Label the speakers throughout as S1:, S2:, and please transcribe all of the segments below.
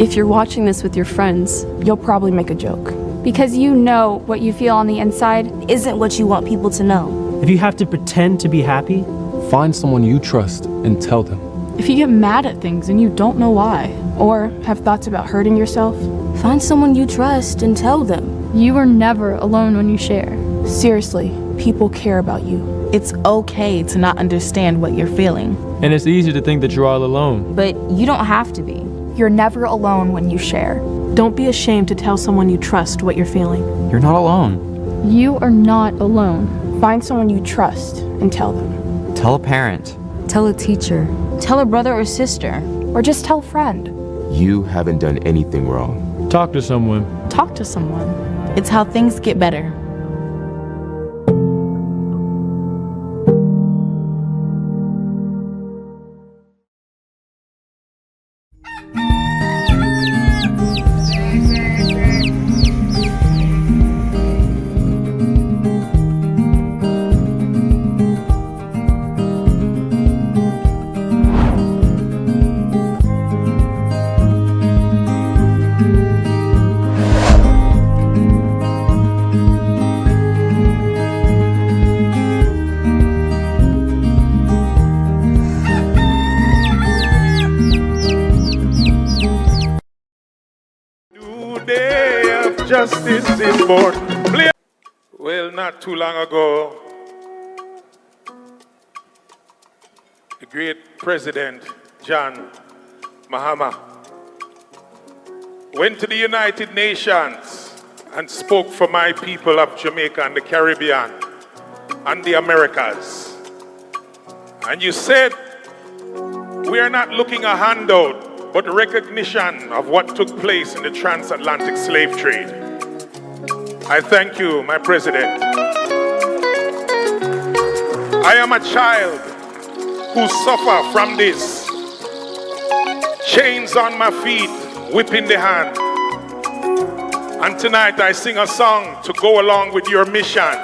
S1: If you're watching this with your friends,
S2: You'll probably make a joke.
S3: Because you know what you feel on the inside
S4: Isn't what you want people to know.
S5: If you have to pretend to be happy,
S6: Find someone you trust and tell them.
S2: If you get mad at things and you don't know why, or have thoughts about hurting yourself,
S4: Find someone you trust and tell them.
S3: you are never alone when you share.
S2: seriously, people care about you.
S7: It's okay to not understand what you're feeling.
S8: And it's easy to think that you're all alone.
S4: But you don't have to be.
S3: You're never alone when you share.
S2: Don't be ashamed to tell someone you trust what you're feeling.
S8: You're not alone.
S3: You are not alone.
S2: Find someone you trust and tell them.
S8: Tell a parent.
S4: Tell a teacher. Tell a brother or sister.
S3: Or just tell a friend.
S9: You haven't done anything wrong.
S8: Talk to someone.
S2: Talk to someone.
S7: It's how things get better.
S10: Justice is born. Well, not too long ago, the great President John Mahama went to the United Nations and spoke for my people of Jamaica and the Caribbean and the Americas. And you said, we are not looking a handout, but recognition of what took place in the transatlantic slave trade. I thank you, my president. I am a child who suffer from this. Chains on my feet, whip in the hand. And tonight I sing a song to go along with your mission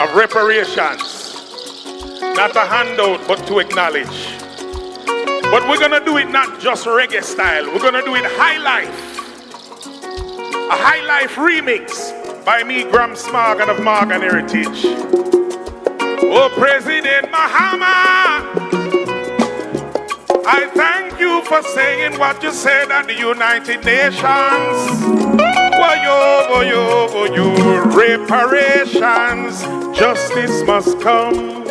S10: of reparations. Not a handout, but to acknowledge. But we're gonna do it not just reggae style, we're gonna do it high life. A high life remix by me, Graham Smargan of Morgan Heritage. Oh, President Mahama, I thank you for saying what you said at the United Nations. Woyo, reparations, justice must come.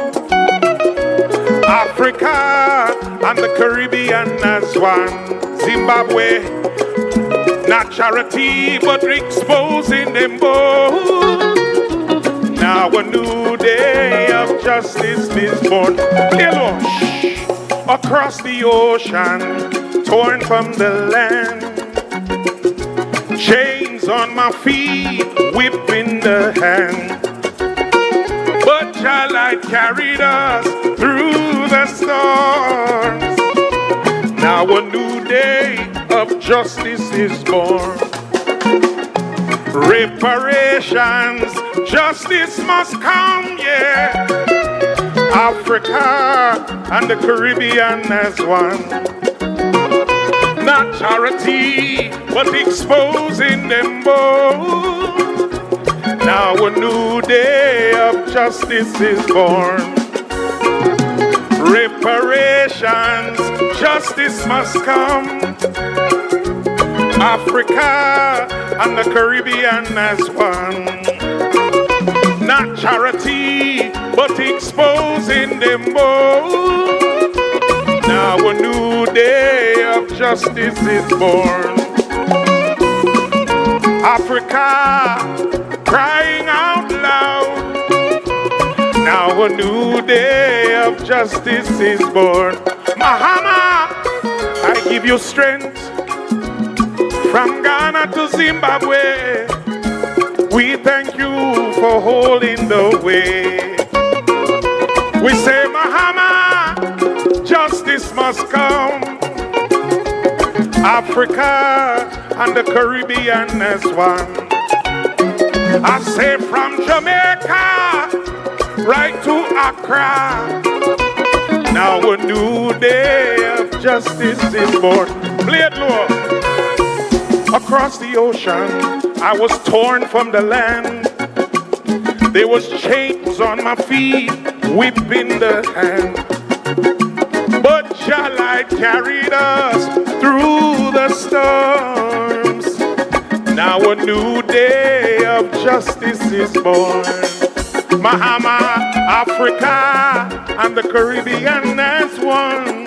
S10: Africa and the Caribbean as one. Zimbabwe, not charity, but exposing them both. Now a new day of justice is born. Hello, across the ocean, torn from the land. Chains on my feet, whip in the hand. But your light carried us through the storms. Now a new day of justice is born. Reparations, justice must come, yeah. Africa and the Caribbean as one. Not charity, but exposing them both. Now a new day of justice is born. Reparations, justice must come. Africa and the Caribbean as one. Not charity, but exposing them both. Now a new day of justice is born. Africa, crying out loud. Now a new day of justice is born. Mahama, I give you strength. From Ghana to Zimbabwe, we thank you for holding the way. We say, Mahama, justice must come. Africa and the Caribbean as one. I say from Jamaica right to Accra. Now a new day of justice is born. Play it, Lord. across the ocean. I was torn from the land. There was chains on my feet, whip in the hand. But Jah light carried us through the storms. Now a new day of justice is born. Bahama, Africa, and the Caribbean as one.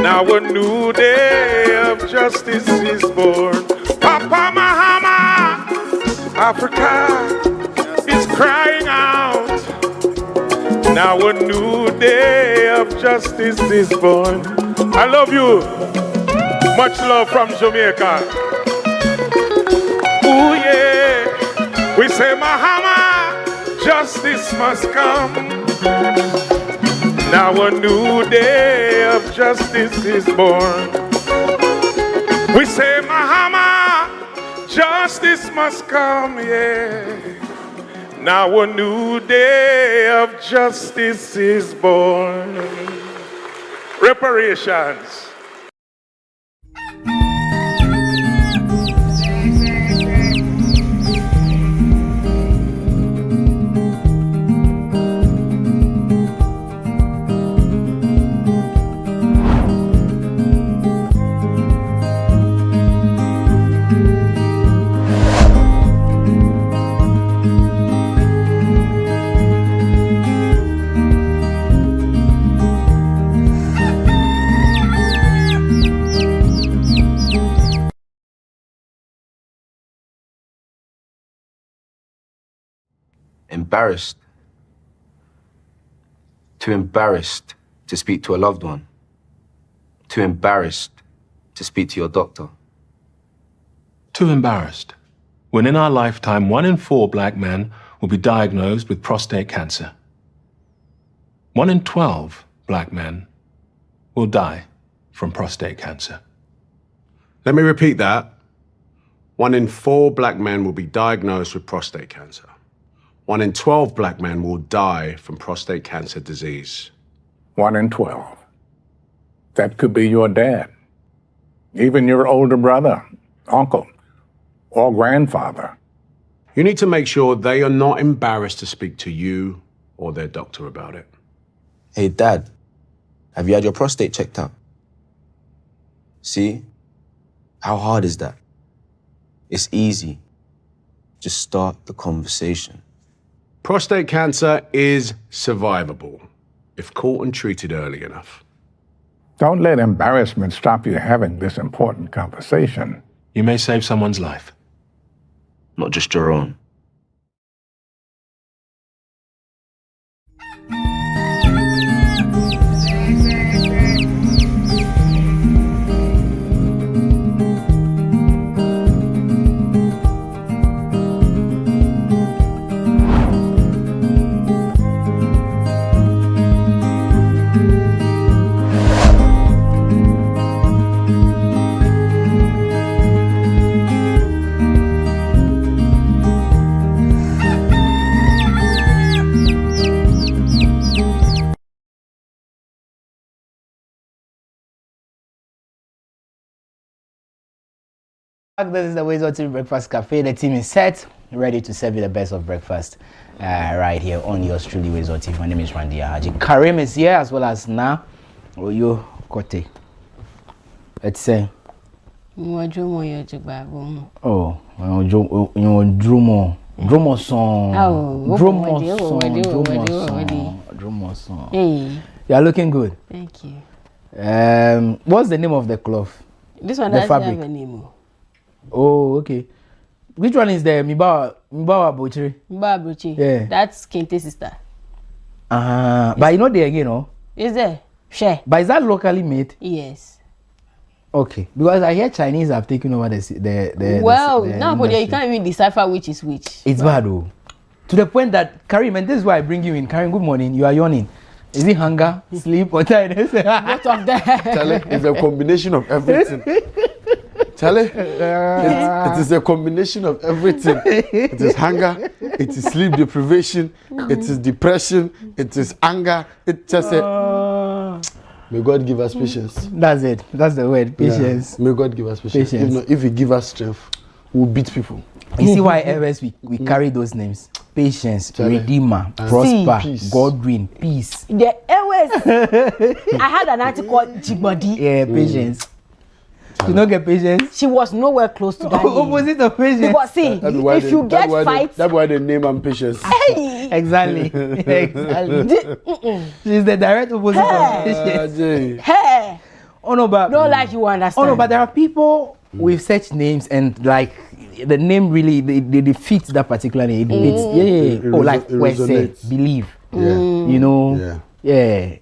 S10: Now a new day of justice is born. Papa Mahama, Africa is crying out. Now a new day of justice is born. I love you. Much love from Jamaica. Ooh yeah. We say Mahama, justice must come. Now a new day of justice is born. We say Mahama, justice must come, yeah. Now a new day of justice is born. Reparations.
S9: Embarrassed. Too embarrassed to speak to a loved one. Too embarrassed to speak to your doctor.
S6: Too embarrassed. When in our lifetime, 1 in 4 black men will be diagnosed with prostate cancer. 1 in 12 black men will die from prostate cancer.
S11: Let me repeat that. 1 in 4 black men will be diagnosed with prostate cancer. 1 in 12 black men will die from prostate cancer disease.
S12: 1 in 12. That could be your dad, even your older brother, uncle, or grandfather.
S11: You need to make sure they are not embarrassed to speak to you or their doctor about it.
S9: Hey, Dad, have you had your prostate checked out? See? How hard is that? It's easy. Just start the conversation.
S11: Prostate cancer is survivable if caught and treated early enough.
S12: Don't let embarrassment stop you having this important conversation.
S6: You may save someone's life.
S9: Not just your own.
S13: This is the WoezorTV Breakfast Cafe. The team is set, ready to serve you the best of breakfast right here on yours truly, WoezorTV. My name is Randy Ahaji. Karim is here as well as Na Oyo Kote. Let's say. Oh, Drumo song. Drumo song. Hey. You are looking good.
S14: Thank you.
S13: What's the name of the cloth?
S14: This one doesn't have a name.
S13: Oh, okay. Which one is the Mibawa Butchery?
S14: Mibawa Butchery.
S13: Yeah.
S14: That's Kente's sister.
S13: But you know there again, no?
S14: Is there? Sure.
S13: But is that locally made?
S14: Yes.
S13: Okay. Because I hear Chinese have taken over the
S14: well, now but you can't even decipher which is which.
S13: It's bad though. To the point that Karim, and this is why I bring you in. Karim, good morning. You are yawning. Is it hunger, sleep, or tiredness?
S14: Both of them.
S15: Charlie, it's a combination of everything. Charlie, it is a combination of everything. It is hunger, it is sleep deprivation, it is depression, it is anger. It's just a... May God give us patience.
S13: That's it. That's the word. Patience.
S15: Yeah. May God give us patience. If He give us strength, we'll beat people.
S13: You see why always we carry those names: Patience, Redeemer, Prosper, Godwin, Peace.
S14: The always. I had an auntie called Jigbodi.
S13: Yeah, Patience. You don't get patience.
S14: She was nowhere close to that.
S13: Opposite of patience.
S14: Because see, if you get fights,
S15: that's why they name am Patience.
S14: Hey.
S13: Exactly. She's the direct opposite of patience.
S14: Hey.
S13: Oh no, but
S14: don't like you understand.
S13: Oh no, but there are people with such names and like the name really they fit that particular name. It fits. Oh, like we say believe. You know. Yeah.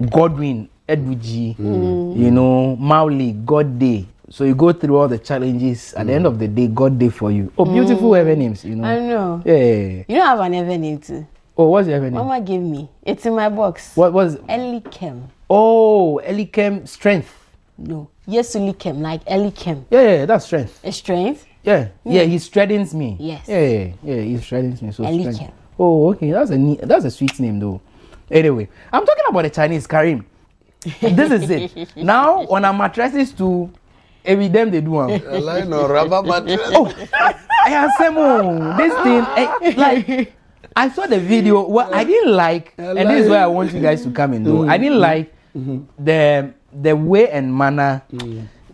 S13: Godwin. Edwigi, you know, Mauli, God Day. So you go through all the challenges. At the end of the day, God Day for you. Oh, beautiful ever names, you know.
S14: I know.
S13: Yeah.
S14: You don't have an ever name too.
S13: Oh, what's your ever name?
S14: Mama gave me. It's in my box.
S13: What was?
S14: Elikem.
S13: Oh, Elikem strength.
S14: No. Yes, Elikem, like Elikem.
S13: Yeah, that's strength.
S14: A strength?
S13: Yeah. Yeah, he strengthens me.
S14: Yes.
S13: Yeah, he strengthens me. So
S14: Elikem.
S13: Strength. Oh, okay. That's a sweet name though. Anyway, I'm talking about the Chinese, Karim. This is it. Now on our mattresses too, every them they do one.
S15: Rubber mattress.
S13: Oh, this thing, like I saw the video. What I didn't like, and this is where I want you guys to come in though. I didn't like the way and manner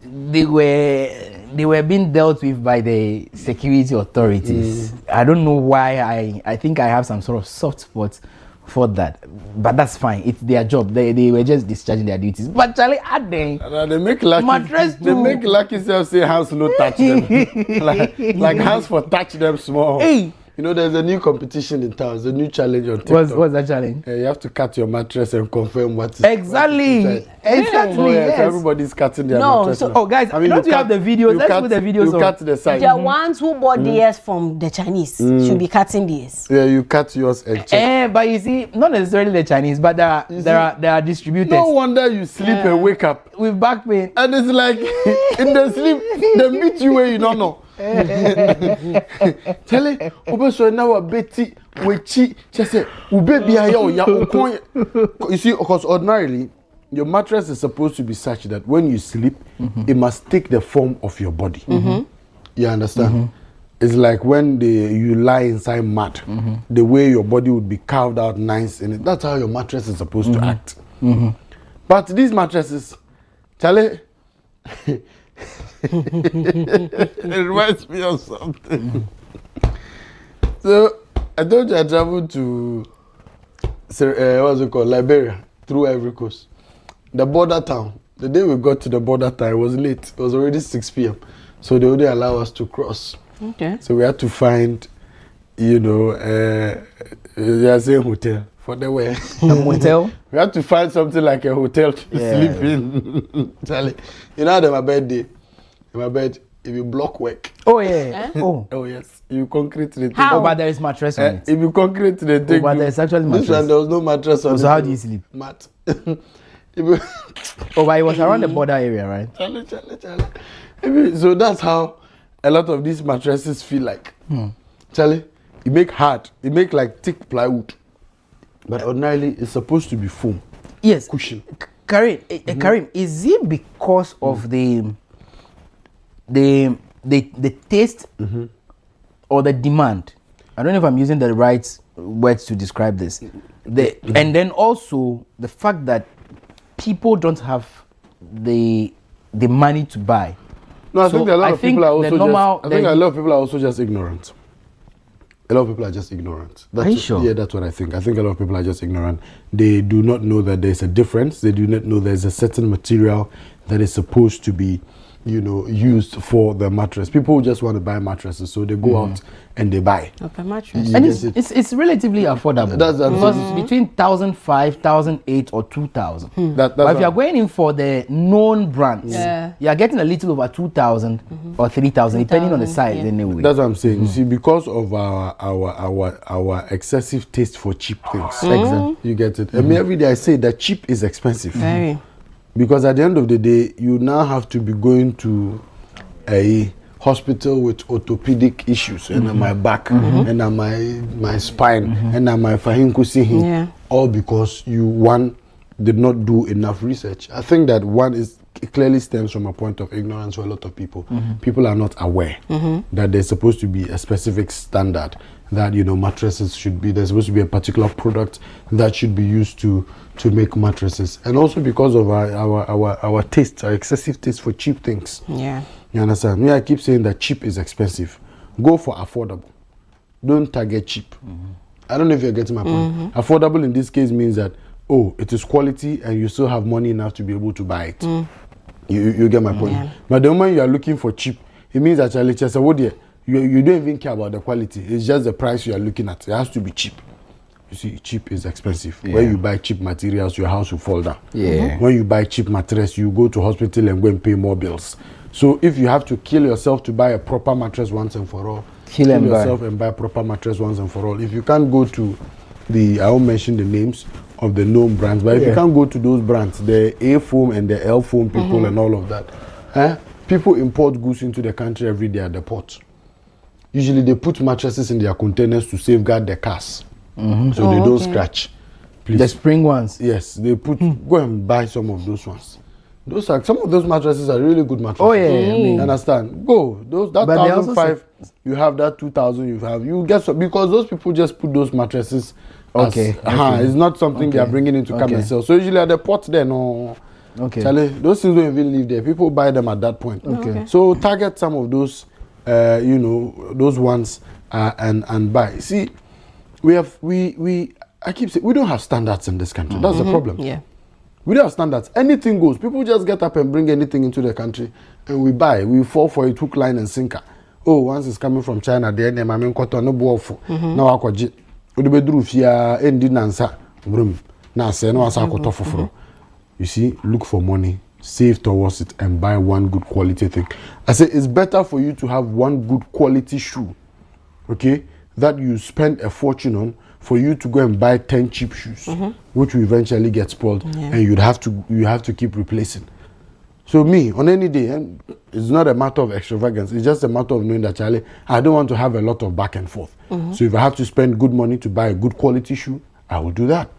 S13: they were being dealt with by the security authorities. I don't know why. I think I have some sort of soft spot for that, but that's fine. It's their job. They were just discharging their duties. But Charlie,
S15: they make lucky self say hands no touch them. like hands for touch them small.
S13: Hey.
S15: You know, there's a new competition in town. There's a new challenge on TikTok.
S13: What's that challenge?
S15: You have to cut your mattress and confirm what is
S13: exactly. Exactly.
S15: Oh,
S13: yes.
S15: Everybody's cutting their mattress.
S13: So, guys, I mean, don't you have the videos? Let's put the videos
S15: you cut the side.
S14: The ones who bought theirs from the Chinese should be cutting theirs.
S15: Yeah, you cut yours and check.
S13: But you see, not necessarily the Chinese, but there are distributors.
S15: No wonder you sleep and wake up
S13: with back pain.
S15: And it's like in the sleep, they meet you where you don't know. Tell it, so now a Betty Wichi, just say, baby, you see, because ordinarily your mattress is supposed to be such that when you sleep, it must take the form of your body. You understand? It's like when you lie inside mud, the way your body would be carved out nice in it. That's how your mattress is supposed to act. But these mattresses, Charlie, it reminds me of something. So I told you I traveled to what's it called, Liberia, through Ivory Coast, the border town. The day we got to the border town, it was late. It was already 6 p.m. So they wouldn't allow us to cross.
S14: Okay.
S15: So we had to find, you know, they are saying hotel for the way.
S13: A motel.
S15: We had to find something like a hotel to sleep in. Charlie, you know, my birthday. My bed, if you block work.
S13: Oh yeah.
S15: Oh yes. You concrete the thing.
S13: How? Oh, but there is mattress on it.
S15: If you concrete the thing.
S13: But there is actually mattress.
S15: This one there was no mattress on it.
S13: So how do you sleep?
S15: Mat.
S13: But it was around the border area, right?
S15: Charlie. So that's how a lot of these mattresses feel like. Charlie, it make hard. It make like thick plywood. But ordinarily it's supposed to be foam.
S13: Yes.
S15: Cushion.
S13: Karim, is it because of the taste or the demand? I don't know if I'm using the right words to describe this. And then also the fact that people don't have the money to buy.
S15: No, I think a lot of people are also just ignorant. A lot of people are just ignorant.
S13: Are you sure?
S15: Yeah, that's what I think. I think a lot of people are just ignorant. They do not know that there's a difference. They do not know there's a certain material that is supposed to be, you know, used for the mattress. People just want to buy mattresses, so they go out and they buy.
S14: Okay, mattress.
S13: And it's relatively affordable.
S15: That's
S13: because it's between 1,500, 1,800 or 2,000. But if you're going in for the known brands, you're getting a little over 2,000 or 3,000, depending on the size anyway.
S15: That's what I'm saying. You see, because of our excessive taste for cheap things. You get it? I mean, every day I say that cheap is expensive.
S14: Very.
S15: Because at the end of the day, you now have to be going to a hospital with orthopedic issues, and my back, and my spine, and my fahinkusihin, all because you did not do enough research. I think that one is it clearly stems from a point of ignorance for a lot of people. People are not aware that there's supposed to be a specific standard that mattresses should be. There's supposed to be a particular product that should be used to make mattresses, and also because of our taste, our excessive taste for cheap things.
S14: Yeah.
S15: You understand? Me, I keep saying that cheap is expensive. Go for affordable. Don't target cheap. I don't know if you're getting my point. Affordable in this case means that it is quality and you still have money enough to be able to buy it. You get my point.
S14: Yeah.
S15: But the moment you are looking for cheap, it means that you don't even care about the quality. It's just the price you are looking at. It has to be cheap. You see, cheap is expensive.
S13: Yeah.
S15: When you buy cheap materials, your house will fall down.
S13: Yeah.
S15: When you buy cheap mattress, you go to hospital and go and pay more bills. So if you have to kill yourself to buy a proper mattress once and for all, kill yourself and buy proper mattress once and for all. If you can't go to I won't mention the names of the known brands, but if you can't go to those brands, the A foam and the L foam people and all of that, people import goods into the country every day at the port. Usually they put mattresses in their containers to safeguard the cars, so they don't scratch. Please.
S13: The spring ones.
S15: Yes, they put. Go and buy some of those ones. Some of those mattresses are really good mattresses.
S13: Oh yeah,
S15: you understand? Go that 1,500. You have that 2,000. You get some because those people just put those mattresses. It's not something they are bringing in to come and sell. So usually at the port there, no.
S13: Okay.
S15: Charlie, those things don't even live there. People buy them at that point.
S13: Okay.
S15: So target some of those, those ones and buy. See, I keep saying we don't have standards in this country. That's the problem.
S14: Yeah.
S15: We don't have standards. Anything goes. People just get up and bring anything into the country and we buy. We fall for it hook, line, and sinker. Once it's coming from China, the name I mean cotton no buofu. Now I could you see, look for money, save towards it, and buy one good quality thing. I say it's better for you to have one good quality shoe, okay, that you spend a fortune on, for you to go and buy 10 cheap shoes, which will eventually get spoiled, and you have to keep replacing. So me, on any day, and it's not a matter of extravagance, it's just a matter of knowing that, Charlie, I don't want to have a lot of back and forth. So if I have to spend good money to buy a good quality shoe, I will do that.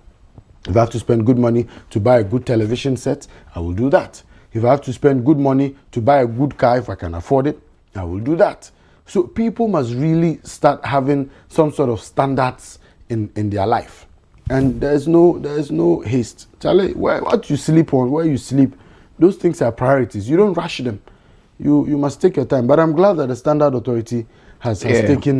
S15: If I have to spend good money to buy a good television set, I will do that. If I have to spend good money to buy a good car, if I can afford it, I will do that. So people must really start having some sort of standards in their life. And there is no haste. Charlie, what you sleep on, where you sleep, those things are priorities. You don't rush them. You must take your time. But I'm glad that the Standard Authority has taken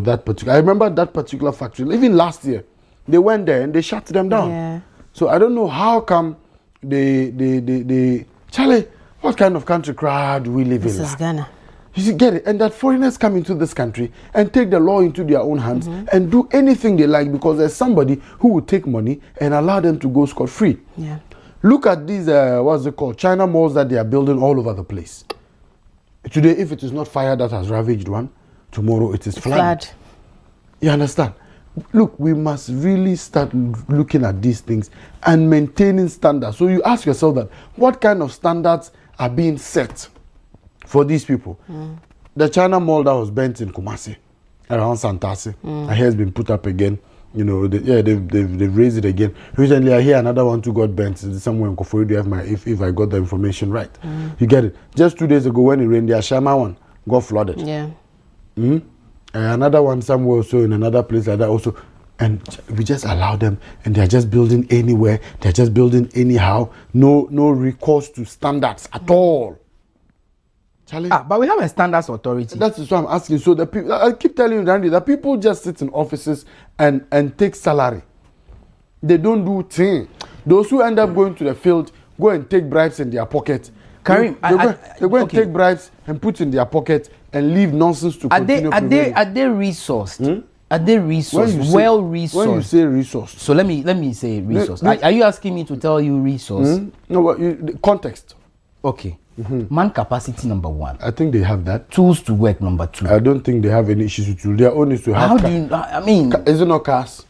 S15: that particular. I remember that particular factory. Even last year, they went there and they shut them down.
S14: Yeah.
S15: So I don't know how come they Charlie, what kind of country crowd do we live in?
S14: This is Ghana.
S15: You see, get it? And that foreigners come into this country and take the law into their own hands and do anything they like because there's somebody who will take money and allow them to go scot-free.
S14: Yeah.
S15: Look at these, what's it called? China malls that they are building all over the place. Today, if it is not fire that has ravaged one, tomorrow it is flood. You understand? Look, we must really start looking at these things and maintaining standards. So you ask yourself that, what kind of standards are being set for these people? The China mall that was burnt in Kumasi, around Santasi, I hear it's been put up again. You know, they've raised it again. Recently, I hear another one too got burnt somewhere in Kofori. Do you have if I got the information right? You get it. Just 2 days ago, when it rained, the Ashama one got flooded.
S14: Yeah.
S15: Another one somewhere also in another place like that also, and we just allow them, and they're just building anywhere. They're just building anyhow. No recourse to standards at all. Charlie?
S13: But we have a standards authority.
S15: That's what I'm asking. So the people, I keep telling you, Randy, that people just sit in offices and take salary. They don't do thing. Those who end up going to the field go and take bribes in their pocket.
S13: Karim,
S15: they go and take bribes and put in their pocket and leave nonsense to continue.
S13: Are they resourced? Are they resourced? Well resourced.
S15: When you say resource,
S13: so let me say resource. Are you asking me to tell you resource?
S15: No, but context.
S13: Okay. Man capacity number 1.
S15: I think they have that.
S13: Tools to work number 2.
S15: I don't think they have any issues with tools. Their own is to have.
S13: How do you? I mean,
S15: is it not cars?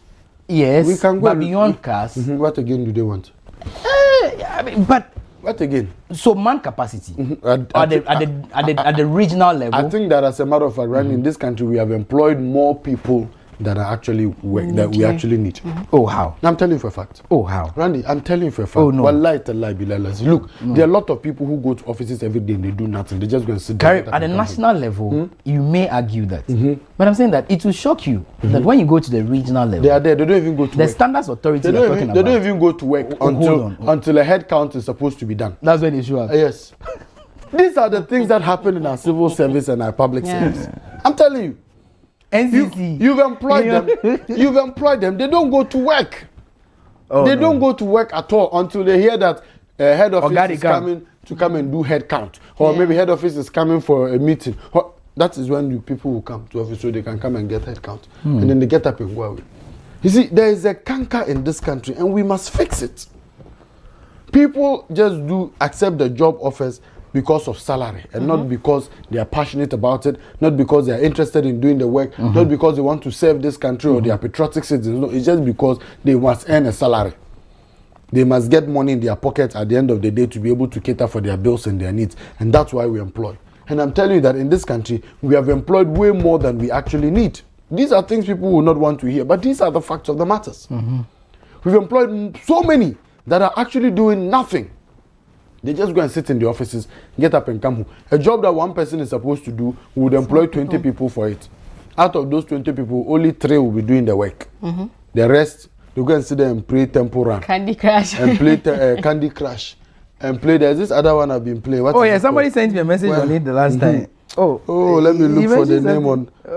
S13: Yes.
S15: We can go
S13: but beyond cars.
S15: What again do they want?
S13: I mean, but
S15: what again?
S13: So man capacity at the regional level.
S15: I think that as a matter of fact, right, in this country we have employed more people that are actually work that we actually need.
S13: Oh, how?
S15: I'm telling you for a fact.
S13: Oh, how?
S15: Randy, I'm telling you for a fact.
S13: Oh, no.
S15: Wallahi tallahi billahi. Look, there are a lot of people who go to offices every day and they do nothing. They just go and sit down.
S13: At the national level, you may argue that. But I'm saying that it will shock you that when you go to the regional level,
S15: they are there. They don't even go to
S13: the
S15: work.
S13: standards authority
S15: They don't even go to work until a head count is supposed to be done.
S13: That's when they show up.
S15: Yes. These are the things that happen in our civil service and our public service. I'm telling you.
S13: NCC.
S15: You've employed them. You've employed them. They don't go to work. They don't go to work at all until they hear that head office is coming to come and do head count, or maybe head office is coming for a meeting. That is when people will come to office so they can come and get head count, and then they get up and go away. You see, there is a canker in this country, and we must fix it. People just do accept the job offers because of salary and not because they are passionate about it, not because they are interested in doing the work, not because they want to serve this country or they are patriotic citizens. No, it's just because they must earn a salary. They must get money in their pockets at the end of the day to be able to cater for their bills and their needs. And that's why we employ. And I'm telling you that in this country, we have employed way more than we actually need. These are things people will not want to hear, but these are the facts of the matters. We've employed so many that are actually doing nothing. They just go and sit in the offices, get up and come home. A job that one person is supposed to do, we would employ 20 people for it. Out of those 20 people, only 3 will be doing the work. The rest, they go and sit there and play Temple Run.
S14: Candy Crush.
S15: And play Candy Crush. And play, there's this other one I've been playing.
S13: Somebody sent me a message on it the last time.
S15: Let me look for the name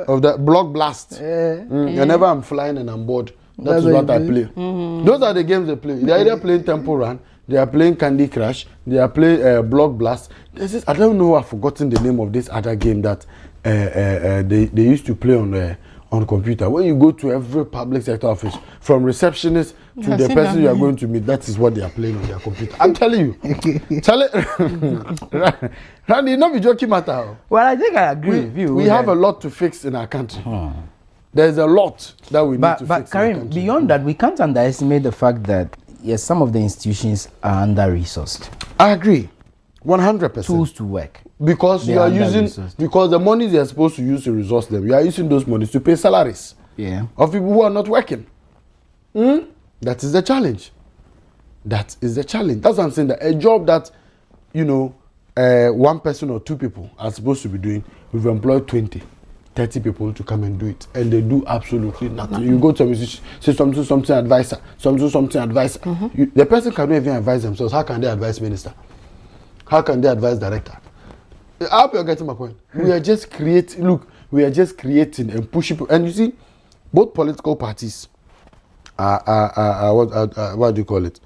S15: of that. Block Blast. Whenever I'm flying and I'm bored, that's what I play. Those are the games they play. They're either playing Temple Run, they are playing Candy Crush, they are playing Block Blast. There's this, I don't know, I've forgotten the name of this other game that they used to play on computer. When you go to every public sector office, from receptionist to the person you are going to meet, that is what they are playing on their computer. I'm telling you. Randy, you not be joking matter.
S13: Well, I think I agree with you.
S15: We have a lot to fix in our country. There's a lot that we need to fix.
S13: But Karim, beyond that, we can't underestimate the fact that yes, some of the institutions are under-resourced.
S15: I agree, 100%.
S13: Tools to work.
S15: Because you are using, because the money they are supposed to use to resource them, you are using those monies to pay salaries of people who are not working. That is the challenge. That is the challenge. That's what I'm saying, that a job that, one person or 2 people are supposed to be doing, we've employed 20, 30 people to come and do it, and they do absolutely nothing. You go to a say something advisor, something advisor. The person cannot even advise themselves. How can they advise minister? How can they advise director? I hope you're getting my point. We are just creating. Look, we are just creating and pushing people. And you see, both political parties are what do you call it?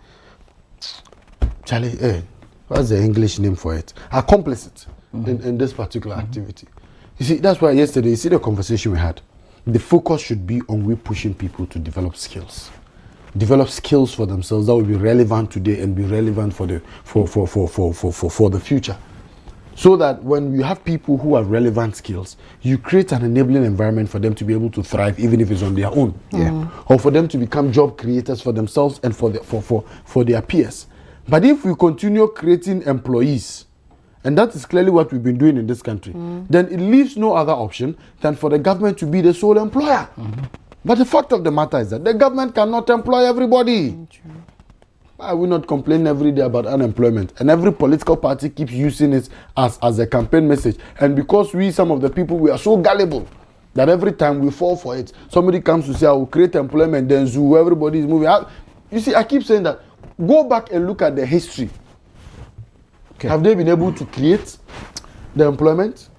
S15: Charlie, what's the English name for it? Are complicit in this particular activity. You see, that's why yesterday, you see the conversation we had. The focus should be on we pushing people to develop skills. Develop skills for themselves that will be relevant today and be relevant for the future. So that when you have people who have relevant skills, you create an enabling environment for them to be able to thrive, even if it's on their own. Or for them to become job creators for themselves and for their peers. But if we continue creating employees, and that is clearly what we've been doing in this country, then it leaves no other option than for the government to be the sole employer. But the fact of the matter is that the government cannot employ everybody. I will not complain every day about unemployment. And every political party keeps using it as a campaign message. And because some of the people, we are so gullible that every time we fall for it, somebody comes to say, I will create employment, then zoo, everybody is moving out. You see, I keep saying that. Go back and look at the history. Have they been able to create the employment?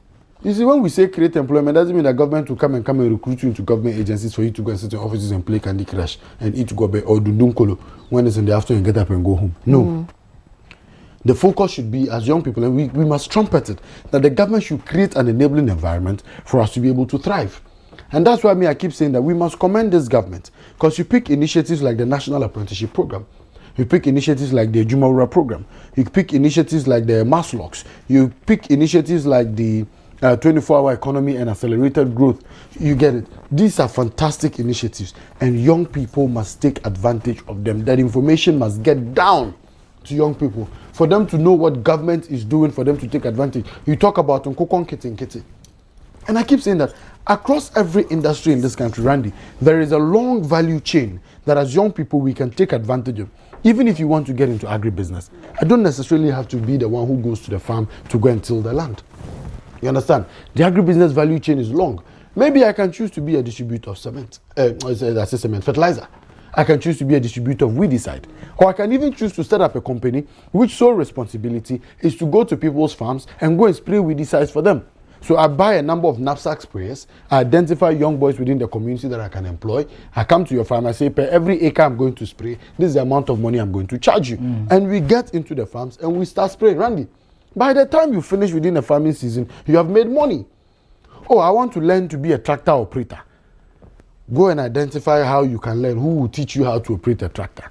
S15: You see, when we say create employment, doesn't mean that government will come and recruit you into government agencies for you to go and sit in offices and play Candy Crush and eat gobe or dundunkolo when it's in the afternoon and get up and go home. No. The focus should be, as young people, and we must trumpet it, that the government should create an enabling environment for us to be able to thrive. And that's why I keep saying that we must commend this government, because you pick initiatives like the National Apprenticeship Program. You pick initiatives like the Jumawura program. You pick initiatives like the Mass Locks. You pick initiatives like the 24-hour economy and accelerated growth. You get it. These are fantastic initiatives, and young people must take advantage of them. That information must get down to young people for them to know what government is doing, for them to take advantage. You talk about Nkokon Kiti. And I keep saying that across every industry in this country, Randy, there is a long value chain that as young people we can take advantage of. Even if you want to get into agribusiness, I don't necessarily have to be the one who goes to the farm to go and till the land. You understand? The agribusiness value chain is long. Maybe I can choose to be a distributor of cement, fertilizer. I can choose to be a distributor of weedicide. Or I can even choose to set up a company which sole responsibility is to go to people's farms and go and spray weedicides for them. So I buy a number of knapsack sprayers, I identify young boys within the community that I can employ. I come to your farm, I say, per every acre I'm going to spray, this is the amount of money I'm going to charge you. And we get into the farms and we start spraying. Randy, by the time you finish within the farming season, you have made money. Oh, I want to learn to be a tractor operator. Go and identify how you can learn, who will teach you how to operate a tractor.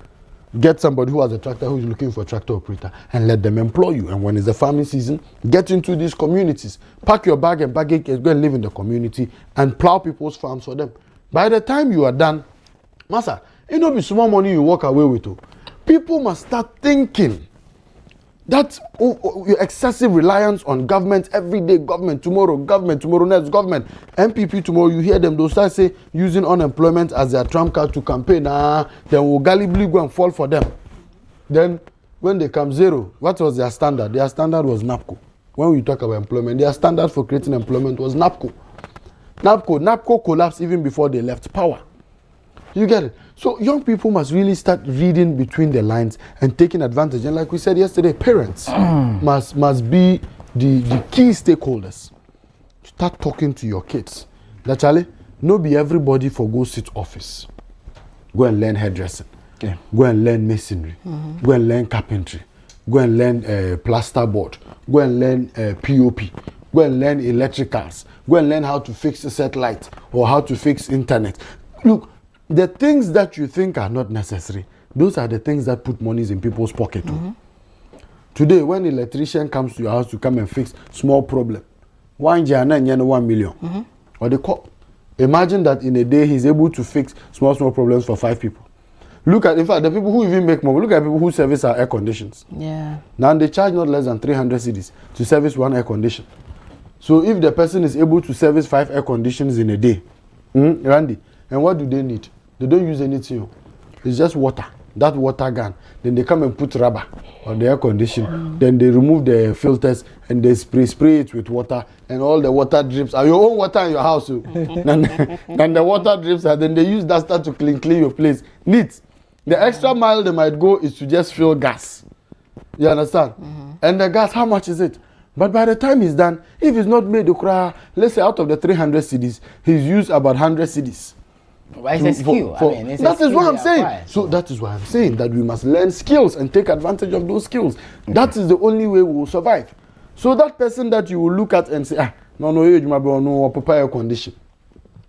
S15: Get somebody who has a tractor, who is looking for a tractor operator, and let them employ you. And when it's the farming season, get into these communities. Pack your bag and baggage and go and live in the community and plow people's farms for them. By the time you are done, Master, it will be small money you walk away with. People must start thinking that your excessive reliance on government, everyday government, tomorrow next government, MPP tomorrow, you hear them, they'll start say using unemployment as their trump card to campaign. Then we'll gallibly go and fall for them. Then when they come zero, what was their standard? Their standard was NAPCO. When we talk about employment, their standard for creating employment was NAPCO. NAPCO collapsed even before they left power. You get it? So young people must really start reading between the lines and taking advantage. And like we said yesterday, parents must be the key stakeholders. Start talking to your kids. That Charlie, no be everybody for go sit office. Go and learn hairdressing. Yeah. Go and learn masonry. Go and learn carpentry. Go and learn plasterboard. Go and learn POP. Go and learn electricals. Go and learn how to fix a satellite or how to fix internet. Look, the things that you think are not necessary, those are the things that put monies in people's pocket. Today, when an electrician comes to your house to come and fix small problem, 1 million. Or they call. Imagine that in a day he's able to fix small problems for 5 people. Look at, in fact, the people who even make more, look at people who service our air conditions.
S14: Yeah.
S15: Now they charge not less than 300 cedis to service 1 air condition. So if the person is able to service 5 air conditions in a day, Randy, and what do they need? They don't use anything. It's just water. That water gun. Then they come and put rubber on the air condition. Then they remove the filters and they spray it with water, and all the water drips. Are your own water in your house? And the water drips, and then they use that stuff to clean your place. Neat. The extra mile they might go is to just fill gas. You understand? And the gas, how much is it? But by the time he's done, if he's not made let's say out of the 300 cedis, he's used about 100 cedis.
S13: Well, it's a skill.
S15: That is what I'm saying. So that is why I'm saying that we must learn skills and take advantage of those skills. That is the only way we will survive. So that person that you will look at and say, no, prepare air condition.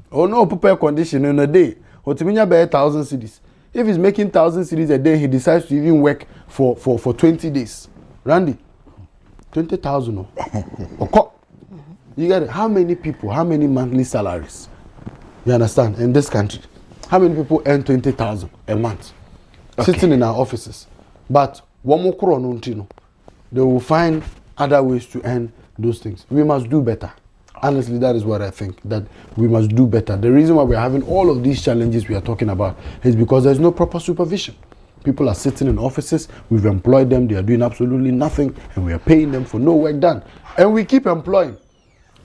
S15: Or no, prepare condition in a day. Or to 1,000 cedis. If he's making 1,000 cedis a day, he decides to even work for 20 days. Randy, 20,000. You get it? How many people, how many monthly salaries? You understand? In this country, how many people earn 20,000 a month, sitting in our offices? But one more they will find other ways to earn those things. We must do better. Honestly, that is what I think, that we must do better. The reason why we're having all of these challenges we are talking about is because there's no proper supervision. People are sitting in offices, we've employed them, they are doing absolutely nothing, and we are paying them for no work done. And we keep employing.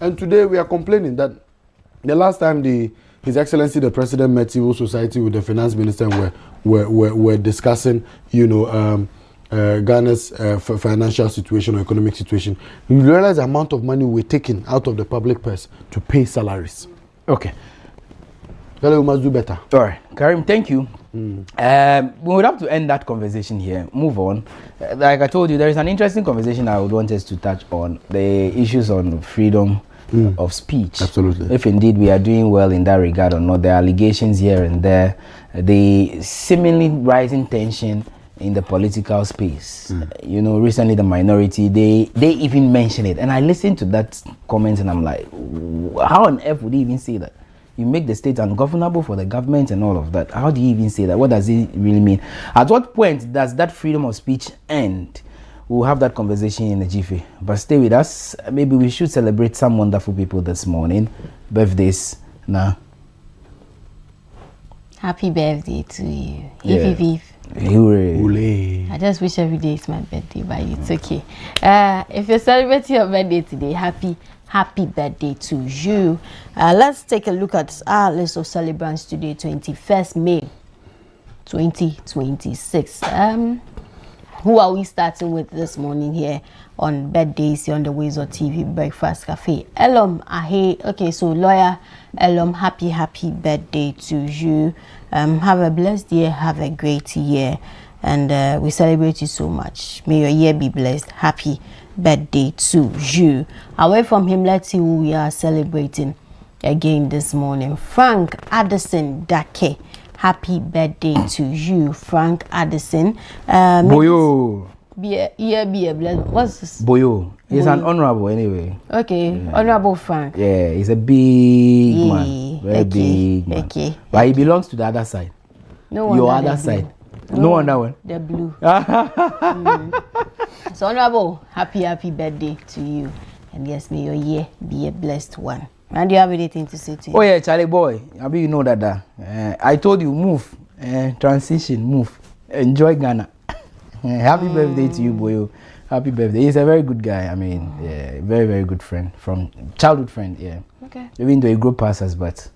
S15: And today we are complaining that the last time His Excellency the President met civil society with the finance minister and were discussing, Ghana's financial situation or economic situation, we realize the amount of money we're taking out of the public purse to pay salaries.
S13: Okay.
S15: Well, we must do better.
S13: All right. Karim, thank you. We would have to end that conversation here. Move on. Like I told you, there is an interesting conversation I would want us to touch on, the issues on freedom of speech.
S15: Absolutely.
S13: If indeed we are doing well in that regard or not, there are allegations here and there, the seemingly rising tension in the political space. Recently the minority, they even mention it. And I listened to that comment and I'm like, how on earth would they even say that? You make the state ungovernable for the government and all of that. How do you even say that? What does it really mean? At what point does that freedom of speech end We'll have that conversation in a jiffy. But stay with us. Maybe we should celebrate some wonderful people this morning. Birthdays now.
S14: Happy birthday to you.
S13: Yeah.
S14: If.
S13: Hooray.
S14: I just wish every day is my birthday, but it's okay. If you're celebrating your birthday today, happy birthday to you. Let's take a look at our list of celebrants today, 21st May 2026. Who are we starting with this morning here on birthdays here on the WoezorTV Breakfast Cafe? Elom Ahe. Okay, so lawyer Elom, happy birthday to you. Have a blessed year, have a great year, and we celebrate you so much. May your year be blessed. Happy birthday to you. Away from him, let's see who we are celebrating again this morning. Frank Addison Dake. Happy birthday to you, Frank Addison.
S13: Boyo.
S14: Be a blessed. What's this?
S13: Boyo. He's an honorable anyway.
S14: Okay, yeah. Honorable Frank.
S13: Yeah, he's a big man. Very big man.
S14: Okay.
S13: But he belongs to the other side.
S14: No
S13: your other side. No wonder one.
S14: The blue. So honorable, happy birthday to you. And yes, may your year be a blessed one. And do you have anything to say to you?
S13: Oh yeah, Charlie boy. I mean, you know that. I told you, move. Transition, move. Enjoy Ghana. Happy birthday to you, boy. Happy birthday. He's a very good guy. I mean, yeah, very, very good friend. From childhood friend, yeah. Okay. Even though he grew past us, but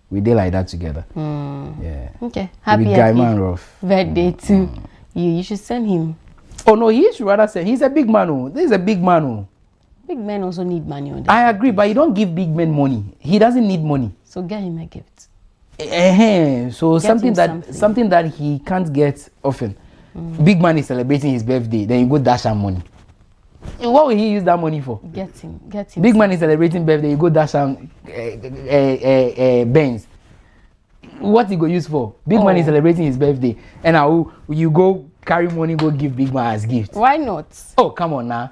S13: we did like that together. Yeah.
S14: Okay. Happy birthday to you. You should send him.
S13: Oh no, he should rather send. He's a big man. Oh. This is a big man. Oh.
S14: Big men also need money on that.
S13: I agree, but you don't give big men money. He doesn't need money.
S14: So get him a gift.
S13: So something that he can't get often. Big man is celebrating his birthday, then you go dash him money. What will he use that money for?
S14: Get him.
S13: Big man is celebrating birthday, you go dash him Benz. What he go use for? Big man is celebrating his birthday, and now you go carry money, go give big man as gift.
S14: Why not?
S13: Oh, come on now.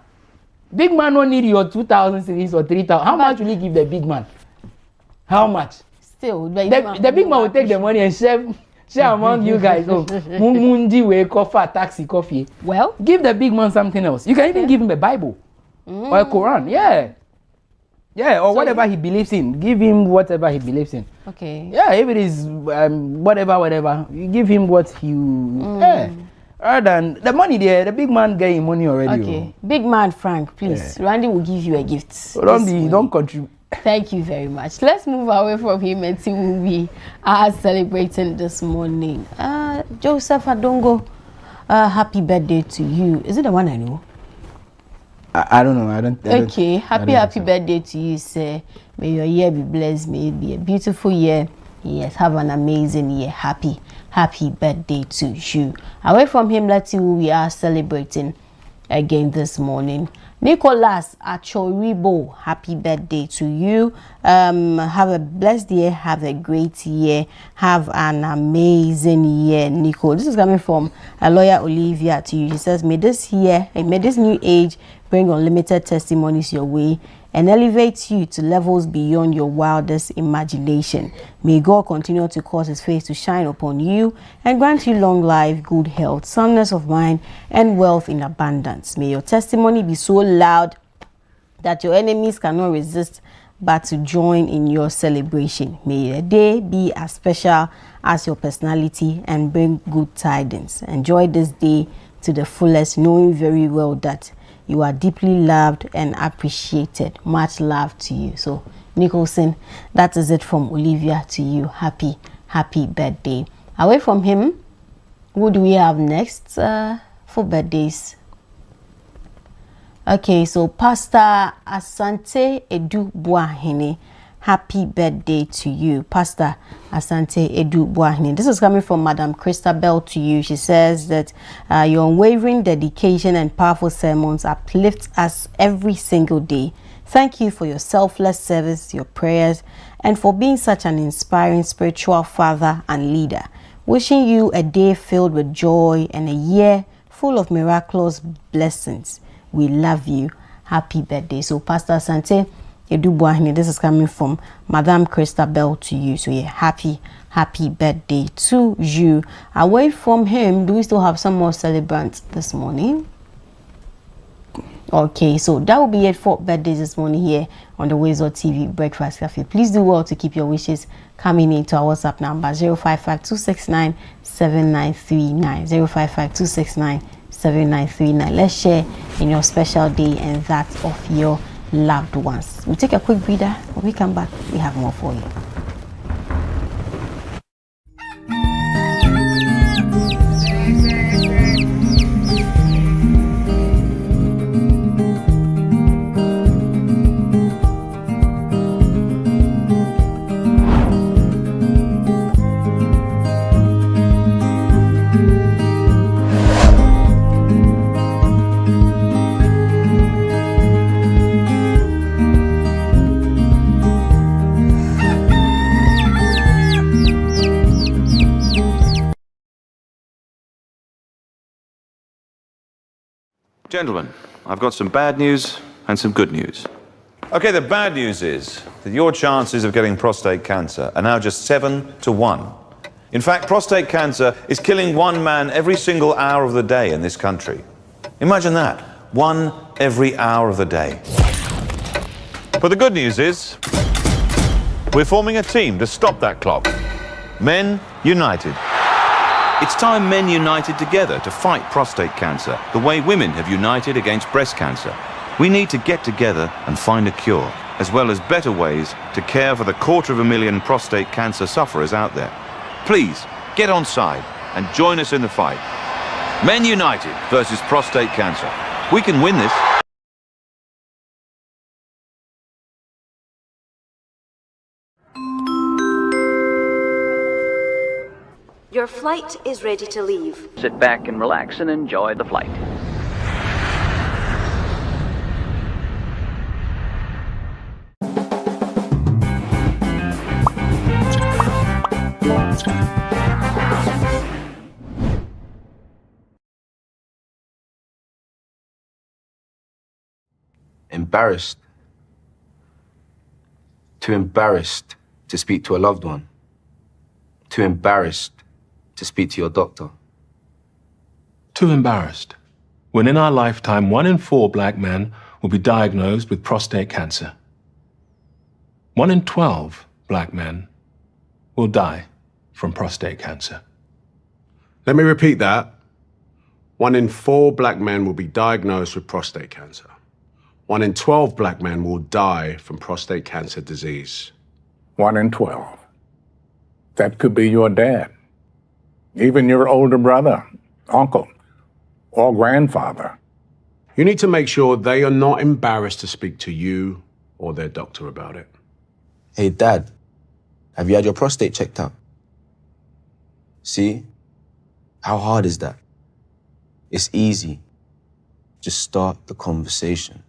S13: Big man don't need your 2,000 series or 3,000. How much will he give the big man? How much?
S14: Still,
S13: the big man will take the money and share among you guys. Oh, Mundi way coffee, taxi, coffee.
S14: Well,
S13: give the big man something else. You can even give him a Bible or a Quran. Yeah, or so whatever he believes in. Give him whatever he believes in.
S14: Okay.
S13: Yeah, if it is whatever, you give him what you. Yeah. Other than the money there, the big man getting money already.
S14: Okay, big man Frank, please. Yeah. Randy will give you a gift.
S13: So don't contribute.
S14: Thank you very much. Let's move away from him and see who we are celebrating this morning. Joseph Adongo, happy birthday to you. Is it the one I know?
S13: I don't know. I don't.
S14: Okay, happy birthday to you, sir. May your year be blessed. May it be a beautiful year. Yes, have an amazing year. Happy birthday to you. Away from him, let's see who we are celebrating again this morning. Nicholas Achoribo, happy birthday to you. Have a blessed year, have a great year, have an amazing year, Nico. This is coming from a lawyer Olivia to you. She says, may this new age bring unlimited testimonies your way and elevate you to levels beyond your wildest imagination. May God continue to cause his face to shine upon you and grant you long life, good health, soundness of mind, and wealth in abundance. May your testimony be so loud that your enemies cannot resist but to join in your celebration. May your day be as special as your personality and bring good tidings. Enjoy this day to the fullest, knowing very well that you are deeply loved and appreciated. Much love to you. So, Nicholson, that is it from Olivia to you. Happy birthday. Away from him, who do we have next for birthdays? Okay, so Pastor Asante Edu Buahene. Happy birthday to you, Pastor Asante Edu Buahene. This is coming from Madam Christabel to you. She says that your unwavering dedication and powerful sermons uplift us every single day. Thank you for your selfless service, your prayers, and for being such an inspiring spiritual father and leader. Wishing you a day filled with joy and a year full of miraculous blessings. We love you. Happy birthday. So Pastor Asante Edubuahini, this is coming from Madame Christabel to you. So yeah, happy birthday to you. Away from him, do we still have some more celebrants this morning? Okay, so that will be it for birthdays this morning here on the WoezorTV Breakfast Cafe. Please do well to keep your wishes coming into our WhatsApp number 055-269-7939. 055-269-7939. Let's share in your special day and that of your loved ones. We take a quick breather. When we come back, we have more for you.
S16: Gentlemen, I've got some bad news and some good news.
S17: Okay, the bad news is that your chances of getting prostate cancer are now just 7 to 1. In fact, prostate cancer is killing one man every single hour of the day in this country. Imagine that, one every hour of the day. But the good news is we're forming a team to stop that clock. Men United.
S16: It's time men united together to fight prostate cancer, the way women have united against breast cancer. We need to get together and find a cure, as well as better ways to care for the 250,000 prostate cancer sufferers out there. Please, get on side and join us in the fight. Men United versus prostate cancer. We can win this.
S18: Your flight is ready to leave.
S19: Sit back and relax and enjoy the flight.
S9: Embarrassed. Too embarrassed to speak to a loved one. Too embarrassed to speak to your doctor.
S6: Too embarrassed. When in our lifetime, 1 in 4 black men will be diagnosed with prostate cancer. 1 in 12 black men will die from prostate cancer.
S11: Let me repeat that. 1 in 4 black men will be diagnosed with prostate cancer. 1 in 12 black men will die from prostate cancer disease.
S12: 1 in 12. That could be your dad, even your older brother, uncle, or grandfather.
S11: You need to make sure they are not embarrassed to speak to you or their doctor about it.
S9: Hey, Dad, have you had your prostate checked out? See? How hard is that? It's easy. Just start the conversation.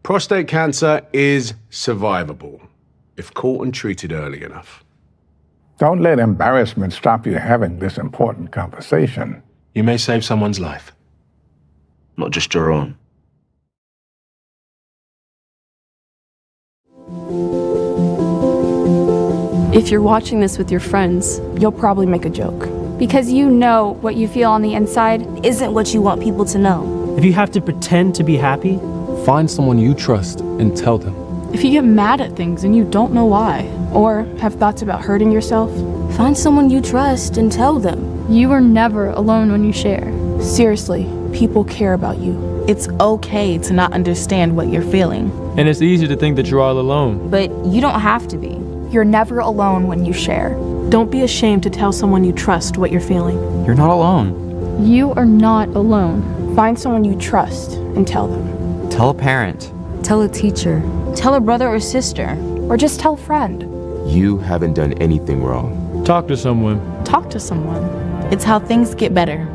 S11: Prostate cancer is survivable if caught and treated early enough.
S12: Don't let embarrassment stop you having this important conversation.
S6: You may save someone's life.
S9: Not just your own.
S1: If you're watching this with your friends,
S2: You'll probably make a joke.
S3: Because you know what you feel on the inside
S4: Isn't what you want people to know.
S5: If you have to pretend to be happy,
S8: Find someone you trust and tell them.
S2: If you get mad at things and you don't know why, or have thoughts about hurting yourself,
S4: Find someone you trust and tell them.
S3: you are never alone when you share.
S2: seriously, people care about you.
S7: It's okay to not understand what you're feeling.
S8: And it's easy to think that you're all alone.
S4: But you don't have to be.
S3: You're never alone when you share.
S2: Don't be ashamed to tell someone you trust what you're feeling.
S8: You're not alone.
S3: You are not alone.
S2: Find someone you trust and tell them.
S8: Tell a parent.
S4: Tell a teacher. Tell a brother or sister.
S3: Or just tell a friend.
S9: You haven't done anything wrong.
S8: Talk to someone.
S2: Talk to someone.
S7: It's how things get better.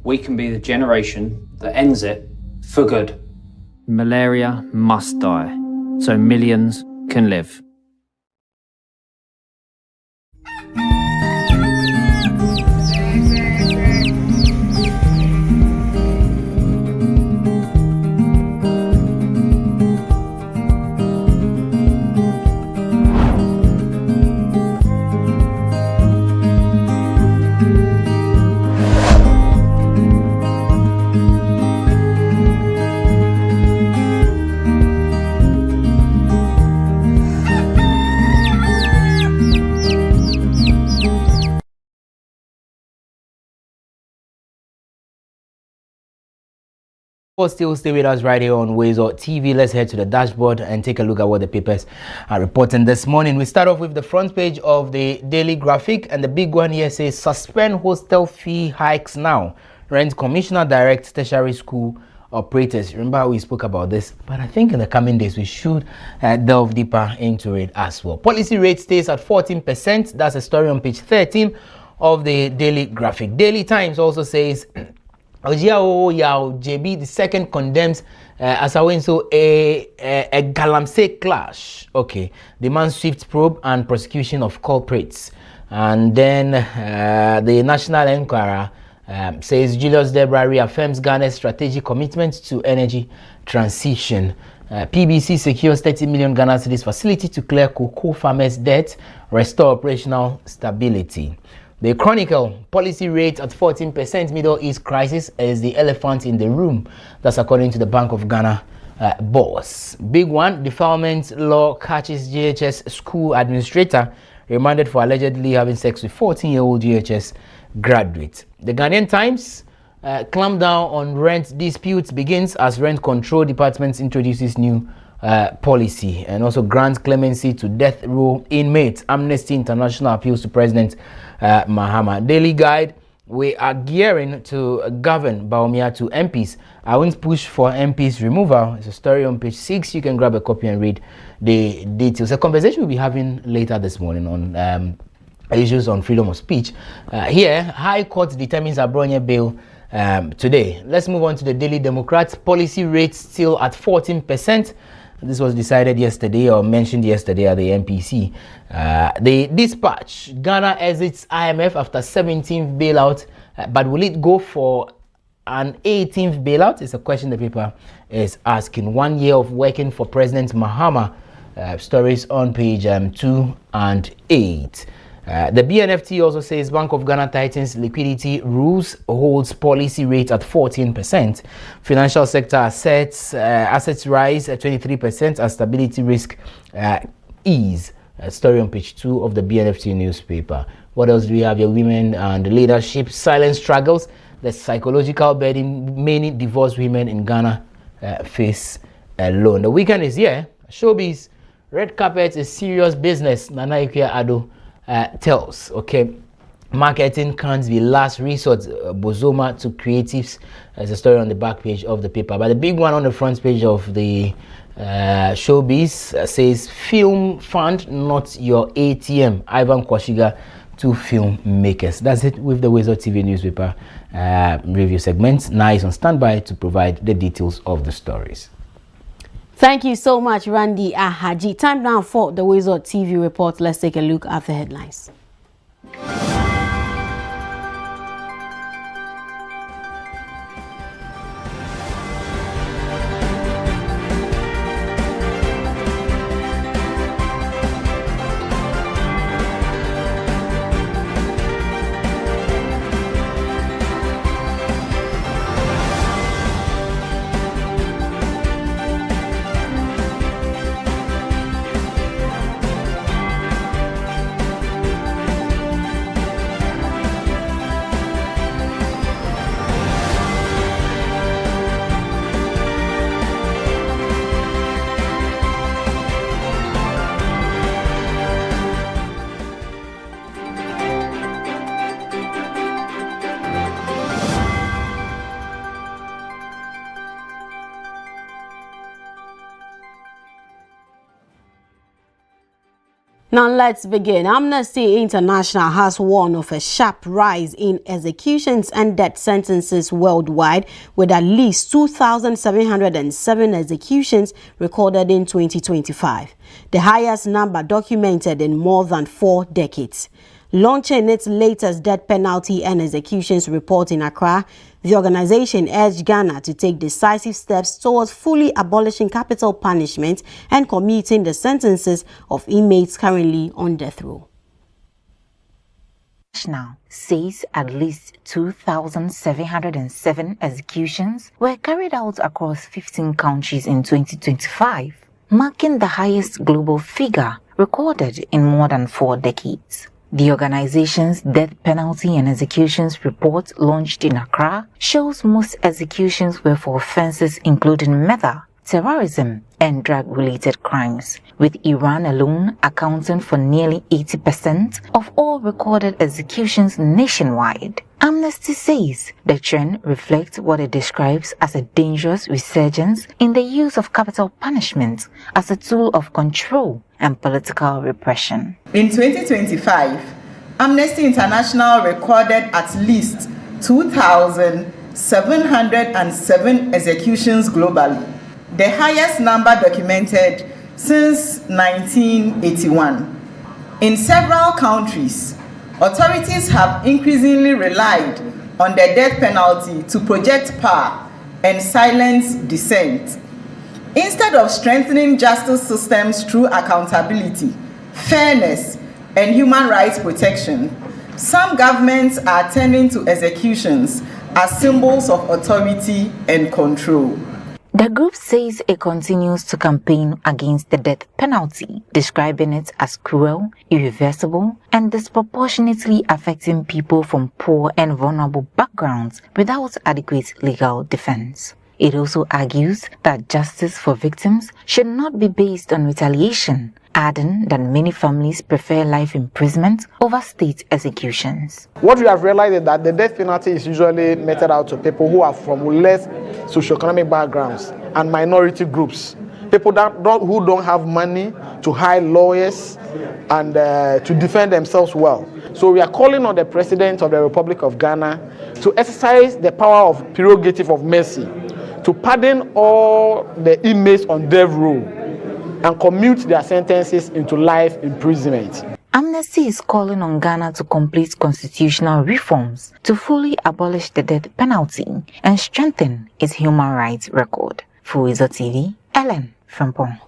S20: we can be the generation that ends it for good.
S21: Malaria must die, so millions can live.
S13: Still stay with us right here on WoezorTV. Let's head to the dashboard and take a look at what the papers are reporting this morning. We start off with the front page of the Daily Graphic, and the big one here says suspend hostel fee hikes now. Rent Commissioner directs tertiary school operators. Remember how we spoke about this, but I think in the coming days we should delve deeper into it as well. Policy rate stays at 14%. That's a story on page 13 of the Daily Graphic. Daily Times also says JB the second condemns as I went so a Galamsey clash. Okay, demands swift probe and prosecution of culprits. And then the National Enquirer says Julius Debra reaffirms Ghana's strategic commitment to energy transition. PBC secures 30 million Ghana cedis facility to clear cocoa farmers' debt, restore operational stability. The Chronicle, policy rate at 14%, Middle East crisis is the elephant in the room. That's according to the Bank of Ghana boss. Big one, defilement law catches GHS school administrator remanded for allegedly having sex with 14-year-old GHS graduate. The Ghanaian Times, clamp down on rent disputes begins as rent control department introduces new policy, and also grants clemency to death row inmates. Amnesty International appeals to President Mahama. Daily Guide, we are gearing to govern Baumia to MPs. I won't push for MPs removal. It's a story on page 6. You can grab a copy and read the details. A conversation we'll be having later this morning on issues on freedom of speech. Here, High Court determines Abronya bail today. Let's move on to the Daily Democrat. Policy rate still at 14%. This was decided yesterday or mentioned yesterday at the MPC. The Dispatch, Ghana exits IMF after 17th bailout, but will it go for an 18th bailout? It's a question the paper is asking. 1 year of working for President Mahama. Stories on page 2 and 8. The BNFT also says Bank of Ghana tightens liquidity rules, holds policy rate at 14%. Financial sector assets rise at 23% as stability risk ease. A story on page 2 of the BNFT newspaper. What else do we have? Your women and leadership, silent struggles, the psychological burden many divorced women in Ghana face alone. The weekend is here. Showbiz, red carpet is serious business. Nana Ikuya Ado tells. Okay, marketing can't be last resort. Bozoma to creatives. There's a story on the back page of the paper, but the big one on the front page of the Showbiz says film fund, not your ATM. Ivan Kwashiga to filmmakers. That's it with the WoezorTV newspaper review segment. Now is on standby to provide the details of the stories.
S14: Thank you so much, Randy Ahaji. Time now for the WoezorTV report. Let's take a look at the headlines. Now let's begin. Amnesty International has warned of a sharp rise in executions and death sentences worldwide, with at least 2,707 executions recorded in 2025, the highest number documented in more than 4 decades. Launching its latest death penalty and executions report in Accra, the organization urged Ghana to take decisive steps towards fully abolishing capital punishment and commuting the sentences of inmates currently on death row.
S10: National says at least 2,707 executions were carried out across 15 countries in 2025, marking the highest global figure recorded in more than 4 decades. The organization's death penalty and executions report, launched in Accra, shows most executions were for offenses including murder, terrorism, and drug-related crimes, with Iran alone accounting for nearly 80% of all recorded executions nationwide. Amnesty says the trend reflects what it describes as a dangerous resurgence in the use of capital punishment as a tool of control and political repression.
S22: In 2025, Amnesty International recorded at least 2,707 executions globally, the highest number documented since 1981. In several countries, authorities have increasingly relied on the death penalty to project power and silence dissent. Instead of strengthening justice systems through accountability, fairness, and human rights protection, some governments are turning to executions as symbols of authority and control.
S10: The group says it continues to campaign against the death penalty, describing it as cruel, irreversible, and disproportionately affecting people from poor and vulnerable backgrounds without adequate legal defense. It also argues that justice for victims should not be based on retaliation, adding that many families prefer life imprisonment over state executions.
S23: What we have realized is that the death penalty is usually meted out to people who are from less socioeconomic backgrounds and minority groups, people who don't have money to hire lawyers and to defend themselves well. So we are calling on the President of the Republic of Ghana to exercise the power of prerogative of mercy, to pardon all the inmates on death row and commute their sentences into life imprisonment.
S10: Amnesty is calling on Ghana to complete constitutional reforms to fully abolish the death penalty and strengthen its human rights record. For WoezorTV, Ellen from Pong.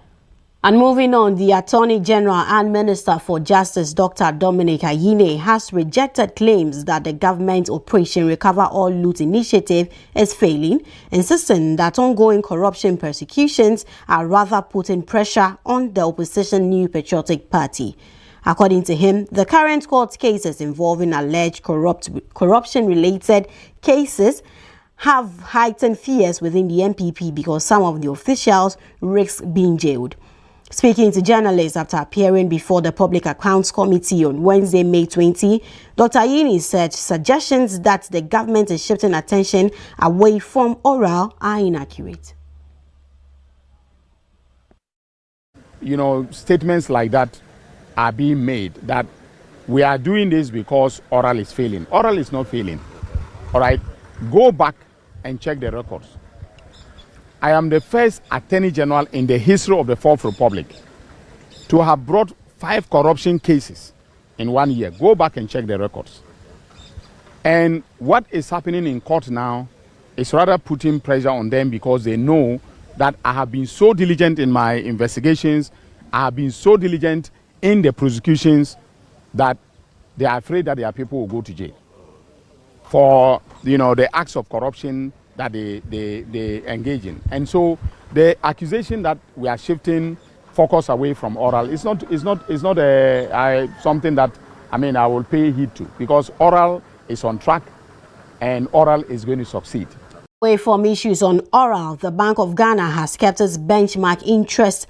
S14: And moving on, the Attorney General and Minister for Justice, Dr. Dominic Ayine, has rejected claims that the government Operation Recover All Loot initiative is failing, insisting that ongoing corruption persecutions are rather putting pressure on the opposition New Patriotic Party. According to him, the current court cases involving alleged corruption-related cases have heightened fears within the NPP because some of the officials risk being jailed. Speaking to journalists after appearing before the Public Accounts Committee on Wednesday, May 20, Dr. Ayine said suggestions that the government is shifting attention away from oral are inaccurate.
S12: You know, statements like that are being made, that we are doing this because oral is failing. Oral is not failing. All right, go back and check the records. I am the first Attorney General in the history of the Fourth Republic to have brought 5 corruption cases in 1 year. Go back and check the records. And what is happening in court now is rather putting pressure on them because they know that I have been so diligent in my investigations, I have been so diligent in the prosecutions that they are afraid that their people will go to jail for, you know, the acts of corruption that they engage in. And so the accusation that we are shifting focus away from oral is not something that I will pay heed to, because oral is on track and oral is going to succeed.
S14: Away from issues on oral, the Bank of Ghana has kept its benchmark interest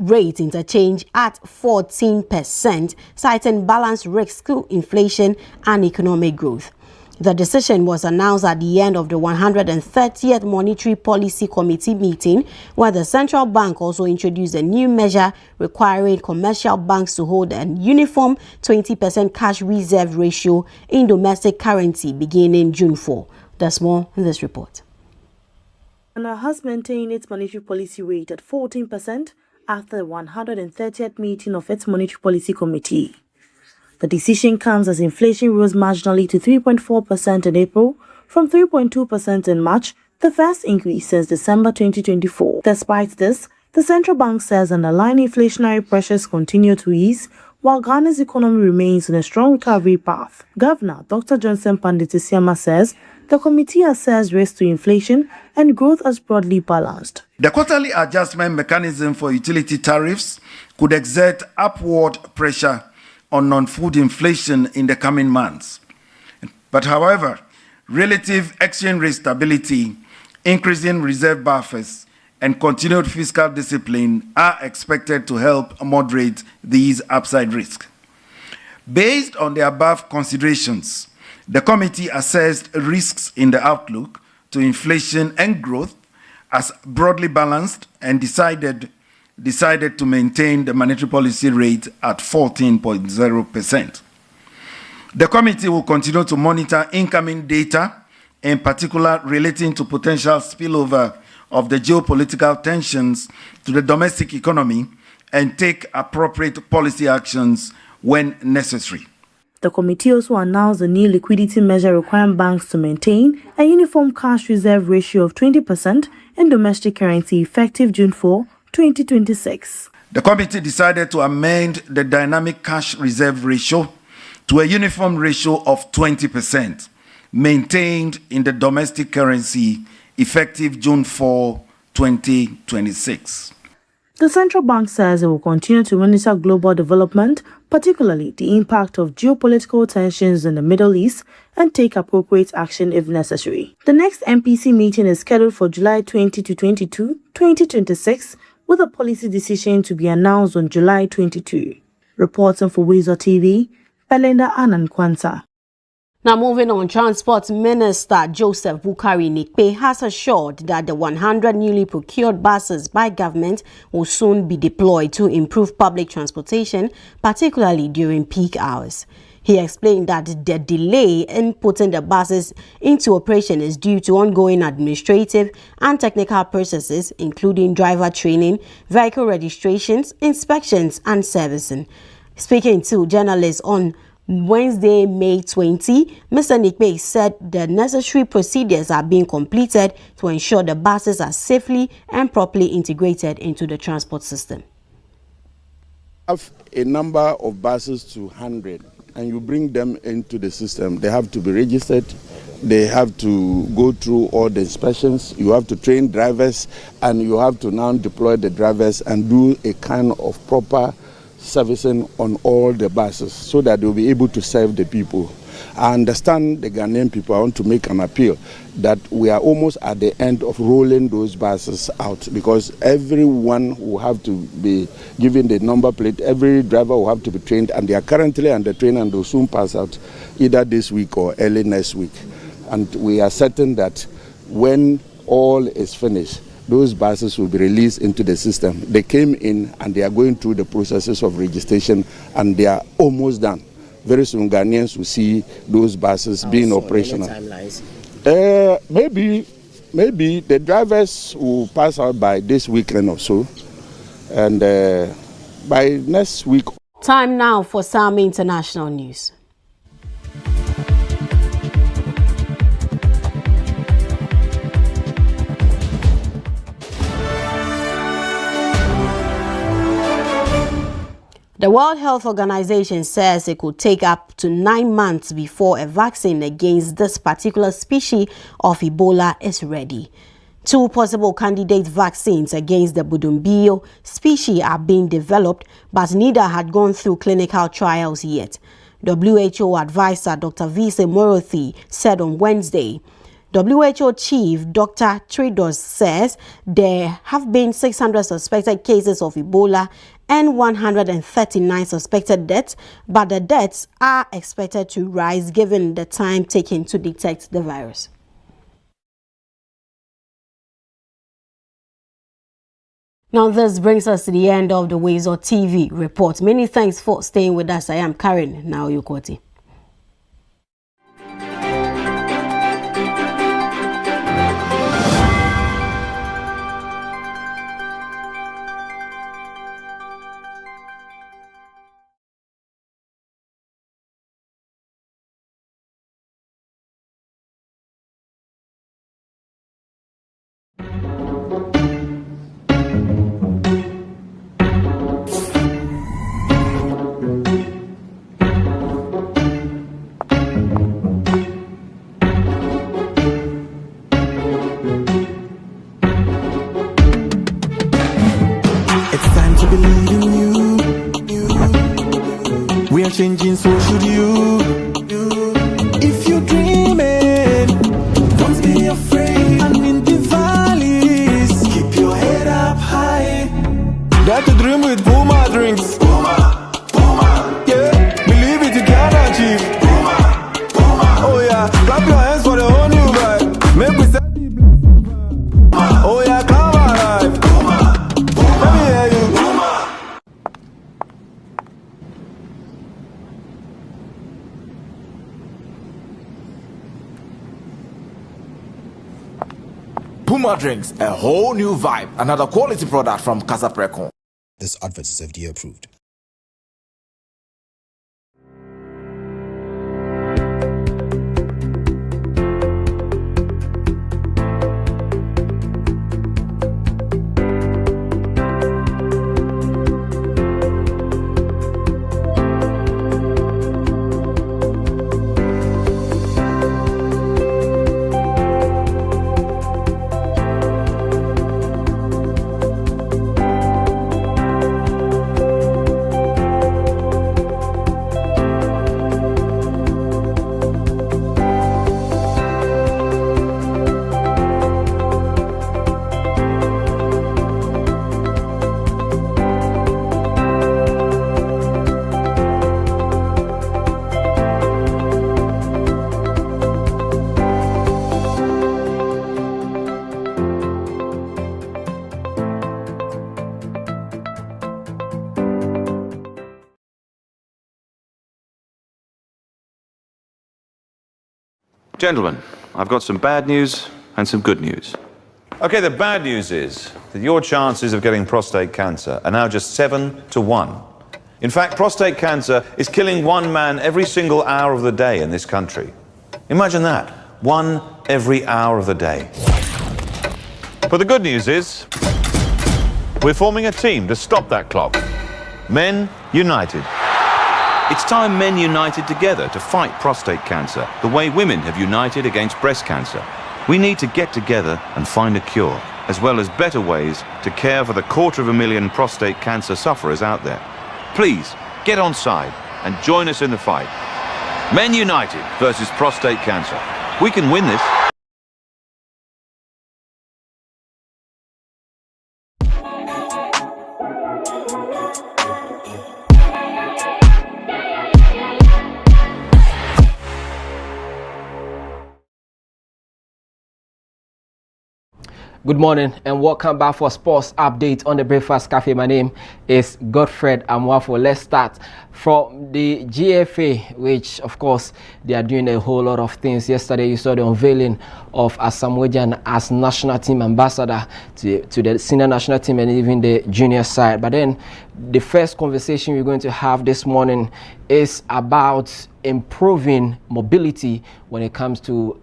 S14: rate interchange at 14%, citing balanced risk to inflation and economic growth.
S15: The decision was announced at the end of the 130th Monetary Policy Committee meeting, where the central bank also introduced a new measure requiring commercial banks to hold a uniform 20% cash reserve ratio in domestic currency beginning June 4. There's more in this report.
S16: Ghana has maintained its monetary policy rate at 14% after the 130th meeting of its Monetary Policy Committee. The decision comes as inflation rose marginally to 3.4% in April from 3.2% in March, the first increase since December 2024. Despite this, the central bank says underlying inflationary pressures continue to ease, while Ghana's economy remains on a strong recovery path. Governor Dr. Johnson Panditisiama says the committee assessed risk to inflation and growth as broadly balanced.
S17: The quarterly adjustment mechanism for utility tariffs could exert upward pressure on non-food inflation in the coming months. But however, relative exchange rate stability, increasing reserve buffers, and continued fiscal discipline are expected to help moderate these upside risks. Based on the above considerations, the committee assessed risks in the outlook to inflation and growth as broadly balanced and decided to maintain the monetary policy rate at 14.0%. The committee will continue to monitor incoming data, in particular relating to potential spillover of the geopolitical tensions to the domestic economy, and take appropriate policy actions when necessary.
S16: The committee also announced a new liquidity measure requiring banks to maintain a uniform cash reserve ratio of 20% in domestic currency effective June 4, 2026.
S17: The committee decided to amend the dynamic cash reserve ratio to a uniform ratio of 20%, maintained in the domestic currency effective June 4, 2026.
S16: The central bank says it will continue to monitor global development, particularly the impact of geopolitical tensions in the Middle East, and take appropriate action if necessary. The next MPC meeting is scheduled for July 20 to 22, 2026, with a policy decision to be announced on July 22. Reporting for WoezorTV, Belinda Anankwanta.
S15: Now moving on, Transport Minister Joseph Bukari Nikpe has assured that the 100 newly procured buses by government will soon be deployed to improve public transportation, particularly during peak hours. He explained that the delay in putting the buses into operation is due to ongoing administrative and technical processes, including driver training, vehicle registrations, inspections, and servicing. Speaking to journalists on Wednesday, May 20, Mr. Nikpe said the necessary procedures are being completed to ensure the buses are safely and properly integrated into the transport system.
S23: Have a number of buses to 100 and you bring them into the system. They have to be registered. They have to go through all the inspections. You have to train drivers, and you have to now deploy the drivers and do a kind of proper servicing on all the buses so that they'll be able to serve the people. I understand the Ghanaian people. I want to make an appeal that we are almost at the end of rolling those buses out, because everyone will have to be given the number plate, every driver will have to be trained, and they are currently under training and will soon pass out either this week or early next week. And we are certain that when all is finished, those buses will be released into the system. They came in and they are going through the processes of registration, and they are almost done. Very soon Ghanaians will see those buses being operational. Maybe the drivers will pass out by this weekend or so, and by next week.
S15: Time now for some international news. The World Health Organization says it could take up to 9 months before a vaccine against this particular species of Ebola is ready. 2 possible candidate vaccines against the Budumbio species are being developed, but neither had gone through clinical trials yet. WHO advisor Dr. Vise Morothi said on Wednesday. WHO Chief Dr. Tridos says there have been 600 suspected cases of Ebola and 139 suspected deaths, but the deaths are expected to rise given the time taken to detect the virus. Now this brings us to the end of the WoezorTV report. Many thanks for staying with us. I am Karen Now Yukoti.
S11: Changing, so should you. If you're dreaming, don't be afraid. And in the valleys, keep your head up high. Dare to dream with Puma drinks. Puma, Puma. Yeah, believe it, you can achieve. Puma, Puma. Oh yeah, clap your hands for the whole new vibe. Make we set the blaze. Oh yeah, come alive. Puma, Puma. Let me hear you. Puma.
S18: Puma drinks, a whole new vibe. Another quality product from Casa Precon.
S19: This advert is FDA approved.
S24: Gentlemen, I've got some bad news and some good news.
S25: Okay, the bad news is that your chances of getting prostate cancer are now just 7 to 1. In fact, prostate cancer is killing one man every single hour of the day in this country. Imagine that, one every hour of the day. But the good news is, we're forming a team to stop that clock. Men United.
S24: It's time men united together to fight prostate cancer, the way women have united against breast cancer. We need to get together and find a cure, as well as better ways to care for the 250,000 prostate cancer sufferers out there. Please, get on side and join us in the fight. Men United versus prostate cancer. We can win this.
S13: Good morning and welcome back for Sports Update on the Breakfast Cafe. My name is Godfred Amwafo. Let's start from the GFA, which of course they are doing a whole lot of things. Yesterday you saw the unveiling of Asamoah as national team ambassador to the senior national team and even the junior side. But then the first conversation we're going to have this morning is about improving mobility when it comes to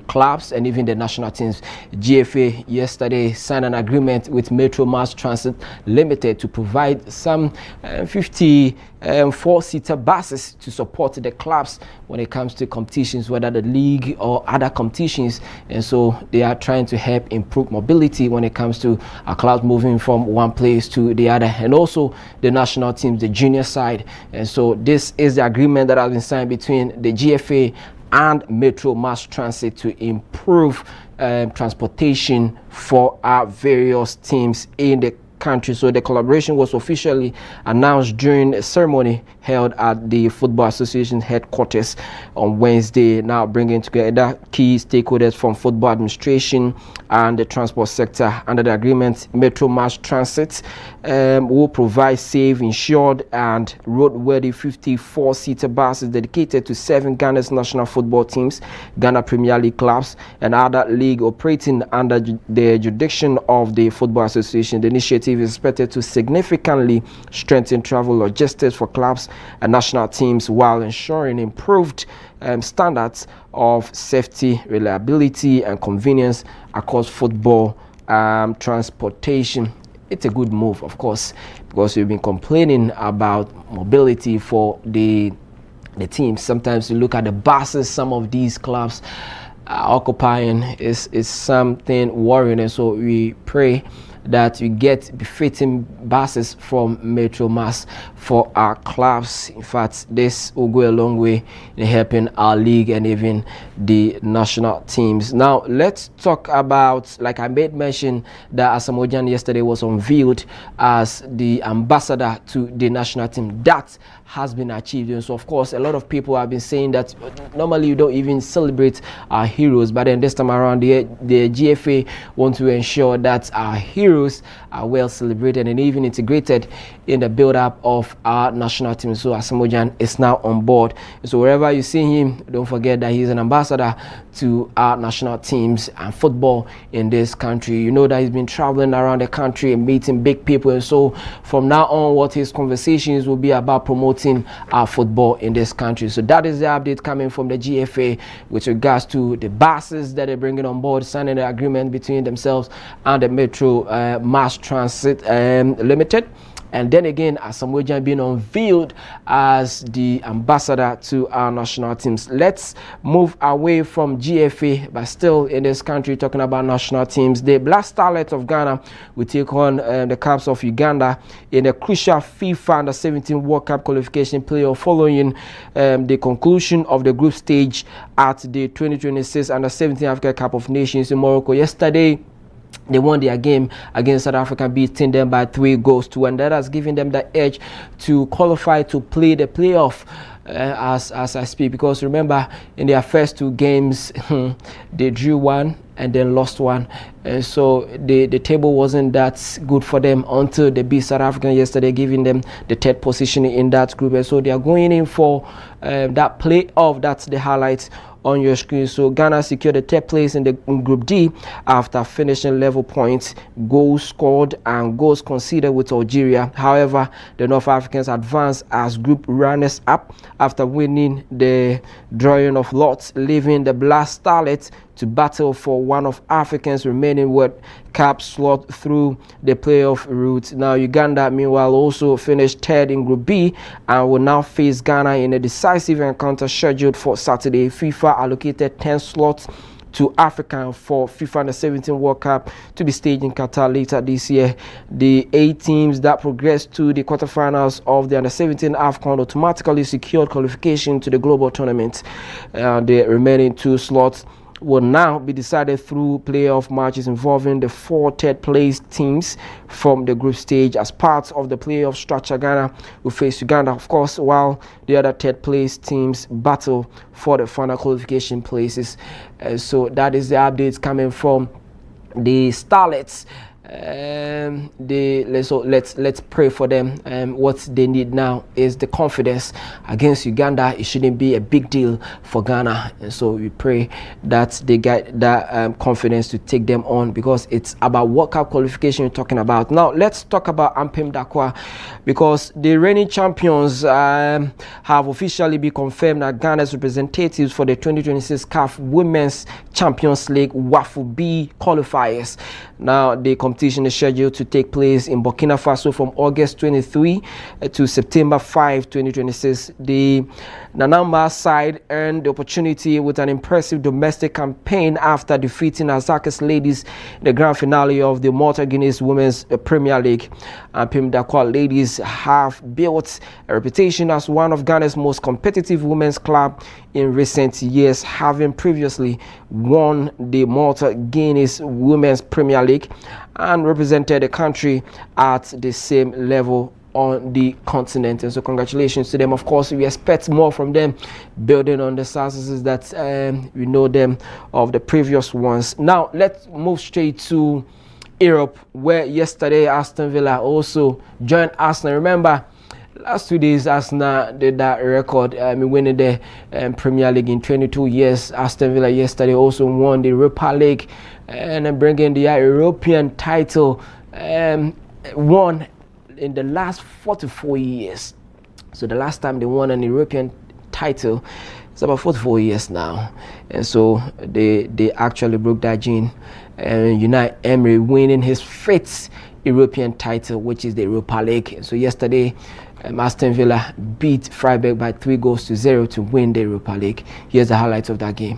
S13: clubs and even the national teams. GFA yesterday signed an agreement with Metro Mass Transit Limited to provide some 54-seater buses to support the clubs when it comes to competitions, whether the league or other competitions. And so they are trying to help improve mobility when it comes to our clubs moving from one place to the other, and also the national teams, the junior side. And so this is the agreement that has been signed between the GFA and Metro Mass Transit to improve transportation for our various teams in the
S1: country. So the collaboration was officially announced during a ceremony held at the Football Association headquarters on Wednesday, now bringing together key stakeholders from football administration and the transport sector. Under the agreement, Metro Mass Transit will provide safe, insured and roadworthy 54-seater buses dedicated to 7 Ghana's national football teams, Ghana Premier League clubs and other league operating under the jurisdiction of the Football Association. The initiative is expected to significantly strengthen travel logistics for clubs and national teams while ensuring improved standards of safety, reliability and convenience across football transportation. It's a good move, of course, because we've been complaining about mobility for the teams. Sometimes you look at the buses some of these clubs occupying is something worrying, and so we pray that we get befitting buses from Metro Mass for our clubs. In fact, this will go a long way in helping our league and even the national teams. Now, let's talk about, like I made mention, that Asamoah Gyan yesterday was unveiled as the ambassador to the national team. That has been achieved. And so, of course, a lot of people have been saying that normally you don't even celebrate our heroes, but then this time around, the GFA want to ensure that our heroes are well celebrated and even integrated in the build-up of our national team. So Asamoah Gyan is now on board. So wherever you see him, don't forget that he's an ambassador to our national teams and football in this country. You know that he's been traveling around the country and meeting big people, and so from now on, what his conversations will be about promoting our football in this country. So that is the update coming from the GFA with regards to the buses that they're bringing on board, signing the agreement between themselves and the Metro Mass Transit Limited. And then again, Asamoah Gyan being unveiled as the ambassador to our national teams. Let's move away from GFA, but still in this country, talking about national teams. The Black Starlets of Ghana will take on the Caps of Uganda in a crucial FIFA Under-17 World Cup qualification playoff following the conclusion of the group stage at the 2026 Under-17 Africa Cup of Nations in Morocco. Yesterday, they won their game against South Africa, beating them by 3-2, and that has given them the edge to qualify to play the playoff as I speak. Because remember, in their first 2 games, they drew 1 and then lost 1, and so the table wasn't that good for them until they beat South Africa yesterday, giving them the 3rd position in that group. And so they are going in for that playoff. That's the highlights on your screen. So Ghana secured the 3rd place in the Group D after finishing level points, goals scored and goals conceded with Algeria. However, the North Africans advanced as group runners-up after winning the drawing of lots, leaving the Black Starlets to battle for one of Africa's remaining World Cup slot through the playoff route. Now, Uganda, meanwhile, also finished 3rd in Group B and will now face Ghana in a decisive encounter scheduled for Saturday. FIFA allocated 10 slots to Africa for FIFA Under-17 World Cup to be staged in Qatar later this year. The 8 teams that progressed to the quarterfinals of the Under-17 AFCON automatically secured qualification to the global tournament. The remaining 2 slots will now be decided through playoff matches involving the 4 third-place teams from the group stage. As part of the playoff structure, Ghana will face Uganda, of course, while the other third-place teams battle for the final qualification places. So that is the updates coming from the Starlets. Let's pray for them. What they need now is the confidence against Uganda. It shouldn't be a big deal for Ghana, and so we pray that they get that confidence to take them on, because it's about World Cup qualification we're talking about. Now let's talk about Ampem Dakwa, because the reigning champions have officially been confirmed that Ghana's representatives for the 2026 CAF Women's Champions League WAFU B qualifiers. Now the competition is scheduled to take place in Burkina Faso from August 23 to September 5, 2026. The Nanamba side earned the opportunity with an impressive domestic campaign after defeating Azakis Ladies in the grand finale of the Malta Guinness Women's Premier League. Ampem Dakwa Ladies have built a reputation as one of Ghana's most competitive women's club in recent years, having previously won the Malta Guinness Women's Premier League and represented the country at the same level on the continent. And so congratulations to them. Of course, we expect more from them, building on the successes that we know them of the previous ones. Now let's move straight to Europe, where yesterday Aston Villa also joined Arsenal. Remember, last 2 days Arsenal did that record, winning the Premier League in 22 years. Aston Villa yesterday also won the Europa League and bringing the European title, won in the last 44 years. So the last time they won an European title, it's about 44 years now. And so they actually broke that gene, and Unai Emery winning his 5th European title, which is the Europa League. So yesterday Aston Villa beat Freiburg by 3-0 to win the Europa League. Here's the highlights of that game.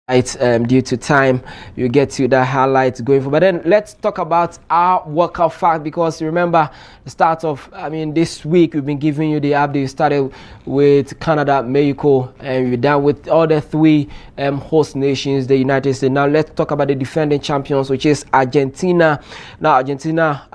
S1: Due to time, you get to the highlights going for. But then let's talk about our World Cup fact, because remember the start of this week we've been giving you the update. We started with Canada, Mexico, and we're done with all the 3 host nations, the United States. Now let's talk about the defending champions, which is Argentina. Now Argentina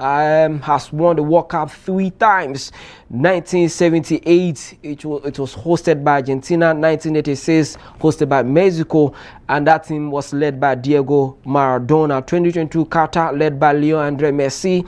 S1: has won the World Cup 3 times. 1978 it was hosted by Argentina, 1986 hosted by Mexico, and that team was led by Diego Maradona. 2022 Qatar, led by Leo Andre Messi.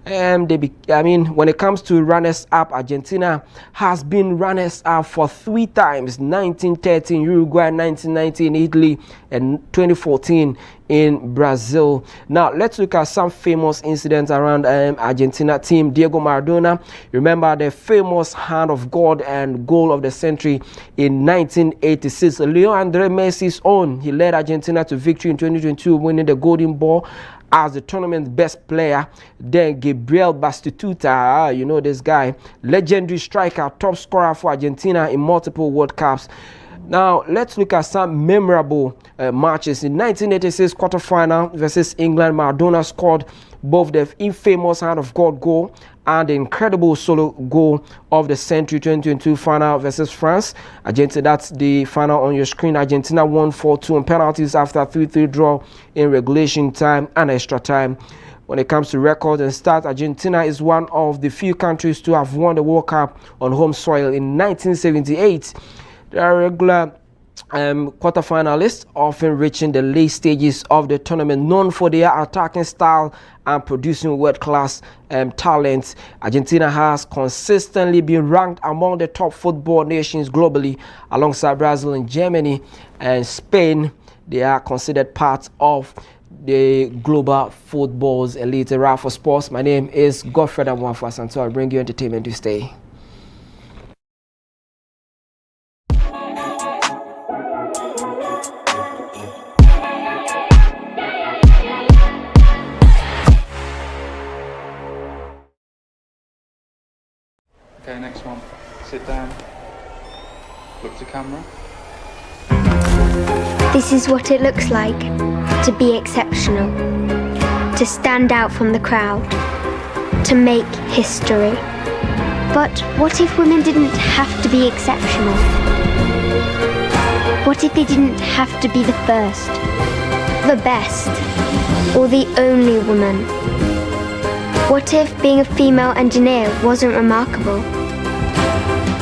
S1: When it comes to runners-up, Argentina has been runners-up for 3 times: 1930 in Uruguay, 1990 in Italy, and 2014 in Brazil. Now let's look at some famous incidents around Argentina team. Diego Maradona, remember the famous hand of God and goal of the century in 1986. Leo Andre Messi's own, he led Argentina to victory in 2022, winning the Golden Ball as the tournament's best player. Then Gabriel Batistuta, you know this guy, legendary striker, top scorer for Argentina in multiple World Cups. Now let's look at some memorable matches. In 1986 quarterfinal versus England, Maradona scored both the infamous hand of God goal and the incredible solo goal of the century. 2022 final versus France. Argentina, that's the final on your screen. Argentina won 4-2 on penalties after a 3-3 draw in regulation time and extra time. When it comes to records and stats, Argentina is one of the few countries to have won the World Cup on home soil. In 1978, they are regular quarterfinalists, often reaching the late stages of the tournament. Known for their attacking style and producing world-class talents, Argentina has consistently been ranked among the top football nations globally, alongside Brazil and Germany and Spain. They are considered part of the global football's elite. Right for sports, my name is Godfred Amwafas, and so I bring you entertainment to stay.
S3: Okay, next one. Sit down. Look to camera.
S4: This is what it looks like to be exceptional, to stand out from the crowd, to make history. But what if women didn't have to be exceptional? What if they didn't have to be the first, the best, or the only woman? What if being a female engineer wasn't remarkable?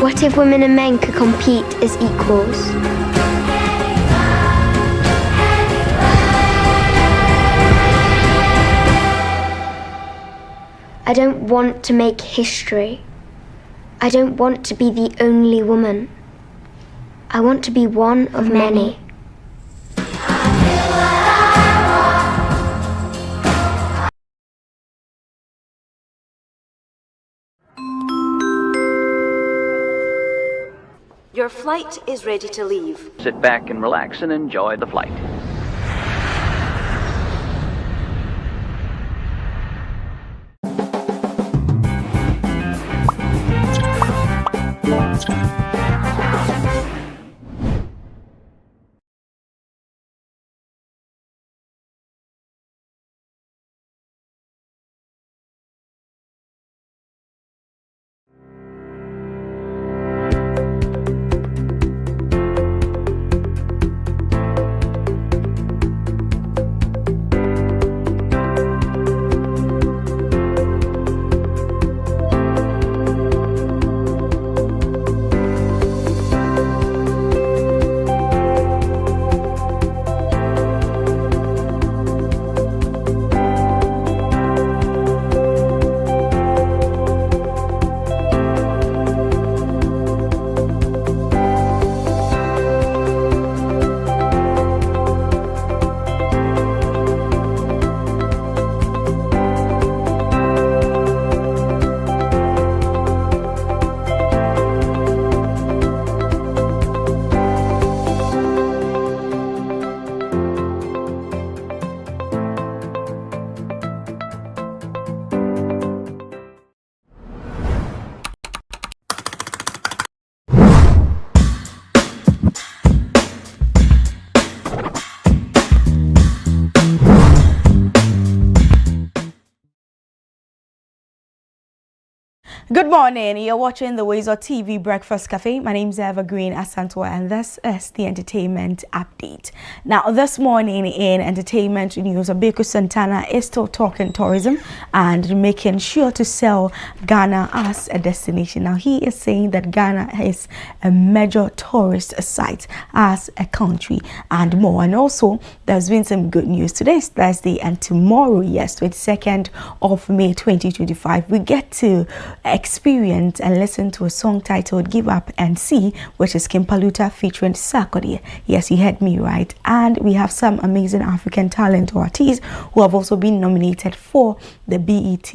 S4: What if women and men could compete as equals? I don't want to make history. I don't want to be the only woman. I want to be one of many.
S5: Your flight is ready to leave.
S6: Sit back and relax and enjoy the flight.
S2: Good morning. You're watching the WoezorTV Breakfast Cafe. My name is Evergreen Asantua, and this is the entertainment update. Now, this morning in entertainment news, Abeku Santana is still talking tourism and making sure to sell Ghana as a destination. Now, he is saying that Ghana is a major tourist site as a country and more. And also, there's been some good news. Today is Thursday, and tomorrow, yes, 22nd of May 2025, we get to experience and listen to a song titled Give Up and See, which is Kimpaluta featuring Sarkodie. Yes, you heard me right. And we have some amazing African talent or artists who have also been nominated for the BET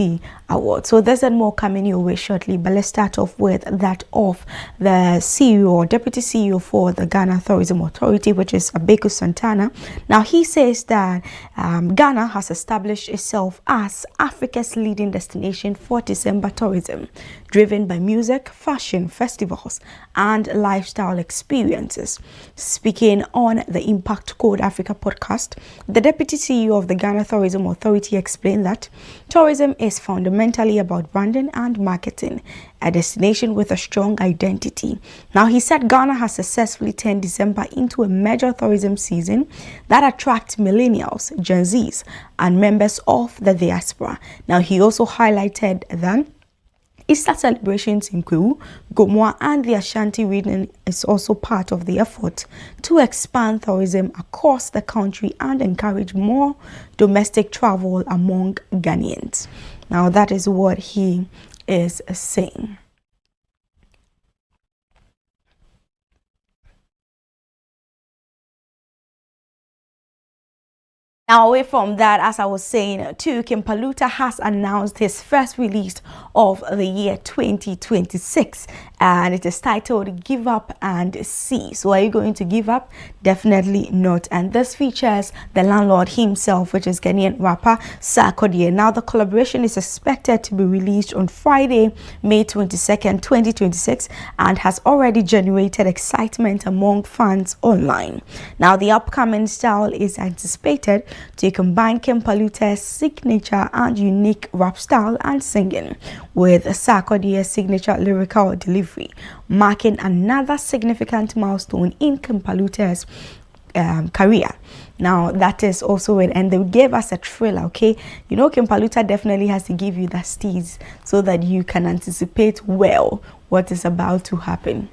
S2: Award. So there's and more coming your way shortly, but let's start off with that of the CEO or Deputy CEO for the Ghana Tourism Authority, which is Abeku Santana. Now, he says that Ghana has established itself as Africa's leading destination for December tourism, driven by music, fashion, festivals, and lifestyle experiences. Speaking on the Impact Code Africa podcast, the Deputy CEO of the Ghana Tourism Authority explained that tourism is fundamentally about branding and marketing, a destination with a strong identity. Now, he said Ghana has successfully turned December into a major tourism season that attracts millennials, Gen Zs, and members of the diaspora. Now, he also highlighted that Easter celebrations in Kwewu, Gomoa, and the Ashanti region is also part of the effort to expand tourism across the country and encourage more domestic travel among Ghanaians. Now, that is what he is saying. Now, away from that, as I was saying too, Kimpaluta has announced his first release of the year 2026, and it is titled Give Up and See. So are you going to give up? Definitely not. And this features the landlord himself, which is Ghanaian rapper Sarkodie. Now, the collaboration is expected to be released on Friday, May 22nd, 2026, and has already generated excitement among fans online. Now, the upcoming style is anticipated to combine Kimpaluta's signature and unique rap style and singing with Sarkodie's signature lyrical delivery, marking another significant milestone in Kimpaluta's career. Now, that is also it, and they gave us a thriller. Okay, you know, Kimpaluta definitely has to give you that steez so that you can anticipate well what is about to happen.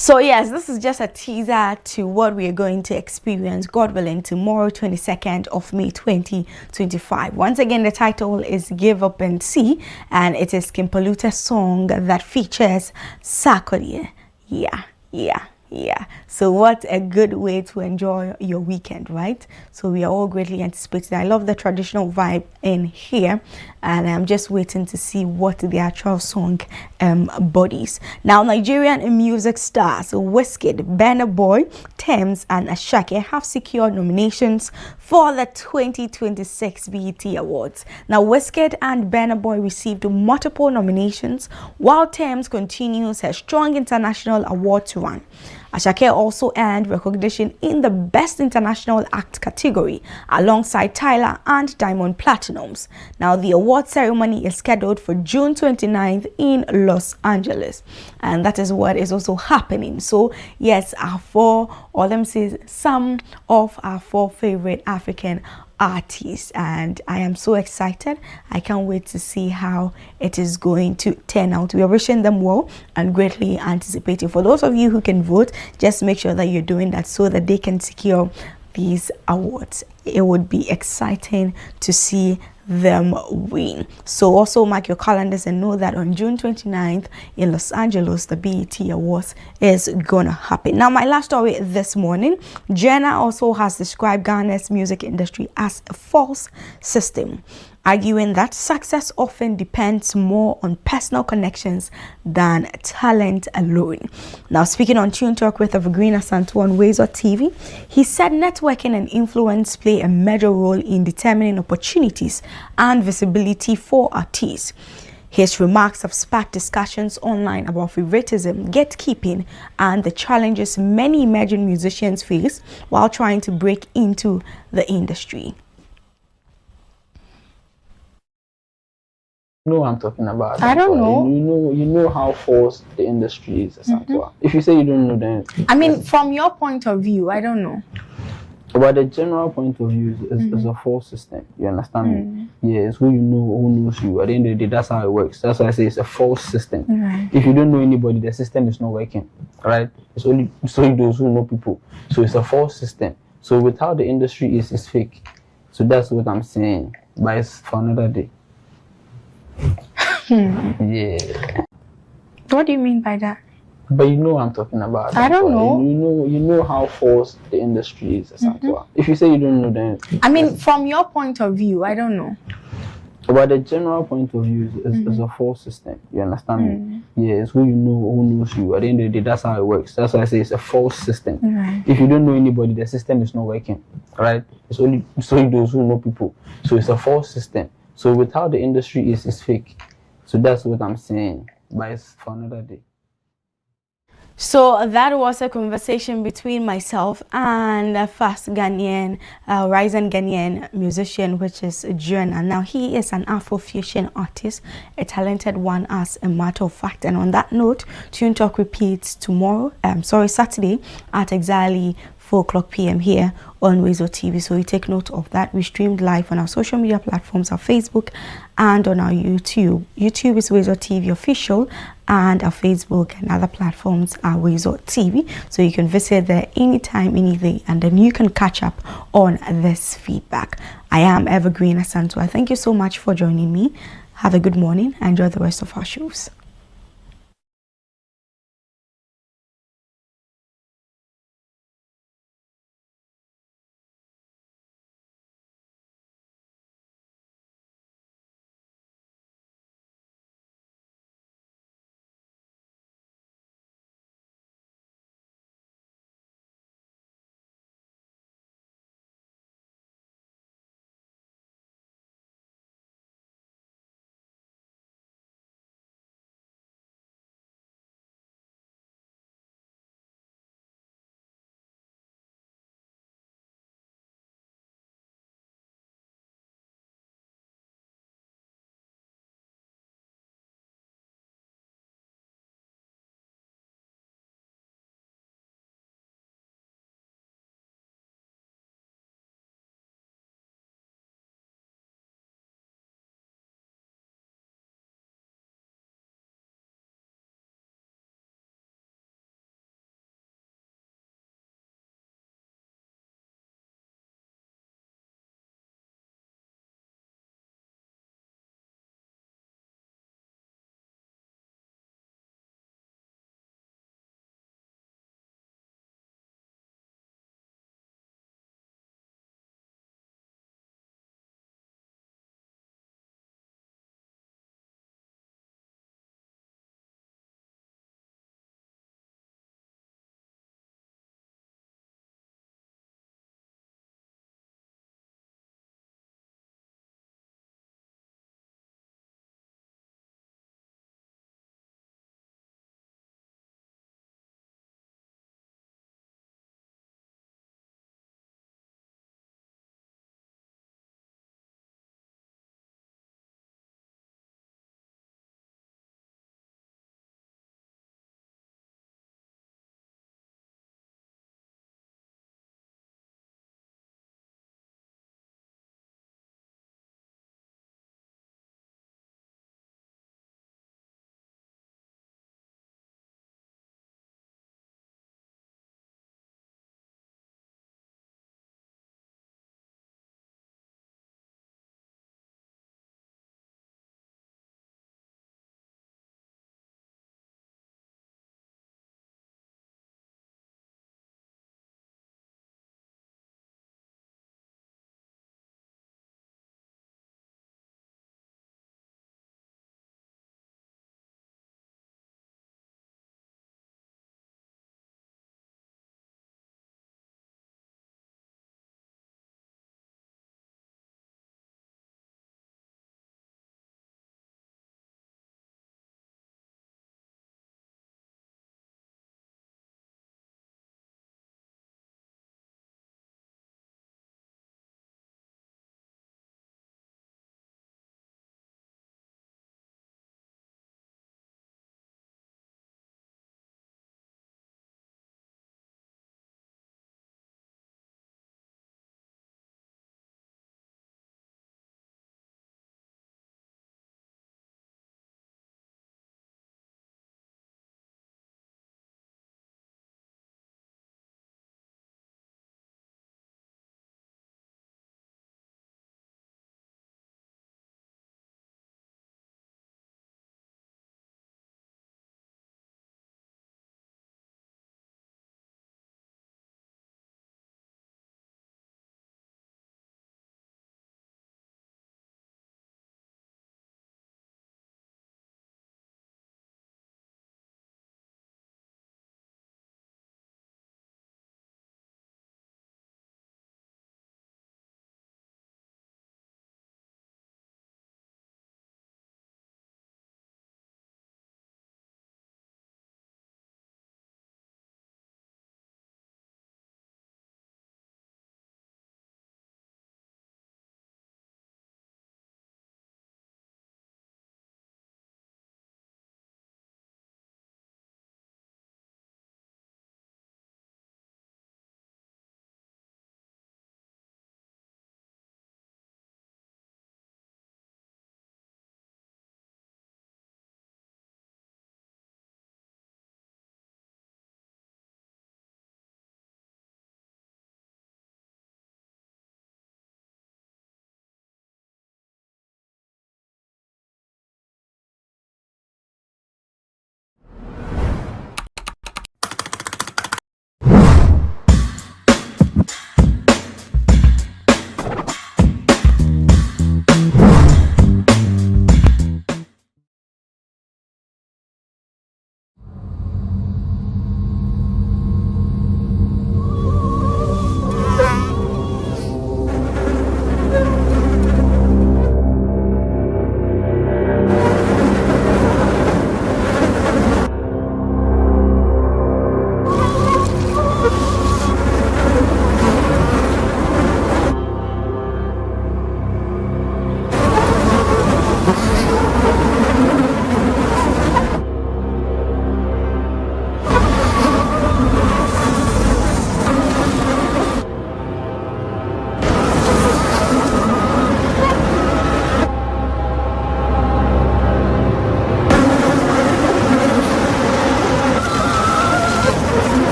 S2: So yes, this is just a teaser to what we are going to experience, God willing, tomorrow, 22nd of May 2025. Once again, the title is Give Up and See, and it is Kimpaluta's song that features Sarkodie. Yeah. So what a good way to enjoy your weekend, right? So we are all greatly anticipating. I love the traditional vibe in here, and I'm just waiting to see what the actual song embodies. Now, Nigerian music stars Wizkid, Burna Boy, Tems, and Ashake have secured nominations for the 2026 BET Awards. Now, Wizkid and Burna Boy received multiple nominations, while Tems continues her strong international awards run. Ashake also earned recognition in the Best International Act category alongside Tyler and Diamond Platinums. Now, the award ceremony is scheduled for June 29th in Los Angeles, and that is what is also happening. So yes, some of our four favorite African artists, and I am so excited. I can't wait to see how it is going to turn out. We are wishing them well and greatly anticipating. For those of you who can vote, just make sure that you're doing that so that they can secure these awards. It would be exciting to see them win. So also mark your calendars and know that on June 29th in Los Angeles, the BET Awards is gonna happen. Now, my last story this morning, Jenna also has described Ghana's music industry as a false system. arguing that success often depends more on personal connections than talent alone. Now, speaking on Tune Talk with Evergreen Asante on WoezorTV, he said networking and influence play a major role in determining opportunities and visibility for artists. His remarks have sparked discussions online about favoritism, gatekeeping, and the challenges many emerging musicians face while trying to break into the industry.
S7: You know what I'm talking about.
S14: I don't know.
S7: You know how forced the industry is. If you say you don't know, then
S2: I mean, from your point of view, I don't know.
S7: But the general point of view is a forced system. You understand me? Yeah, it's who you know, who knows you. At the end of the day, that's how it works. That's why I say it's a false system.
S2: Right.
S7: If you don't know anybody, the system is not working. Right? It's only those who know people. So it's a false system. So with how the industry is, it's fake. So that's what I'm saying. But it's for another day. Yeah.
S2: What do you mean by that?
S7: But you know what I'm talking about.
S2: I don't know.
S7: You know how forced the industry is. If you say you don't know, then
S2: I mean, from your point of view, I don't know.
S7: But the general point of view is a false system. You understand me? Yeah, it's who you know, who knows you. At the end of the day, that's how it works. That's why I say it's a false system.
S2: Right.
S7: If you don't know anybody, the system is not working. Right? It's only those who know people. So it's a false system. So with how the industry is, it's fake. So that's what I'm saying. But it's for another day.
S2: So that was a conversation between myself and a fast Ghanaian, rising Ghanaian musician, which is Jonah. Now, he is an Afrofusion artist, a talented one as a matter of fact. And on that note, Tune Talk repeats Saturday at exactly 4:00 p.m. here on WoezorTV. So you take note of that. We streamed live on our social media platforms, our Facebook and on our YouTube. YouTube is WoezorTV official, and our Facebook and other platforms are WoezorTV. So you can visit there anytime, any day, and then you can catch up on this feedback. I am Evergreen Asante. I thank you so much for joining me. Have a good morning. Enjoy the rest of our shows.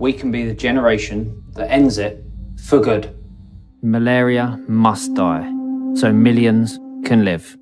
S8: we can be the generation that ends it for good.
S9: Malaria must die, so millions can live.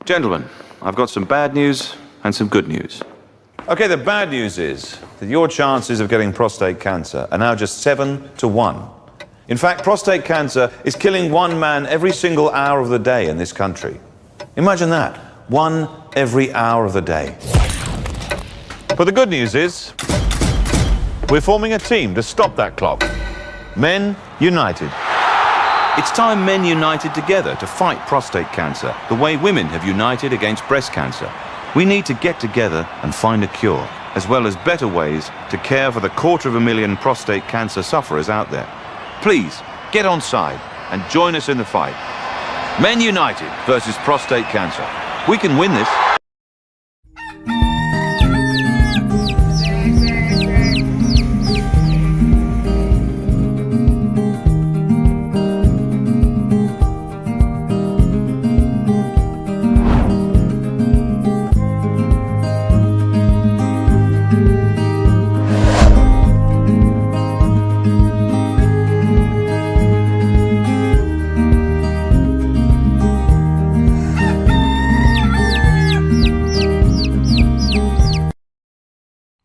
S24: Gentlemen, I've got some bad news and some good news. Okay, the bad news is that your chances of getting prostate cancer are now just 7 to 1. In fact, prostate cancer is killing one man every single hour of the day in this country. Imagine that, one every hour of the day. But the good news is, we're forming a team to stop that clock. Men United. It's time men united together to fight prostate cancer, the way women have united against breast cancer. We need to get together and find a cure, as well as better ways to care for the 250,000 prostate cancer sufferers out there. Please, get on side and join us in the fight. Men United versus prostate cancer. We can win this.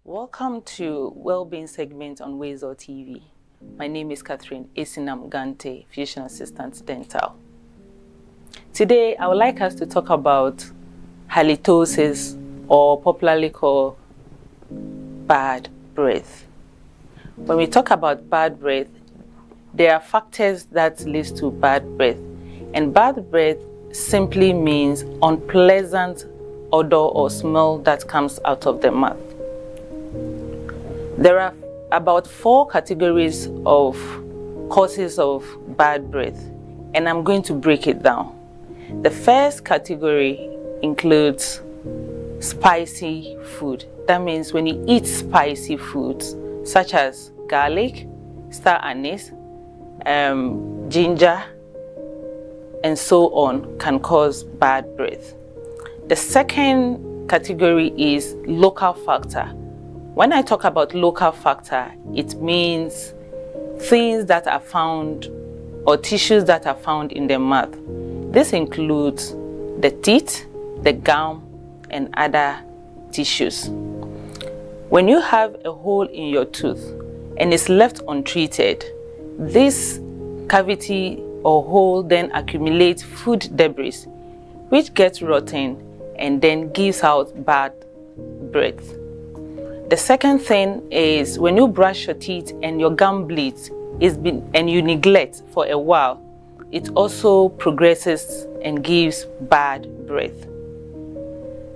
S20: Welcome to Wellbeing segment on WoezorTV. My name is Catherine Esinam Gante, Physician Assistant Dental. Today, I would like us to talk about halitosis, or popularly called bad breath. When we talk about bad breath, there are factors that lead to bad breath. And bad breath simply means unpleasant odor or smell that comes out of the mouth. There are about 4 categories of causes of bad breath, and I'm going to break it down. The first category includes spicy food. That means when you eat spicy foods, such as garlic, star anise, ginger, and so on, can cause bad breath. The second category is local factor. When I talk about local factor, it means things that are found or tissues that are found in the mouth. This includes the teeth, the gum, and other tissues. When you have a hole in your tooth and it's left untreated, this cavity or hole then accumulates food debris, which gets rotten and then gives out bad breath. The second thing is when you brush your teeth and your gum bleeds and you neglect for a while, it also progresses and gives bad breath.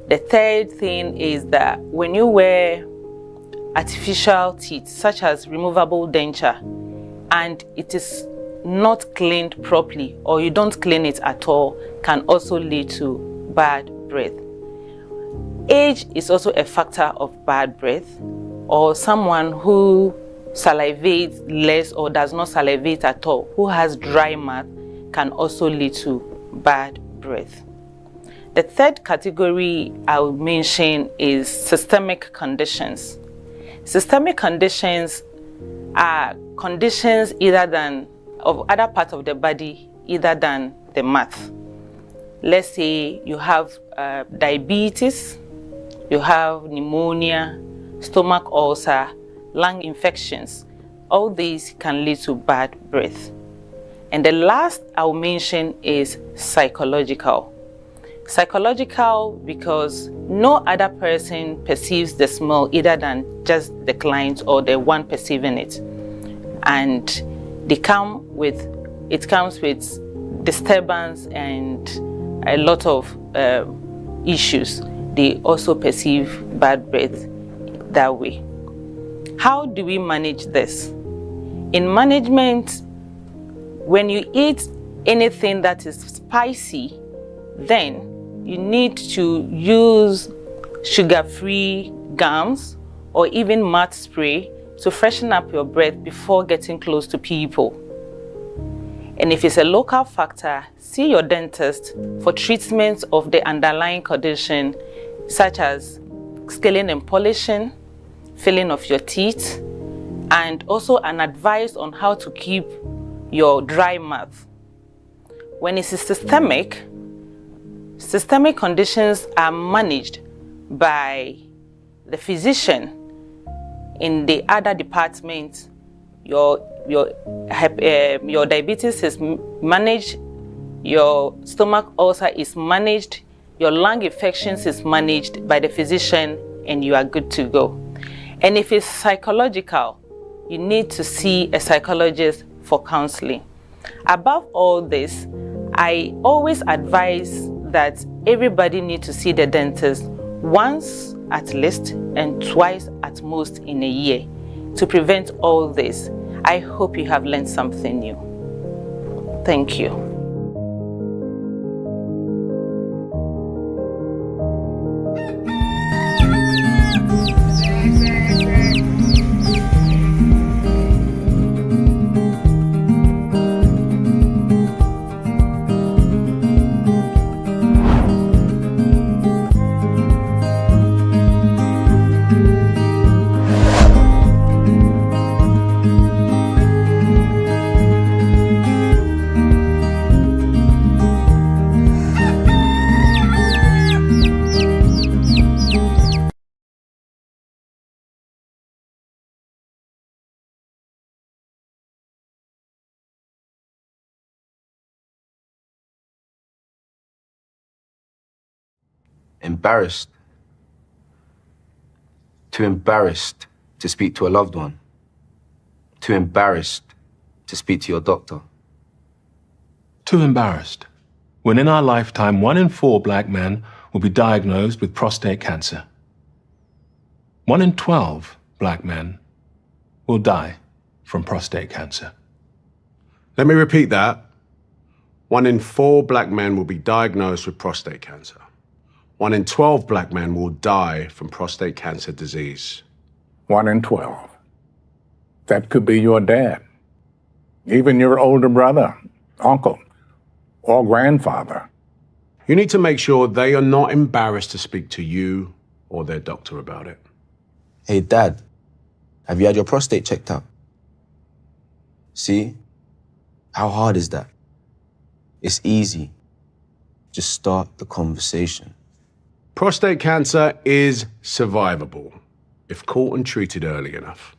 S20: The third thing is that when you wear artificial teeth, such as removable denture, and it is not cleaned properly or you don't clean it at all, can also lead to bad breath. Age is also a factor of bad breath, or someone who salivates less or does not salivate at all, who has dry mouth, can also lead to bad breath. The third category I will mention is systemic conditions. Systemic conditions are conditions either than of other parts of the body other than the mouth. Let's say you have diabetes, you have pneumonia, stomach ulcer, lung infections. All these can lead to bad breath. And the last I'll mention is psychological. Psychological because no other person perceives the smell other than just the client or the one perceiving it. And it comes with disturbance and a lot of issues. They also perceive bad breath that way. How do we manage this? In management, when you eat anything that is spicy, then you need to use sugar-free gums or even mouth spray to freshen up your breath before getting close to people. And if it's a local factor, see your dentist for treatment of the underlying condition, such as scaling and polishing, filling of your teeth, and also an advice on how to keep your dry mouth. When it's systemic conditions are managed by the physician in the other department. Your diabetes is managed, your stomach ulcer is managed, your lung infections is managed by the physician, and you are good to go. And if it's psychological, you need to see a psychologist for counseling. Above all this, I always advise that everybody needs to see the dentist once at least and twice at most in a year to prevent all this. I hope you have learned something new. Thank you.
S10: Embarrassed. Too embarrassed to speak to a loved one. Too embarrassed to speak to your doctor.
S12: Too embarrassed. When in our lifetime, 1 in 4 black men will be diagnosed with prostate cancer. 1 in 12 black men will die from prostate cancer.
S17: Let me repeat that. 1 in 4 black men will be diagnosed with prostate cancer. 1 in 12 black men will die from prostate cancer disease.
S21: 1 in 12. That could be your dad, even your older brother, uncle, or grandfather.
S17: You need to make sure they are not embarrassed to speak to you or their doctor about it.
S10: Hey, Dad, have you had your prostate checked out? See? How hard is that? It's easy. Just start the conversation.
S17: Prostate cancer is survivable if caught and treated early enough.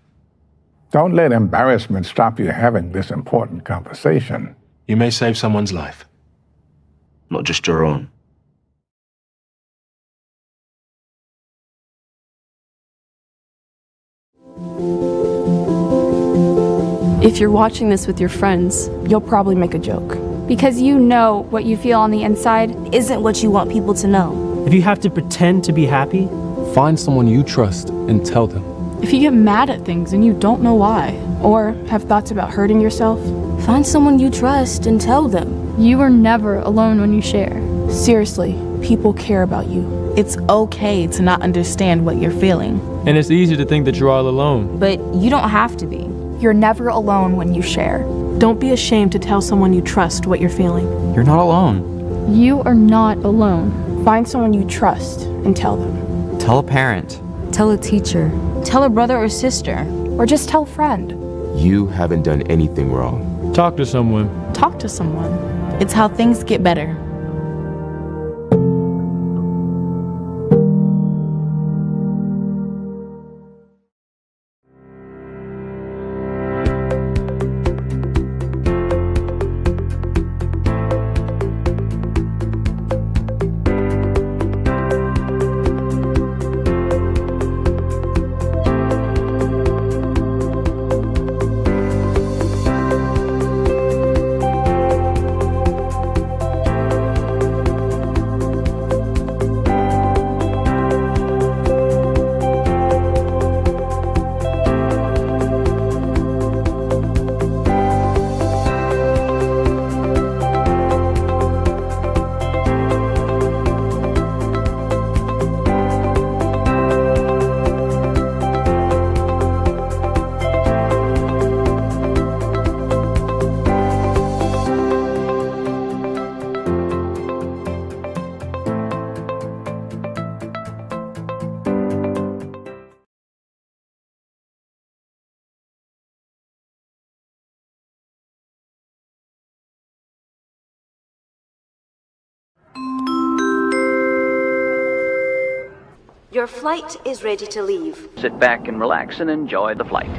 S21: Don't let embarrassment stop you having this important conversation.
S12: You may save someone's life.
S10: Not just your own.
S22: If you're watching this with your friends, you'll probably make a joke.
S26: Because you know what you feel on the inside isn't what you want people to know.
S27: If you have to pretend to be happy,
S28: find someone you trust and tell them.
S22: if you get mad at things and you don't know why, or have thoughts about hurting yourself,
S26: find someone you trust and tell them.
S22: You are never alone when you share. Seriously, people care about you.
S29: It's okay to not understand what you're feeling.
S28: And it's easy to think that you're all alone.
S26: But you don't have to be.
S22: You're never alone when you share. Don't be ashamed to tell someone you trust what you're feeling.
S28: You're not alone.
S22: You are not alone. Find someone you trust and tell them.
S28: Tell a parent.
S26: Tell a teacher. Tell a brother or sister.
S22: Or just tell a friend.
S29: You haven't done anything wrong.
S28: Talk to someone.
S29: Talk to someone. It's how things get better.
S5: Your flight is ready to leave.
S6: Sit back and relax and enjoy the flight.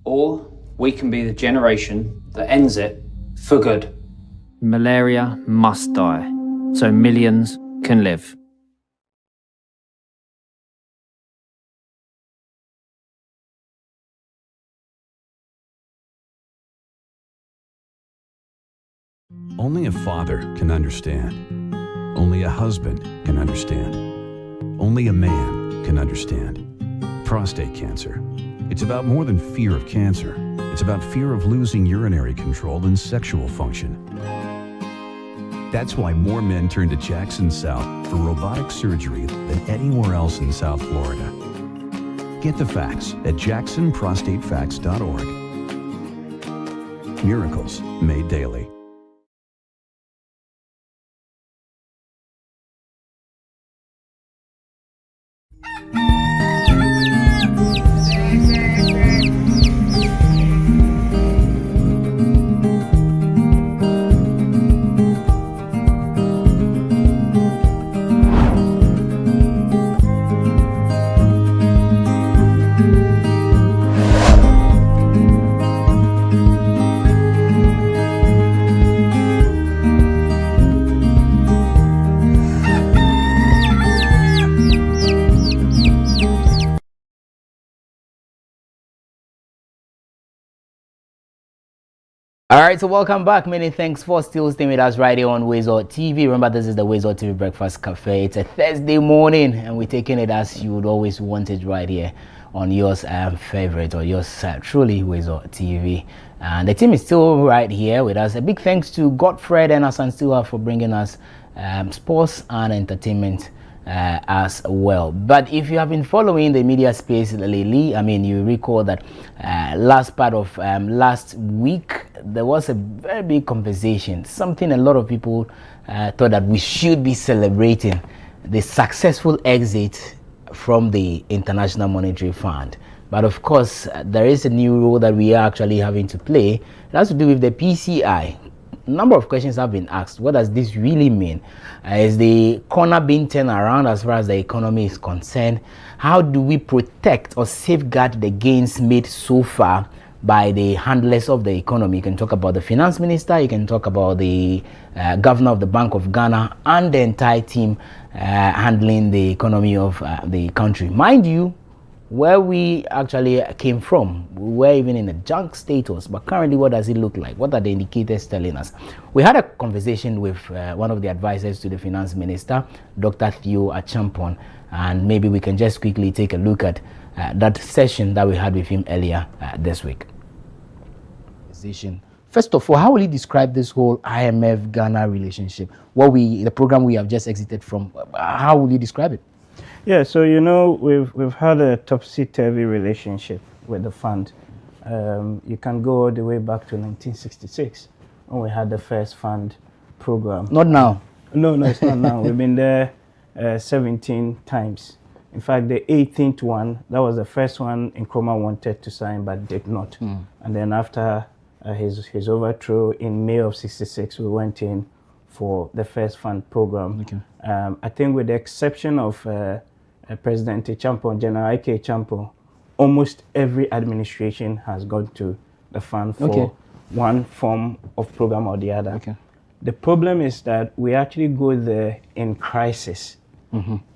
S8: Or we can be the generation that ends it for good.
S9: Malaria must die, so millions can live.
S1: Only a father can understand. Only a husband can understand. Only a man can understand. Prostate cancer. It's about more than fear of cancer. It's about fear of losing urinary control and sexual function. That's why more men turn to Jackson South for robotic surgery than anywhere else in South Florida. Get the facts at jacksonprostatefacts.org. Miracles made daily.
S11: All right, so welcome back. Many thanks for still staying with us right here on WoezorTV. Remember, this is the WoezorTV Breakfast Cafe. It's a Thursday morning, and we're taking it as you would always want it right here on yours favorite or yours truly WoezorTV. And the team is still right here with us. A big thanks to Godfred and Asan Stewart for bringing us sports and entertainment as well. But if you have been following the media space lately, I mean, you recall that last part of last week there was a very big conversation, something a lot of people thought that we should be celebrating, the successful exit from the International Monetary Fund. But of course, there is a new role that we are actually having to play. It has to do with the PCI. a number of questions have been asked. What does this really mean? Is the corner being turned around as far as the economy is concerned? How do we protect or safeguard the gains made so far by the handlers of the economy? You can talk about the finance minister, you can talk about the governor of the Bank of Ghana, and the entire team handling the economy of the country. Mind you, where we actually came from, we were even in a junk status, but currently what does it look like? What are the indicators telling us? We had a conversation with one of the advisors to the finance minister, Dr. Theo Achampon, and maybe we can just quickly take a look at that session that we had with him earlier this week. First of all, how will you describe this whole IMF Ghana relationship? The program we have just exited from, how will you describe it?
S3: Yeah, so you know, we've had a topsy-turvy relationship with the fund. You can go all the way back to 1966 when we had the first fund program.
S11: Not now.
S3: No, it's not now. We've been there 17 times. In fact, the 18th one, that was the first one Nkrumah wanted to sign but did not. And then after his overthrow in May of '66, we went in for the first fund program.
S11: Okay.
S3: I think with the exception of President Champon, General I.K. Champon, almost every administration has gone to the fund for one form of program or the other.
S11: Okay.
S3: The problem is that we actually go there in crisis.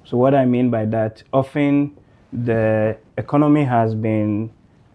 S3: So what I mean by that, often the economy has been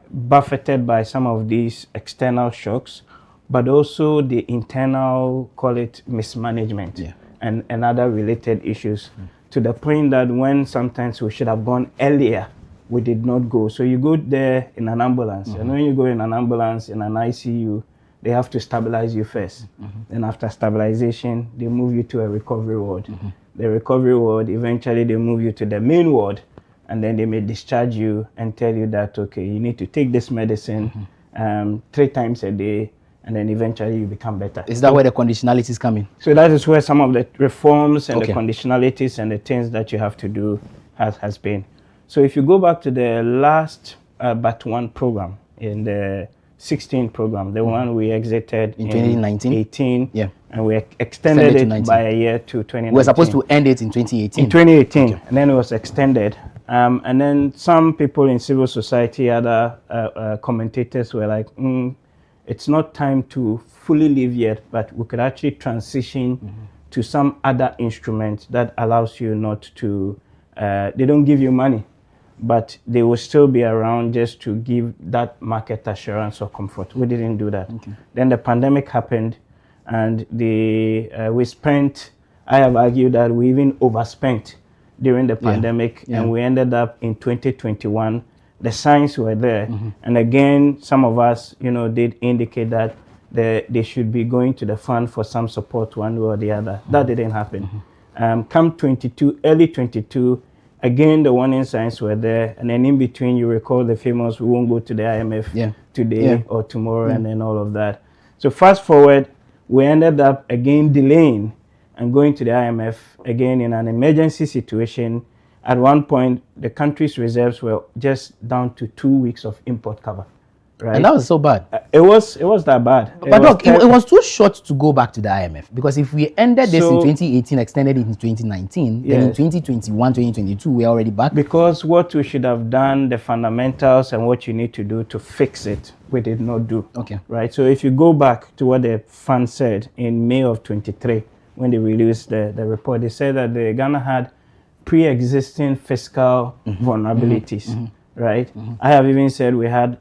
S3: buffeted by some of these external shocks, but also the internal, call it mismanagement, and other related issues, to the point that when sometimes we should have gone earlier, we did not go. So you go there in an ambulance, and when you go in an ambulance, in an ICU, they have to stabilize you first. Then after stabilization, they move you to a recovery ward. The recovery ward, eventually they move you to the main ward, and then they may discharge you and tell you that, okay, you need to take this medicine 3 times a day, and then eventually you become better.
S11: Is that where the conditionalities come in?
S3: So that is where some of the reforms and the conditionalities and the things that you have to do has been. So if you go back to the last but one program, in the 16 program, the one we exited
S11: in 2019,
S3: 18, and we extended it by a year to 2019.
S11: We were supposed to end it in 2018.
S3: In 2018, and then it was extended. And then some people in civil society, other commentators were like, it's not time to fully leave yet, but we could actually transition to some other instrument that allows you not to, they don't give you money, but they will still be around just to give that market assurance or comfort. We didn't do that. Then the pandemic happened, and we spent, I have argued that we even overspent during the pandemic, and we ended up in 2021. The signs were there, and again, some of us, did indicate that they should be going to the fund for some support one way or the other. That didn't happen. Come early 22, again, the warning signs were there, and then in between, you recall the famous, we won't go to the IMF today or tomorrow, and then all of that. So fast forward, we ended up again delaying and going to the IMF again in an emergency situation. At one point, the country's reserves were just down to 2 weeks of import cover. Right?
S11: And that was so bad.
S3: It was that bad.
S11: But look, it was too short to go back to the IMF, because if we ended this in 2018, extended it in 2019, then in 2021, 2022, we're already back.
S3: Because what we should have done, the fundamentals and what you need to do to fix it, we did not do. Right? So if you go back to what the fund said in May of 23, when they released the report, they said that the Ghana had pre-existing fiscal vulnerabilities, right? I have even said we had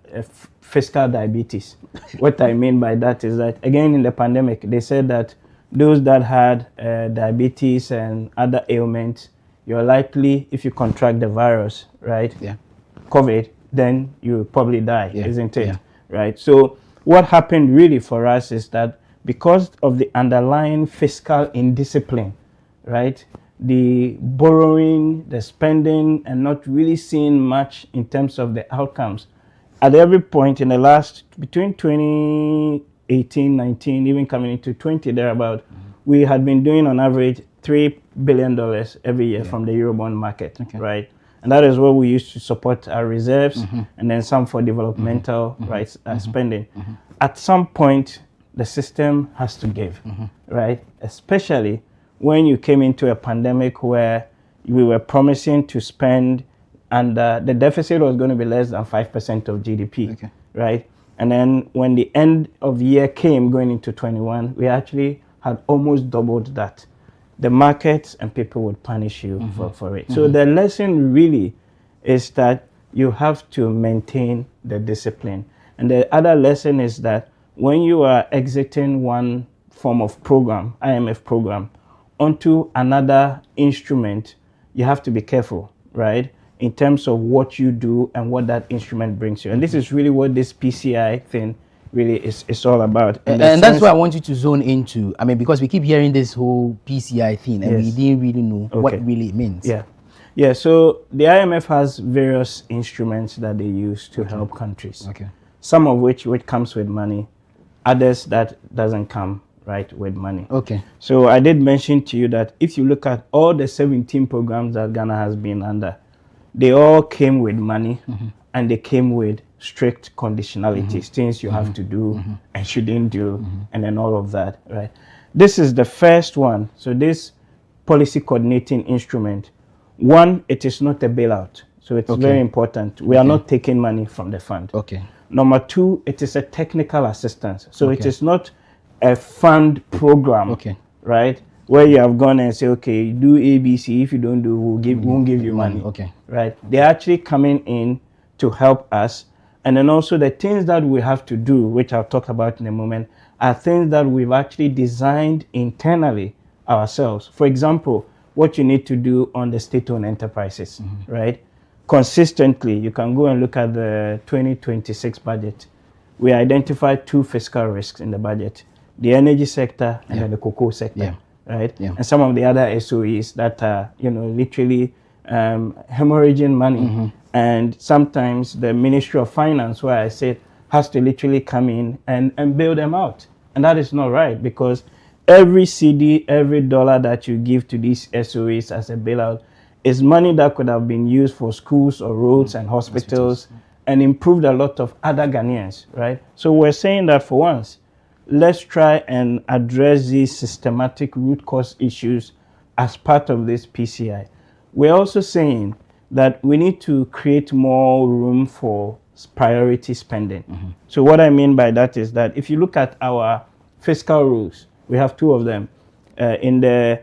S3: fiscal diabetes. What I mean by that is that, again, in the pandemic, they said that those that had diabetes and other ailments, you're likely, if you contract the virus, right, COVID, then you probably die, isn't it? Right? So what happened really for us is that because of the underlying fiscal indiscipline, right, the borrowing, the spending, and not really seeing much in terms of the outcomes. At every point in the last, between 2018, 19, even coming into 20 thereabout, we had been doing on average $3 billion every year from the Eurobond market, right? And that is what we used to support our reserves, and then some for developmental rights spending. At some point, the system has to give, right? Especially when you came into a pandemic where we were promising to spend, and the deficit was going to be less than 5% of GDP, right? And then when the end of the year came, going into 21, we actually had almost doubled that. The markets and people would punish you for it. So the lesson really is that you have to maintain the discipline. And the other lesson is that when you are exiting one form of program, IMF program, onto another instrument, you have to be careful, right? In terms of what you do and what that instrument brings you. And this is really what this PCI thing really is all about.
S11: And that's why I want you to zone into, I mean, because we keep hearing this whole PCI thing and we didn't really know what really it means.
S3: Yeah, so the IMF has various instruments that they use to help countries. Some of which comes with money, others that doesn't come right with money. So I did mention to you that if you look at all the 17 programs that Ghana has been under, they all came with money and they came with strict conditionalities, things you have to do and shouldn't do, and then all of that, right? This is the first one. So this policy coordinating instrument, one, it is not a bailout. So it's very important. We are not taking money from the fund. Number two, it is a technical assistance. So it is not a fund program, right? Where you have gone and say, okay, do ABC. If you don't do, won't give you money, right? They're actually coming in to help us. And then also the things that we have to do, which I'll talk about in a moment, are things that we've actually designed internally ourselves. For example, what you need to do on the state-owned enterprises, right? Consistently, you can go and look at the 2026 budget. We identified 2 fiscal risks in the budget: the energy sector and then the cocoa sector, right? And some of the other SOEs that are, literally hemorrhaging money. And sometimes the Ministry of Finance, where I said, has to literally come in and bail them out. And that is not right, because every CD, every dollar that you give to these SOEs as a bailout is money that could have been used for schools or roads and hospitals and improved a lot of other Ghanaians, right? So we're saying that for once, let's try and address these systematic root cause issues as part of this PCI. We're also saying that we need to create more room for priority spending. So what I mean by that is that if you look at our fiscal rules, we have 2 of them. In the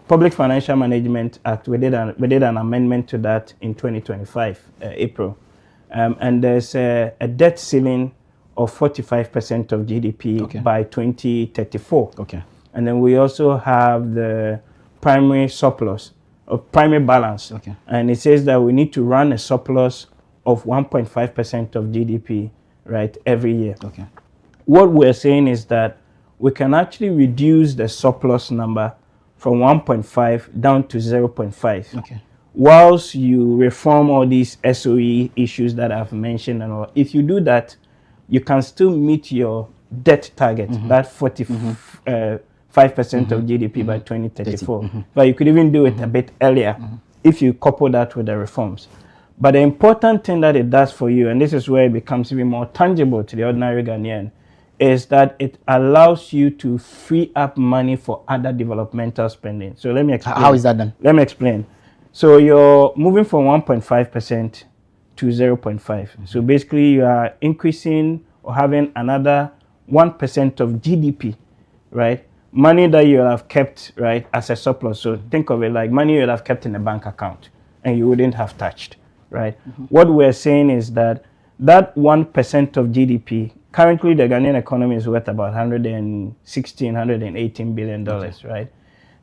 S3: Public Financial Management Act, we did an amendment to that in 2025, April. And there's a debt ceiling of 45% of GDP by 2034. And then we also have the primary surplus, of primary balance. And it says that we need to run a surplus of 1.5% of GDP, right, every year. What we're saying is that we can actually reduce the surplus number from 1.5 down to 0.5. Whilst you reform all these SOE issues that I've mentioned and all, if you do that, you can still meet your debt target, that 45% of GDP by 2034. But you could even do it a bit earlier if you couple that with the reforms. But the important thing that it does for you, and this is where it becomes even more tangible to the ordinary Ghanaian, is that it allows you to free up money for other developmental spending. So let me explain.
S11: How is that done?
S3: Let me explain. So you're moving from 1.5% to 0.5. So basically you are increasing or having another 1% of GDP, right? Money that you have kept, right, as a surplus. So think of it like money you would have kept in a bank account and you wouldn't have touched, right? What we're saying is that 1% of GDP, currently the Ghanaian economy is worth about $116, $118 billion, right?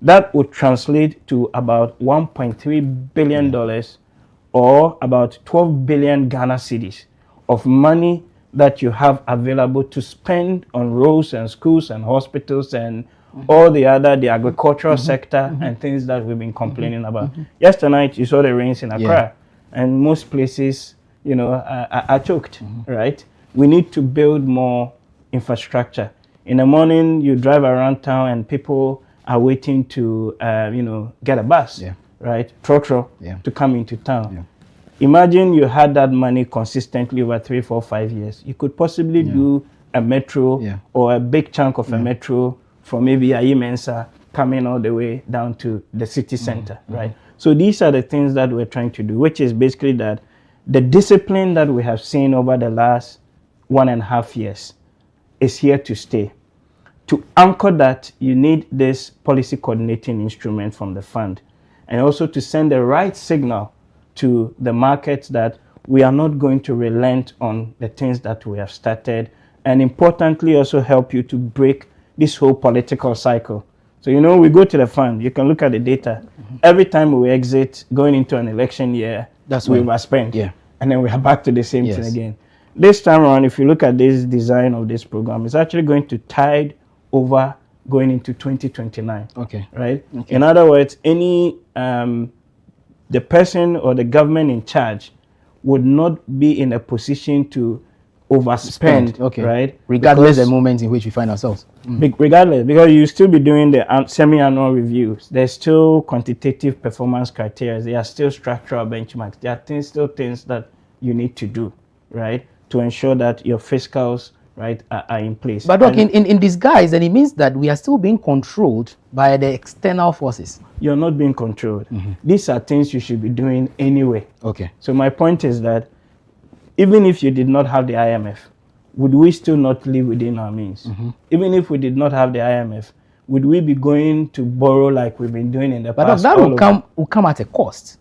S3: That would translate to about $1.3 billion or about 12 billion Ghana cedis of money that you have available to spend on roads and schools and hospitals and all the agricultural sector and things that we've been complaining about. Yesterday night, you saw the rains in Accra, and most places, are choked, right? We need to build more infrastructure. In the morning, you drive around town and people are waiting to, get a bus, right? Trotro, to come into town. Imagine you had that money consistently over 3, 4, 5 years. You could possibly do a metro or a big chunk of a metro from maybe Ayimensa coming all the way down to the city center, right? So these are the things that we're trying to do, which is basically that the discipline that we have seen over the last 1.5 years is here to stay. To anchor that, you need this policy coordinating instrument from the fund, and also to send the right signal to the markets that we are not going to relent on the things that we have started, and importantly also help you to break this whole political cycle. So, you know, we go to the fund, you can look at the data. Every time we exit going into an election year,
S11: that's
S3: we
S11: when
S3: overspend. And then we are back to the same thing again. This time around, if you look at this design of this program, it's actually going to tide over going into 2029. Right? In other words, any the person or the government in charge would not be in a position to overspend, right?
S11: Regardless of the moment in which we find ourselves.
S3: Regardless, because you still be doing the semi-annual reviews. There's still quantitative performance criteria. There are still structural benchmarks. There are still things that you need to do, right, to ensure that your fiscals, right, are in place.
S11: But look, in disguise, then it means that we are still being controlled by the external forces.
S3: You're not being controlled. These are things you should be doing anyway. So my point is that even if you did not have the IMF, would we still not live within our means? Even if we did not have the IMF, would we be going to borrow like we've been doing in the past?
S11: But that will come at a cost.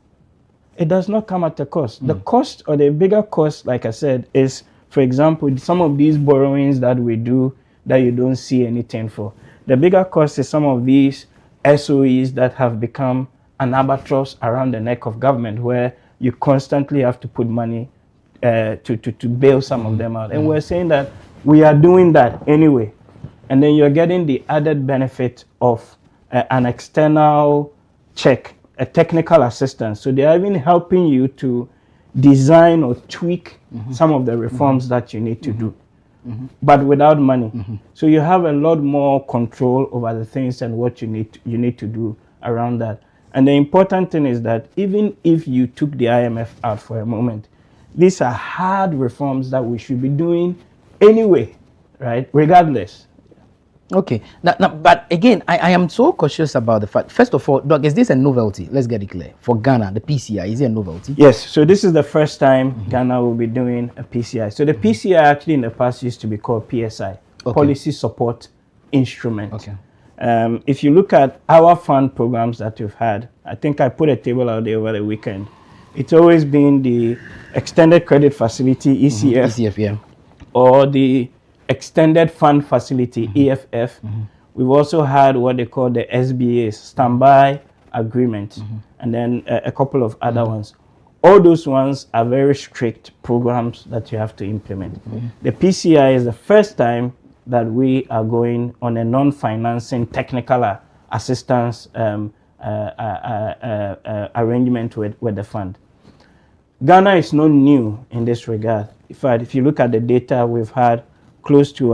S3: It does not come at a cost. The cost, or the bigger cost, like I said, is, for example, some of these borrowings that we do that you don't see anything for. The bigger cost is some of these SOEs that have become an albatross around the neck of government, where you constantly have to put money to bail some of them out. And we're saying that we are doing that anyway. And then you're getting the added benefit of an external check, a technical assistance. So they are even helping you to design or tweak some of the reforms that you need to do, but without money. So you have a lot more control over the things and what you need to do around that. And the important thing is that even if you took the IMF out for a moment, these are hard reforms that we should be doing anyway, right? Regardless.
S11: Okay. Now, but again, I am so cautious about the fact. First of all, Doc, is this a novelty? Let's get it clear. For Ghana, the PCI, is it a novelty?
S3: Yes. So this is the first time Ghana will be doing a PCI. So the PCI actually in the past used to be called PSI, Policy Support Instrument. If you look at our fund programs that we've had, I think I put a table out there over the weekend. It's always been the Extended Credit Facility, ECF, or the Extended Fund Facility, EFF. We've also had what they call the SBAs, Standby Agreement, and then a couple of other ones. All those ones are very strict programs that you have to implement. The PCI is the first time that we are going on a non-financing technical assistance arrangement with the fund. Ghana is not new in this regard. In fact, if you look at the data, we've had close to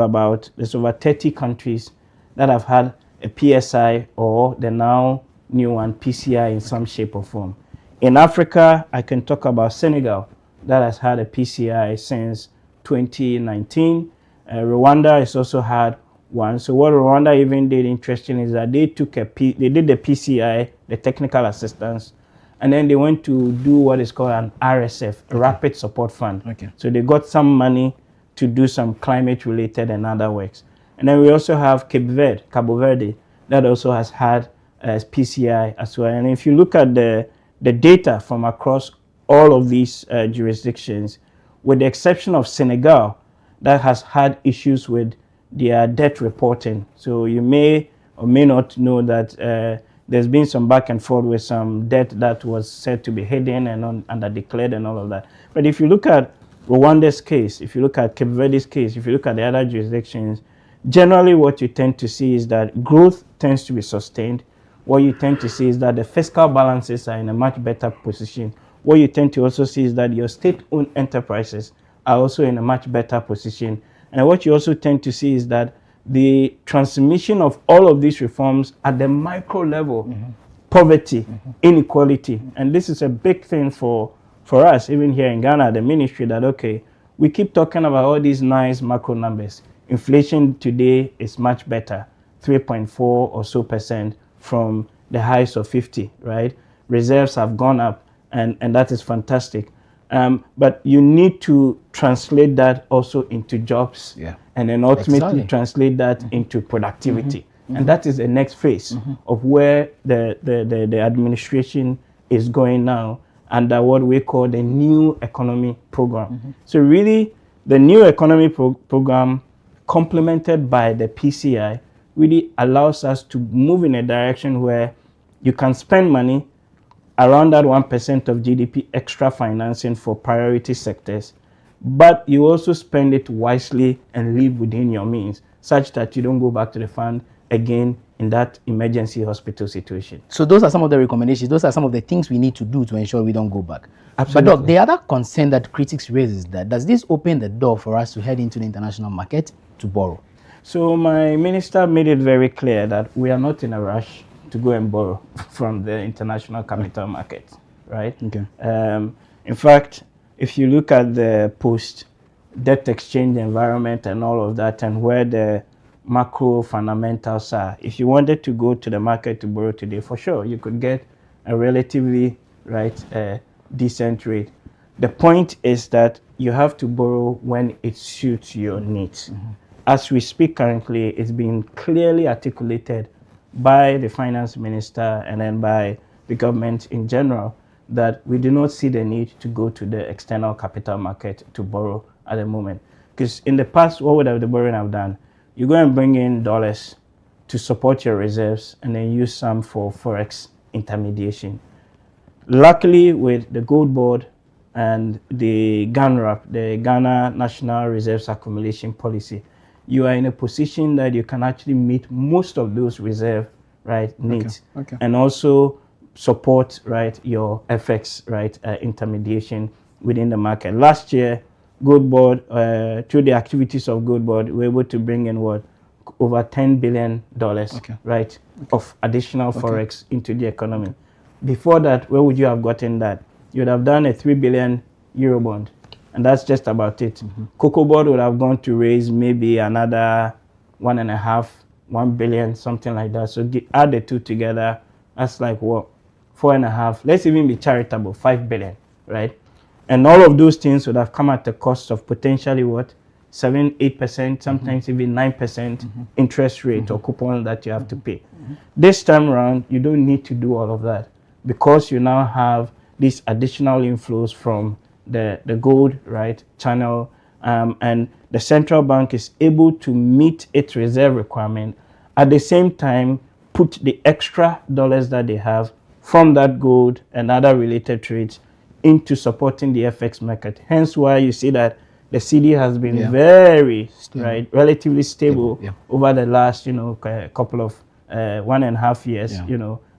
S3: there's over 30 countries that have had a PSI or the now new one, PCI in some shape or form. In Africa, I can talk about Senegal that has had a PCI since 2019. Rwanda has also had one. So what Rwanda even did interesting is that they did the PCI, the technical assistance, and then they went to do what is called an RSF, a Rapid Support Fund. So they got some money to do some climate-related and other works. And then we also have Cabo Verde, that also has had PCI as well. And if you look at the data from across all of these jurisdictions, with the exception of Senegal, that has had issues with their debt reporting. So you may or may not know that there's been some back and forth with some debt that was said to be hidden and underdeclared and all of that. But if you look at Rwanda's case, if you look at Cape Verde's case, if you look at the other jurisdictions, generally what you tend to see is that growth tends to be sustained. What you tend to see is that the fiscal balances are in a much better position. What you tend to also see is that your state-owned enterprises are also in a much better position. And what you also tend to see is that the transmission of all of these reforms at the micro level, poverty, inequality, and this is a big thing for us, even here in Ghana, the ministry, that, okay, we keep talking about all these nice macro numbers. Inflation today is much better, 3.4 or so percent from the highs of 50, right? Reserves have gone up, and that is fantastic. But you need to translate that also into jobs, and then ultimately translate that into productivity. And that is the next phase of where the administration is going now under what we call the new economy program. So really, the new economy program, complemented by the PCI, really allows us to move in a direction where you can spend money around that 1% of GDP extra financing for priority sectors, but you also spend it wisely and live within your means, such that you don't go back to the fund again in that emergency hospital situation.
S11: So those are some of the recommendations. Those are some of the things we need to do to ensure we don't go back.
S3: Absolutely.
S11: But Doc, the other concern that critics raise is that, does this open the door for us to head into the international market to borrow?
S3: So my minister made it very clear that we are not in a rush to go and borrow from the international capital market, right?
S11: Okay.
S3: In fact, if you look at the post-debt exchange environment and all of that, and where the macro fundamentals are, if you wanted to go to the market to borrow today, for sure, you could get a relatively decent rate. The point is that you have to borrow when it suits your needs. As we speak currently, it's been clearly articulated by the finance minister and then by the government in general that we do not see the need to go to the external capital market to borrow at the moment. Because in the past, what would the borrowing have done? You go and bring in dollars to support your reserves and then use some for forex intermediation. Luckily, with the gold board and the GANRAP, the Ghana National Reserves Accumulation Policy, you are in a position that you can actually meet most of those reserve needs, and also support your FX intermediation within the market. Last year, Gold Board, through the activities of Gold Board, we were able to bring in over $10 billion of additional forex into the economy. Before that, where would you have gotten that? You would have done a 3 billion euro bond, and that's just about it. Cocoa Board would have gone to raise maybe another 1 billion, something like that. So add the two together, that's like what, 4.5. Let's even be charitable, 5 billion, right? And all of those things would have come at the cost of potentially what, 7, 8%, sometimes even 9% interest rate or coupon that you have to pay. This time around, you don't need to do all of that because you now have these additional inflows from the gold channel, and the central bank is able to meet its reserve requirement, at the same time put the extra dollars that they have from that gold and other related trades into supporting the FX market. Hence why you see that the CD has been very relatively stable over the last couple of 1.5 years,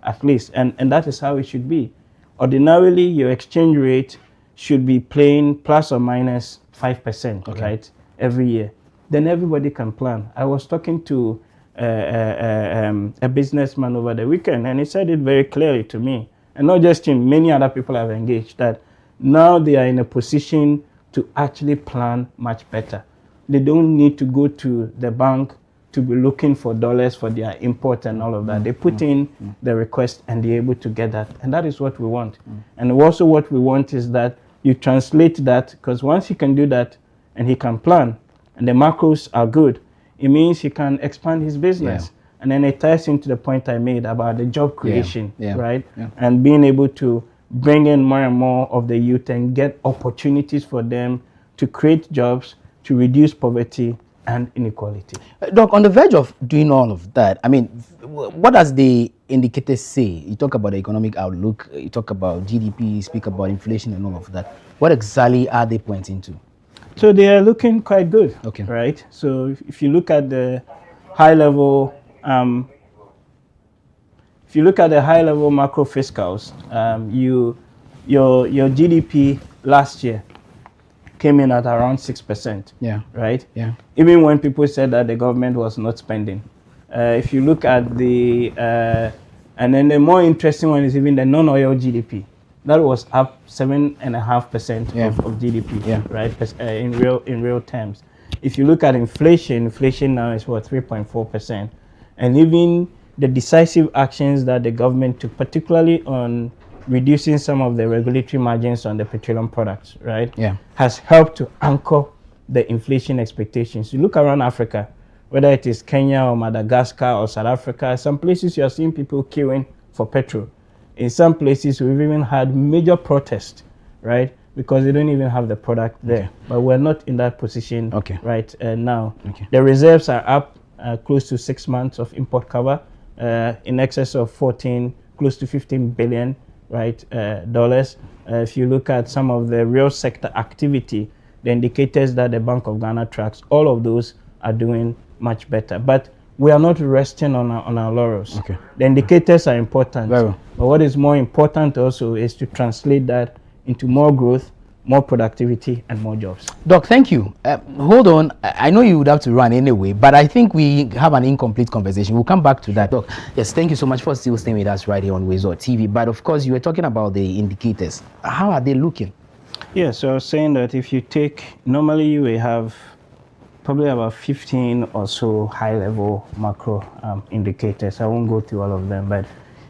S3: at least, and that is how it should be. Ordinarily, your exchange rate should be playing plus or minus 5%, every year. Then everybody can plan. I was talking to a businessman over the weekend, and he said it very clearly to me, and not just him, many other people have engaged, that now they are in a position to actually plan much better. They don't need to go to the bank to be looking for dollars for their import and all of that. They put in the request and they're able to get that. And that is what we want. And also what we want is that you translate that, because once he can do that and he can plan and the macros are good, it means he can expand his business. And then it ties into the point I made about the job creation, and being able to bring in more and more of the youth and get opportunities for them to create jobs, to reduce poverty and inequality.
S11: Doc, on the verge of doing all of that, I mean, what does the indicators say? You talk about the economic outlook, you talk about GDP, you speak about inflation and all of that. What exactly are they pointing to?
S3: So they are looking quite good, right? So if you look at the high level, macro fiscals, your GDP last year came in at around 6%. Right? Even when people said that the government was not spending. If you look at the, and then the more interesting one is even the non-oil GDP. That was up 7.5% of GDP, right? In real terms. If you look at inflation now is what, 3.4%. And even the decisive actions that the government took, particularly on reducing some of the regulatory margins on the petroleum products, right?
S11: Yeah.
S3: Has helped to anchor the inflation expectations. You look around Africa, whether it is Kenya or Madagascar or South Africa, some places you are seeing people queuing for petrol. In some places, we've even had major protests, right? Because they don't even have the product there. Okay. But we're not in that position right now. Okay. The reserves are up close to 6 months of import cover, in excess of 14, close to 15 billion, right, dollars. If you look at some of the real sector activity, the indicators that the Bank of Ghana tracks, all of those are doing much better. But we are not resting on our laurels. Okay. The indicators are important. But what is more important also is to translate that into more growth, more productivity, and more jobs.
S11: Doc, thank you. Hold on. I know you would have to run anyway, but I think we have an incomplete conversation. We'll come back to that. Doc, yes, thank you so much for still staying with us right here on WoezorTV. But of course, you were talking about the indicators. How are they looking?
S3: Yeah, so I was saying that if you take, normally you will have probably about 15 or so high-level macro indicators. I won't go through all of them, but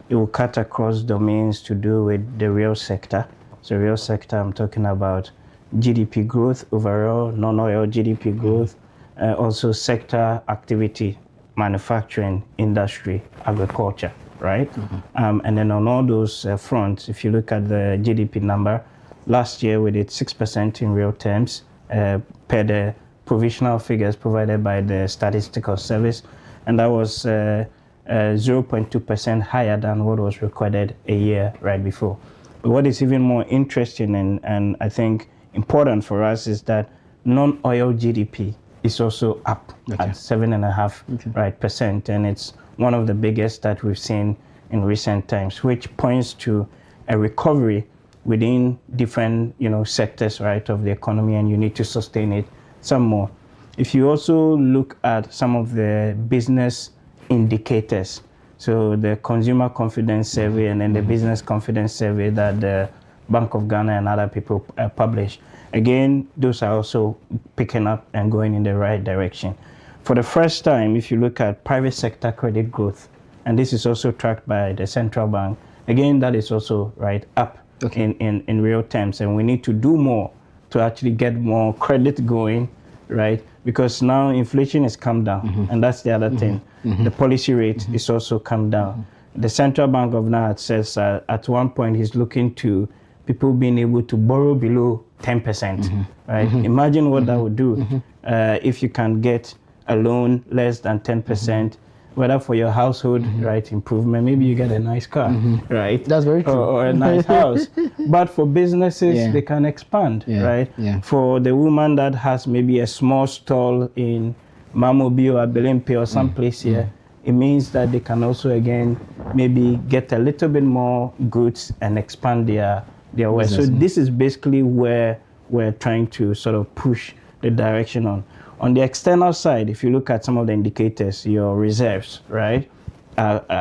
S3: it will cut across domains to do with the real sector. So real sector, I'm talking about GDP growth overall, non-oil GDP growth, also sector activity, manufacturing, industry, agriculture, right? And then on all those fronts, if you look at the GDP number, last year we did 6% in real terms per the provisional figures provided by the Statistical Service, and that was 0.2% higher than what was recorded a year right before. But what is even more interesting and I think important for us is that non-oil GDP is also up at 7.5% and it's one of the biggest that we've seen in recent times, which points to a recovery within different sectors, right, of the economy, and you need to sustain it some more. If you also look at some of the business indicators, so the consumer confidence survey and then the business confidence survey that the Bank of Ghana and other people publish, again, those are also picking up and going in the right direction. For the first time, if you look at private sector credit growth, and this is also tracked by the central bank, again, that is also right up in real terms, and we need to do more to actually get more credit going, right? Because now inflation has come down, and that's the other thing. The policy rate is also come down. The Central Bank of Ghana says at one point he's looking to people being able to borrow below 10%, right? Imagine what that would do if you can get a loan less than 10%, whether for your household, right, improvement, maybe you get a nice car, right?
S11: That's very true.
S3: Or a nice house. But for businesses, they can expand, right? For the woman that has maybe a small stall in Mamobi or Belempe or someplace here, it means that they can also, again, maybe get a little bit more goods and expand their way. So this is basically where we're trying to sort of push the direction on. On the external side, if you look at some of the indicators, your reserves, right,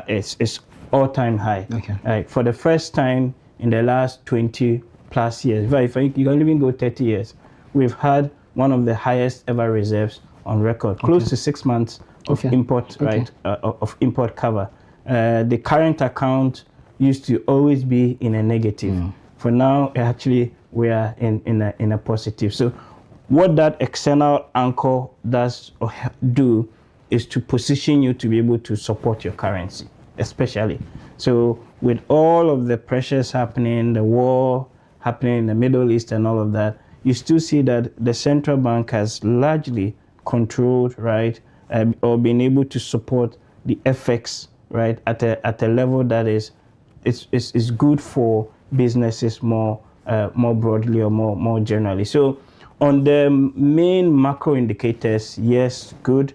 S3: it's all-time high. Right? For the first time in the last 20 plus years, if you can even go 30 years, we've had one of the highest ever reserves on record, close to 6 months of import, right, of import cover. The current account used to always be in a negative. For now, actually, we are in a positive. So what that external anchor does or do is to position you to be able to support your currency, especially. So with all of the pressures happening, the war happening in the Middle East and all of that, you still see that the central bank has largely controlled, right, or been able to support the FX, right, at a level that is good for businesses more broadly or more generally. So on the main macro indicators, yes, good,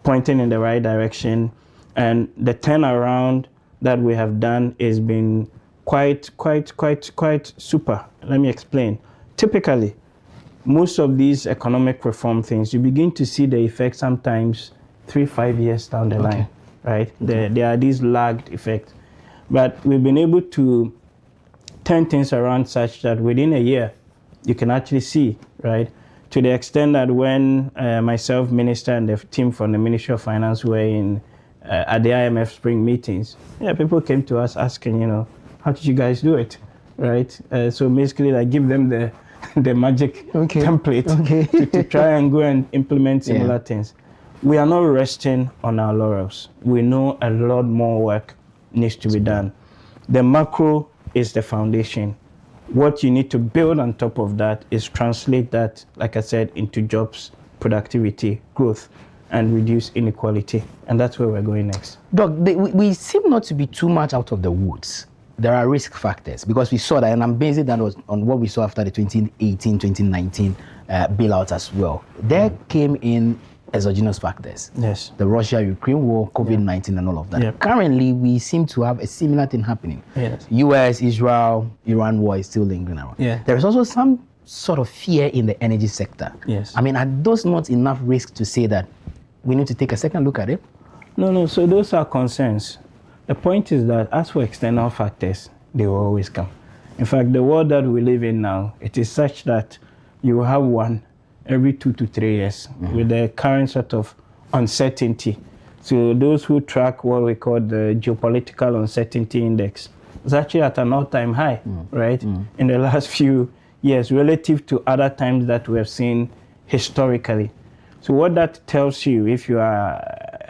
S3: pointing in the right direction, and the turnaround that we have done has been quite super. Let me explain. Typically, most of these economic reform things, you begin to see the effects sometimes 3-5 years down the line, right? There are these lagged effects. But we've been able to turn things around such that within a year, you can actually see, right, to the extent that when myself, Minister, and the team from the Ministry of Finance were in at the IMF spring meetings, people came to us asking, how did you guys do it, right? So basically, I give them the magic template to try and go and implement similar things. We are not resting on our laurels. We know a lot more work needs to be done. The macro is the foundation. What you need to build on top of that is translate that, like I said, into jobs, productivity, growth, and reduce inequality. And that's where we're going next.
S11: Doc, we seem not to be too much out of the woods. There are risk factors because we saw that, and I'm basing that on what we saw after the 2018-2019 bailout as well. There came in exogenous factors.
S3: Yes.
S11: The Russia-Ukraine war, COVID-19 and all of that.
S3: Yep.
S11: Currently, we seem to have a similar thing happening.
S3: Yes.
S11: US, Israel, Iran war is still lingering around.
S3: Yeah.
S11: There is also some sort of fear in the energy sector.
S3: Yes.
S11: I mean, are those not enough risk to say that we need to take a second look at it?
S3: No. So those are concerns. The point is that as for external factors, they will always come. In fact, the world that we live in now, it is such that you have one every 2 to 3 years with the current sort of uncertainty. So those who track what we call the geopolitical uncertainty index is actually at an all-time high, right? In the last few years, relative to other times that we have seen historically. So what that tells you, if you are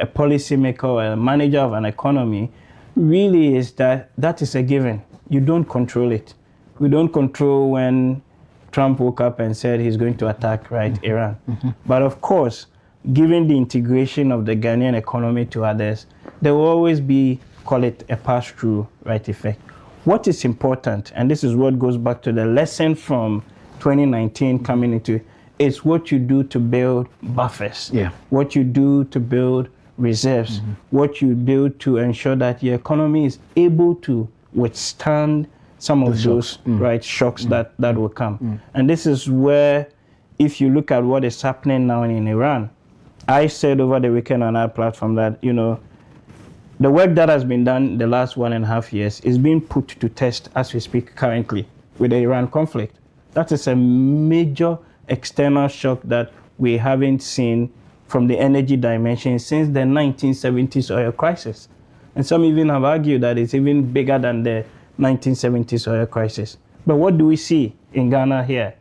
S3: a policymaker or a manager of an economy, really is that that is a given. You don't control it. We don't control when Trump woke up and said he's going to attack, Iran. But of course, given the integration of the Ghanaian economy to others, there will always be, call it a pass-through, effect. What is important, and this is what goes back to the lesson from 2019 coming into, is what you do to build buffers, what you do to build reserves, what you build to ensure that your economy is able to withstand some of those shocks that will come. And this is where, if you look at what is happening now in Iran, I said over the weekend on our platform that, the work that has been done the last 1.5 years is being put to test as we speak currently with the Iran conflict. That is a major external shock that we haven't seen from the energy dimension since the 1970s oil crisis. And some even have argued that it's even bigger than the 1970s oil crisis. But what do we see in Ghana here,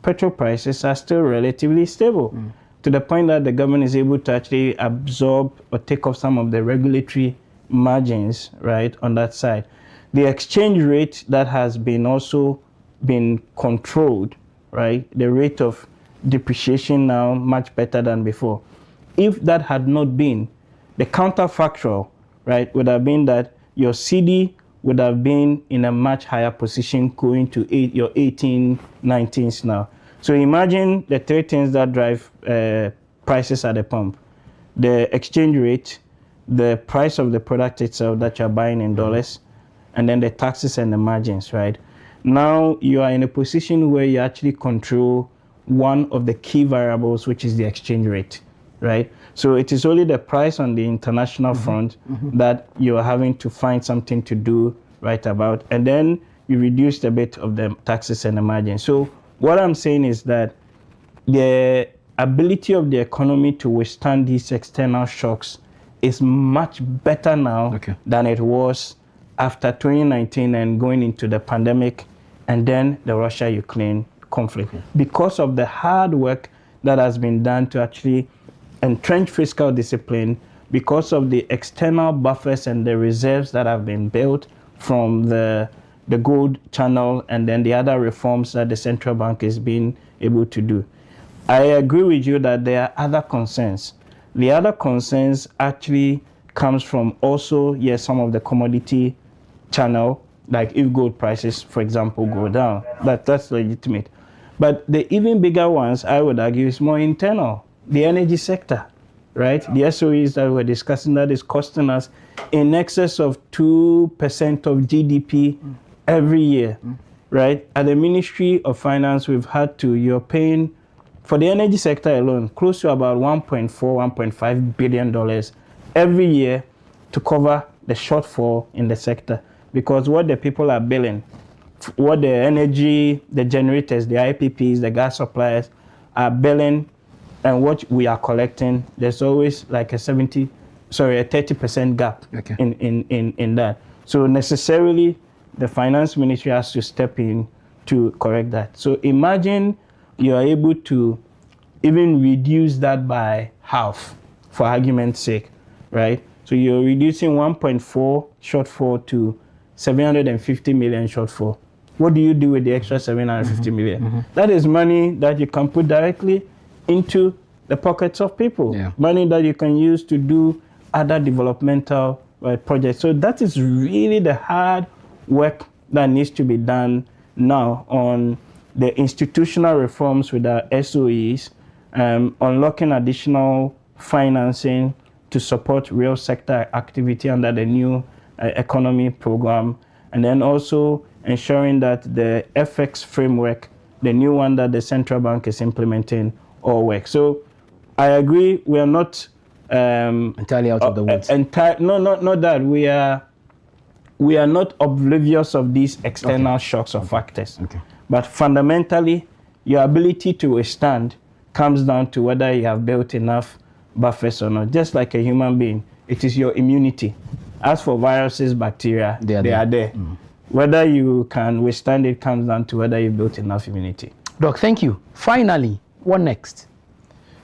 S3: Petrol prices are still relatively stable to the point that the government is able to actually absorb or take off some of the regulatory margins, on that side. The exchange rate that has been also been controlled, the rate of depreciation now much better than before. If that had not been, the counterfactual, would have been that your CD would have been in a much higher position going to your 18, 19s now. So imagine the three things that drive prices at the pump: the exchange rate, the price of the product itself that you're buying in dollars, and then the taxes and the margins, Now you are in a position where you actually control one of the key variables, which is the exchange rate, So it is only the price on the international front that you're having to find something to do about, and then you reduce a bit of the taxes and the margin. So what I'm saying is that the ability of the economy to withstand these external shocks is much better now than it was after 2019 and going into the pandemic and then the Russia-Ukraine conflict, because of the hard work that has been done to actually entrench fiscal discipline, because of the external buffers and the reserves that have been built from the gold channel and then the other reforms that the central bank is being able to do. I agree with you that there are other concerns. The other concerns actually comes from also, some of the commodity channel, like if gold prices, for example, go down, that's legitimate. But the even bigger ones, I would argue, is more internal. The energy sector, The SOEs that we're discussing, that is costing us in excess of 2% of GDP every year, At the Ministry of Finance, you're paying, for the energy sector alone, close to about $1.4, $1.5 billion every year to cover the shortfall in the sector. Because what the people are billing, what the energy, the generators, the IPPs, the gas suppliers are billing and what we are collecting, there's always like a 30% gap in that. So necessarily, the finance ministry has to step in to correct that. So imagine you are able to even reduce that by half, for argument's sake, right? So you're reducing 1.4 shortfall to 750 million shortfall. What do you do with the extra 750 million? That is money that you can put directly into the pockets of people. Money that you can use to do other developmental projects. So that is really the hard work that needs to be done now on the institutional reforms with our SOEs, unlocking additional financing to support real sector activity under the new economy program, and then also ensuring that the FX framework, the new one that the central bank is implementing, all works. So I agree, we are not
S11: entirely out of the woods.
S3: Not that we are not oblivious of these external shocks or factors. But fundamentally, your ability to withstand comes down to whether you have built enough buffers or not. Just like a human being, it is your immunity. As for viruses, bacteria, they are there. Whether you can withstand it comes down to whether you built enough immunity.
S11: Doc, thank you. Finally, what next?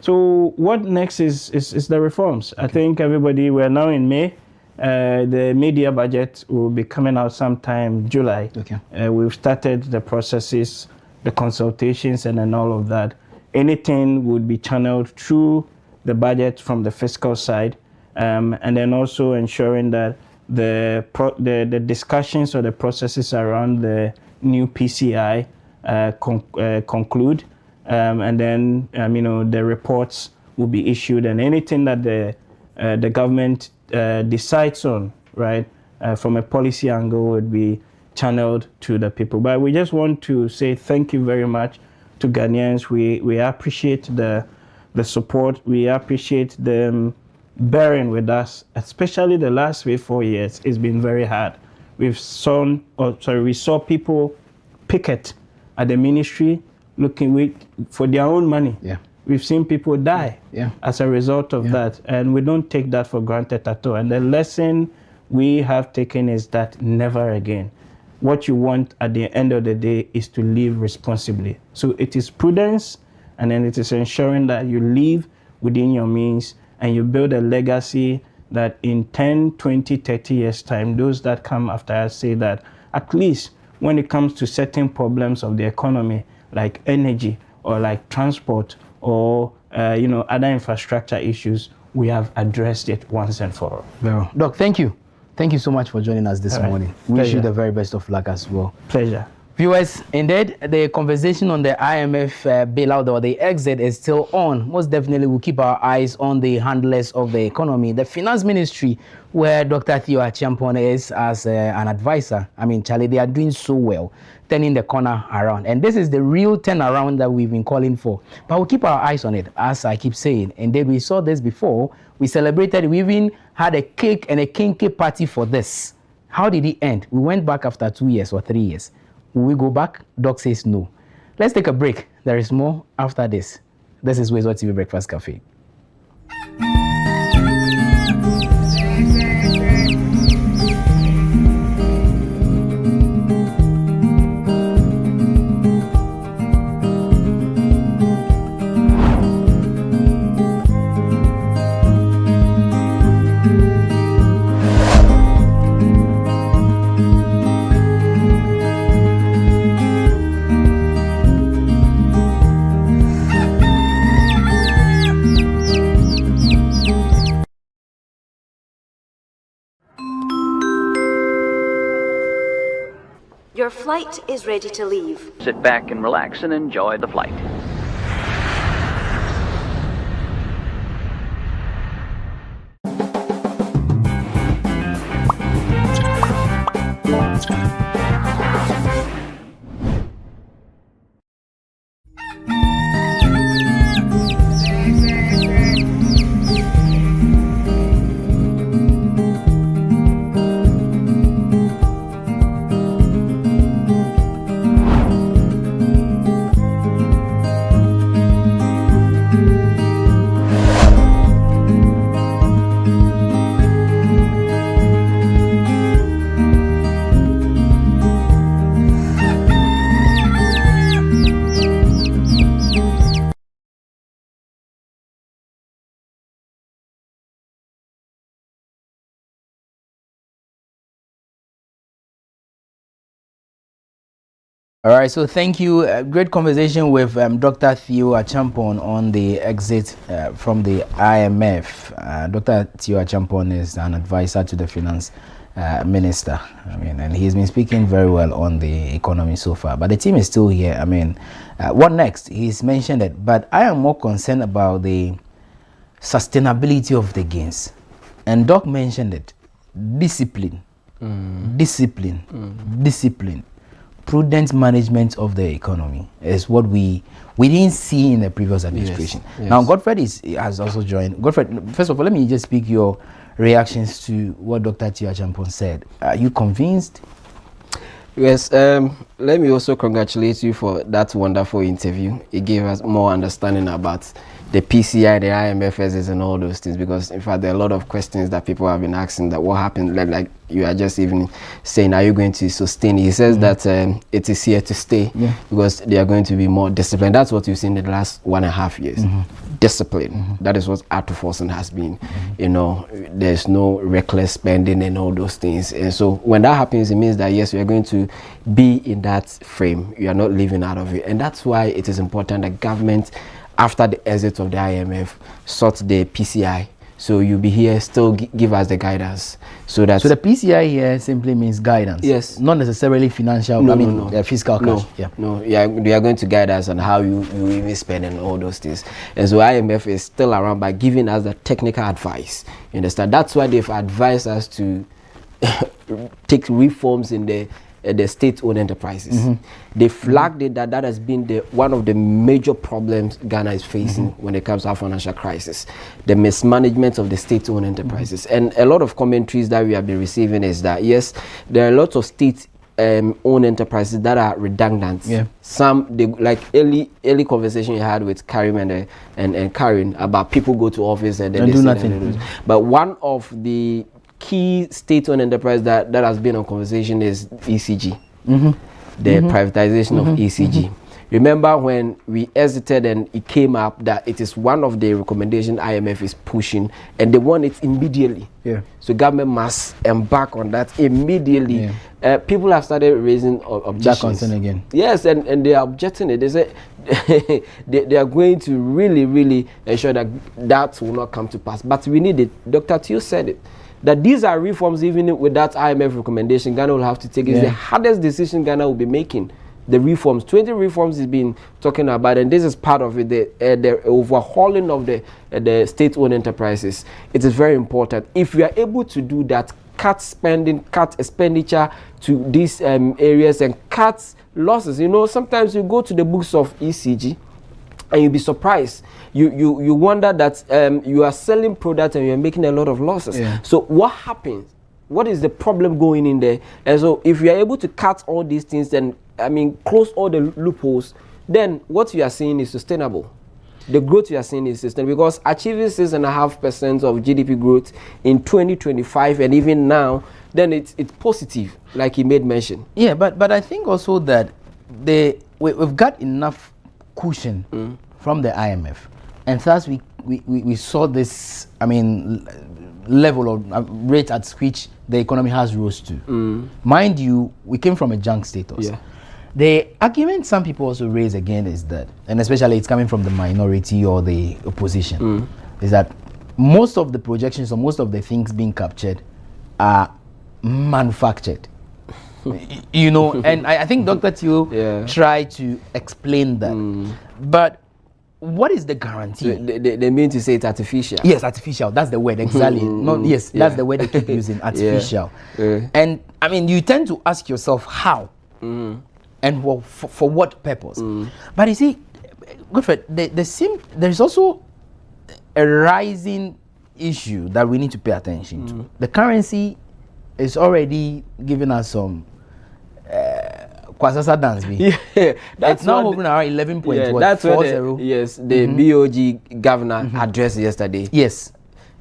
S3: So what next is the reforms. I think everybody, we're now in May. The media budget will be coming out sometime July. We've started the processes, the consultations, and then all of that. Anything would be channeled through the budget from the fiscal side, and then also ensuring that the discussions or the processes around the new PCI conclude, and then the reports will be issued, and anything that the government decides on, right, from a policy angle would be channeled to the people. But we just want to say thank you very much to Ghanaians. We appreciate the support. We appreciate them bearing with us, especially the last 3-4 years. It's been very hard. We saw people picket at the ministry looking for their own money. We've seen people die as a result of that, and we don't take that for granted at all. And the lesson we have taken is that never again. What you want at the end of the day is to live responsibly. So it is prudence, and then it is ensuring that you live within your means and you build a legacy that in 10, 20, 30 years' time, those that come after us say that at least when it comes to certain problems of the economy, like energy or like transport or other infrastructure issues, we have addressed it once and for all.
S11: Well, Doc, thank you. Thank you so much for joining us this morning. We wish you the very best of luck as well.
S3: Pleasure.
S11: Viewers, indeed, the conversation on the IMF bailout or the exit is still on. Most definitely, we'll keep our eyes on the handlers of the economy. The Finance Ministry, where Dr. Theo Acheampong is as an advisor. I mean, Charlie, they are doing so well, turning the corner around. And this is the real turnaround that we've been calling for. But we'll keep our eyes on it, as I keep saying. Indeed, we saw this before. We celebrated, we even had a cake and a kinky party for this. How did it end? We went back after 2 years or 3 years. Will we go back? Doc says no. Let's take a break. There is more after this. This is WoezorTV Breakfast Cafe.
S5: Your flight is ready to leave.
S6: Sit back and relax and enjoy the flight.
S11: All right, so thank you. Great conversation with Dr. Theo Achampon on the exit from the IMF. Dr. Theo Achampon is an advisor to the finance minister. I mean, and he's been speaking very well on the economy so far. But the team is still here. I mean, what next? He's mentioned it, but I am more concerned about the sustainability of the gains. And Doc mentioned it. Discipline. Discipline. Discipline. Prudent management of the economy is what we didn't see in the previous administration.
S4: Yes.
S11: Now, Godfred has also joined. Godfred, first of all, let me just speak your reactions to what Dr. Theo Achampon said. Are you convinced?
S4: Yes, let me also congratulate you for that wonderful interview. It gave us more understanding about the PCI, the IMFs and all those things, because in fact there are a lot of questions that people have been asking, that what happened, like you are just even saying, are you going to sustain it? He says that it is here to stay, because they are going to be more disciplined. That's what you've seen in the last 1.5 years. Discipline. That is what Arthur Forson has been. You know, there's no reckless spending and all those things. And so when that happens, it means that yes, we are going to be in that frame. You are not living out of it. And that's why it is important that government, after the exit of the IMF, sort the PCI. So you'll be here, still give us the guidance. So that.
S11: So the PCI here simply means guidance.
S4: Yes.
S11: Not necessarily financial.
S4: No.
S11: Fiscal cash.
S4: They are going to guide us on how you even spend and all those things. And so IMF is still around by giving us the technical advice. You understand? That's why they've advised us to take reforms in the state-owned enterprises. They flagged it that has been one of the major problems Ghana is facing when it comes to our financial crisis, the mismanagement of the state-owned enterprises. And a lot of commentaries that we have been receiving is that yes, there are lots of state-owned enterprises that are redundant. Some, like early conversation you had with Karim and Karen about people go to office and then they
S11: do nothing.
S4: But one of the key state-owned enterprise that has been on conversation is ECG, the privatization of ECG. Remember when we exited and it came up that it is one of the recommendations IMF is pushing, and they want it immediately. So government must embark on that immediately. People have started raising objections.
S11: That concern again.
S4: Yes, and they are objecting it. They say they are going to really ensure that that will not come to pass. But we need it. Dr. Theo said it, that these are reforms, even with that IMF recommendation, Ghana will have to take. It's the hardest decision Ghana will be making. The reforms, 20 reforms he's been talking about, and this is part of it, the overhauling of the state-owned enterprises. It is very important. If we are able to do that, cut spending, cut expenditure to these areas, and cut losses. You know, sometimes you go to the books of ECG, and you'll be surprised. You wonder that you are selling products and you're making a lot of losses. So what happens? What is the problem going in there? And so if you are able to cut all these things and close all the loopholes, then what you are seeing is sustainable. The growth you are seeing is sustainable, because achieving 6.5% of GDP growth in 2025 and even now, then it's positive, like he made mention.
S11: Yeah, but I think also that we've got enough cushion from the IMF, and thus we saw this level of rate at which the economy has rose to. Mind you, we came from a junk status. The argument some people also raise again is that, and especially it's coming from the minority or the opposition, is that most of the projections or most of the things being captured are manufactured. You know, and I think Dr. Theo tried to explain that. But what is the guarantee?
S4: They mean to say it's artificial.
S11: Yes, artificial. That's the word, exactly. That's the word they keep using, artificial. And you tend to ask yourself how and for what purpose. But you see, Godfred, there's also a rising issue that we need to pay attention to. The currency is already giving us some Kwasasa dance. It's now moving around 11.40.
S4: That's what the BOG governor addressed yesterday.
S11: Yes,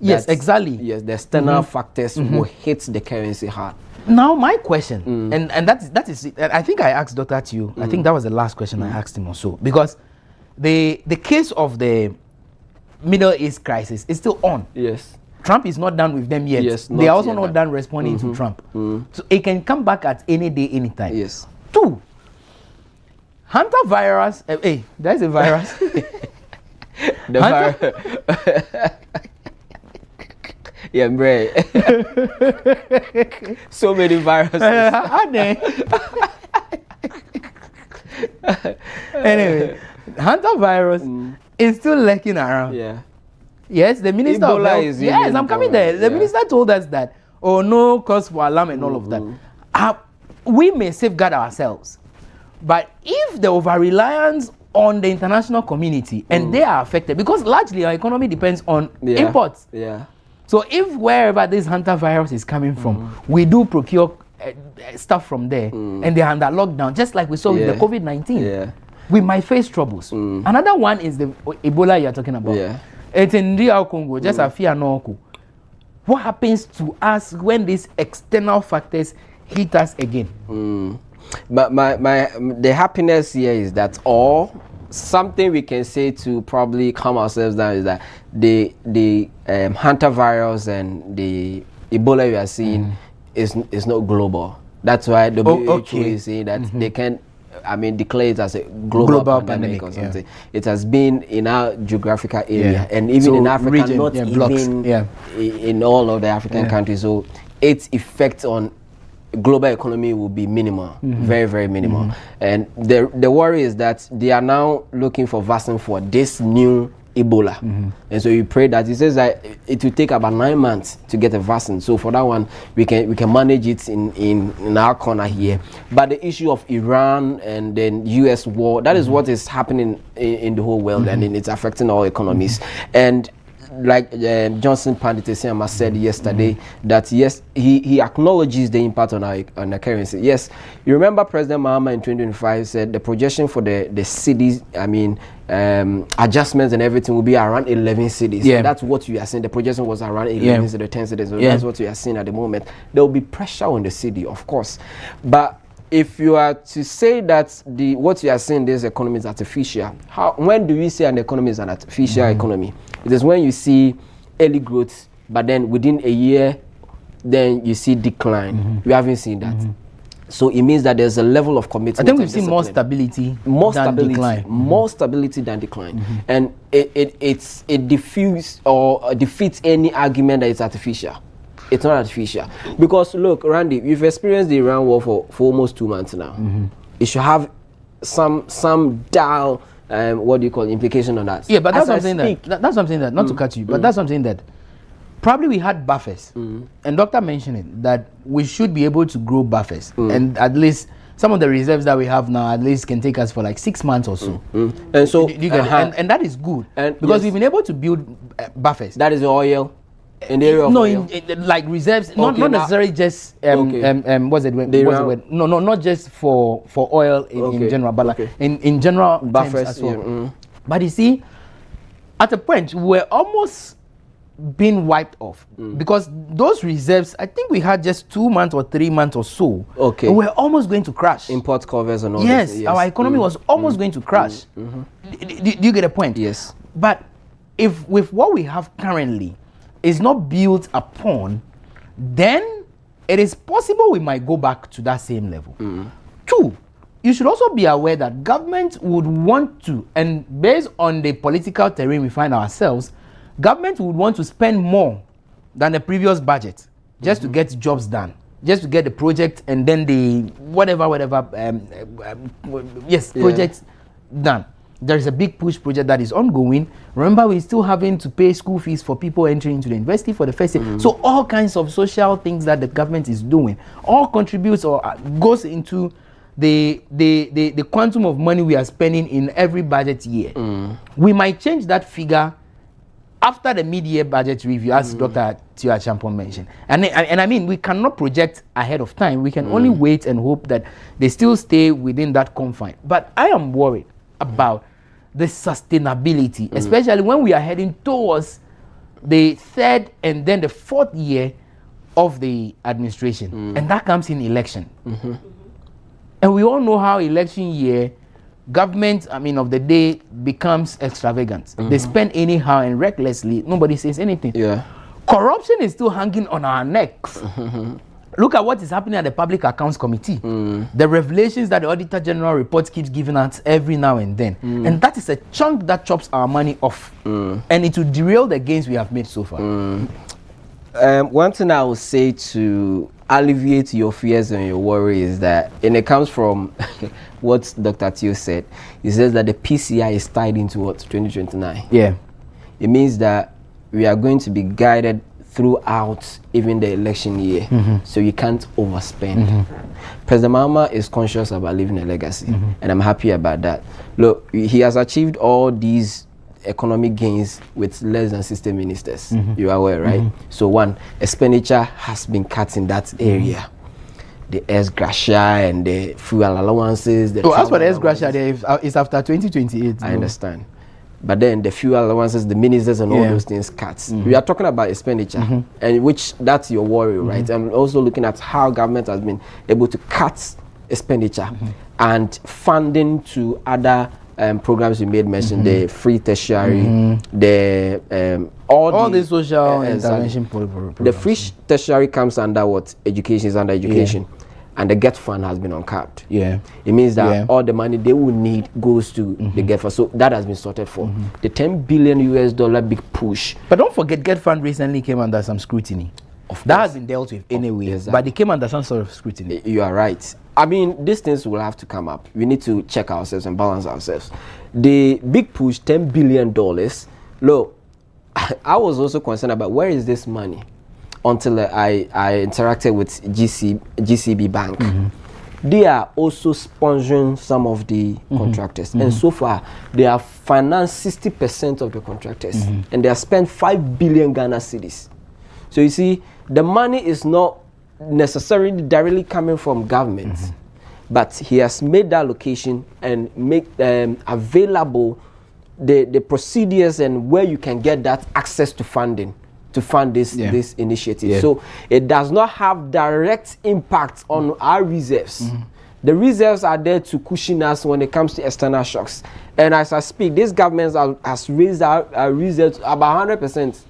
S11: exactly.
S4: Yes, the external factors will hit the currency hard.
S11: Now my question, and that is I think I asked Dr. Theo, I think that was the last question I asked him also, because the case of the Middle East crisis is still on.
S4: Yes.
S11: Trump is not done with them yet.
S4: Yes,
S11: they are also not done responding to Trump. So it can come back at any day, anytime.
S4: Yes.
S11: 2, Hantavirus. Hey, that's a virus.
S4: The virus. Yeah, bro. So many viruses.
S11: Anyway, hantavirus is still lurking around.
S4: Yeah.
S11: Yes, the minister
S4: Ebola
S11: of health.
S4: is
S11: Yes,
S4: even
S11: I'm coming
S4: going,
S11: there. The minister told us that, oh, no cause for alarm and all of that. We may safeguard ourselves, but if the over-reliance on the international community and they are affected, because largely our economy depends on imports.
S4: Yeah.
S11: So if wherever this hantavirus is coming from, we do procure stuff from there, and they are under lockdown, just like we saw with the COVID-19, we might face troubles. Another one is the Ebola you're talking about.
S4: Yeah.
S11: It's in DR Congo, just a fear no. What happens to us when these external factors hit us again?
S4: But the happiness here is that something we can say to probably calm ourselves down is that the hantavirus and the Ebola we are seeing is not global. That's why the WHO is saying that they can, declare it as a global pandemic or something. Yeah. It has been in our geographical area and even in Africa, not even in all of the African countries. So its effect on global economy will be minimal, very, very minimal. And the worry is that they are now looking for vaccine for this new Ebola. And so you pray that it says that it will take about 9 months to get a vaccine. So for that one, we can manage it in our corner here. But the issue of Iran and then US war, that is what is happening in the whole world, and it's affecting all economies. And like Johnson Panditesiama said yesterday, that yes, he acknowledges the impact on our currency. Yes, you remember President Mahama in 2025 said the projection for the cities, adjustments and everything will be around 11 cities. Yeah. That's what you are seeing. The projection was around 11 cities, 10 cities. So that's what you are seeing at the moment. There will be pressure on the city, of course. But if you are to say that what you are seeing in this economy is artificial, when do we say an economy is an artificial economy? It is when you see early growth, but then within a year, then you see decline. We haven't seen that. So it means that there's a level of commitment.
S11: I think we've seen more stability than decline.
S4: More stability than decline. And it defeats any argument that it's artificial. It's not artificial. Because look, Randy, you've experienced the Iran war for almost 2 months now. It should have some down implication on that.
S11: Yeah, but that's something that not to cut you, but that's something that probably we had buffers, and doctor mentioned it, that we should be able to grow buffers, and at least some of the reserves that we have now at least can take us for like 6 months or so.
S4: And so
S11: and that is good, because we've been able to build buffers.
S4: That is oil. In the area of oil?
S11: Like reserves, not necessarily just what's it? No, not just for oil in general, but like in general buffers as well. But you see, at a point we're almost being wiped off, because those reserves, I think we had just 2 months or 3 months or so. Okay, we're almost going to crash.
S4: Import covers and all this.
S11: Yes, our economy was almost going to crash. Do you get a point?
S4: Yes.
S11: But if with what we have currently is not built upon, then it is possible we might go back to that same level. 2, you should also be aware that government would want to, and based on the political terrain we find ourselves, government would want to spend more than the previous budget just to get jobs done, just to get the project and then the projects done. There is a big push project that is ongoing. Remember, we're still having to pay school fees for people entering into the university for the first year. So all kinds of social things that the government is doing all contributes or goes into the quantum of money we are spending in every budget year. We might change that figure after the mid-year budget review, as Dr. Tia Champon mentioned. And I mean, we cannot project ahead of time. We can only wait and hope that they still stay within that confine. But I am worried about the sustainability, especially when we are heading towards the 3rd and then the 4th year of the administration, and that comes in election. And we all know how election year government, of the day becomes extravagant. They spend anyhow and recklessly. Nobody says anything. Corruption is still hanging on our necks. Look at what is happening at the Public Accounts Committee. The revelations that the Auditor General report keeps giving us every now and then. And that is a chunk that chops our money off. And it will derail the gains we have made so far.
S4: One thing I would say to alleviate your fears and your worry is that, and it comes from what Dr. Teo said, he says that the PCI is tied into what, 2029.
S11: Yeah.
S4: It means that we are going to be guided throughout even the election year. So you can't overspend. President Mahama is conscious about leaving a legacy, and I'm happy about that. Look, he has achieved all these economic gains with less than 60 ministers. You are aware, right? So one, expenditure has been cut in that area. The ex gratia and the fuel allowances.
S11: As for the ex gratia, it's after 2028.
S4: I understand. But then the fuel allowances, the ministers and all those things cuts. We are talking about expenditure, and which that's your worry, right? And also looking at how government has been able to cut expenditure and funding to other programs you made mention, the free tertiary, the all
S11: the social intervention programs.
S4: The free tertiary comes under what? Education is under education. And the GET fund has been uncapped. It means that all the money they will need goes to the GET fund. So that has been sorted for. The $10 billion big push.
S11: But don't forget, GET fund recently came under some scrutiny. That has been dealt with anyway, but they came under some sort of scrutiny.
S4: You are right. I mean, these things will have to come up. We need to check ourselves and balance ourselves. The big push, $10 billion. Look, I was also concerned about where is this money until I interacted with GCB Bank. They are also sponsoring some of the contractors. And so far, they have financed 60% of the contractors. And they have spent 5 billion Ghana cedis. So you see, the money is not necessarily directly coming from government, but he has made that location and make available the procedures and where you can get that access to funding to fund this initiative. So it does not have direct impact on our reserves. The reserves are there to cushion us when it comes to external shocks. And as I speak, this government has raised our reserves about 100%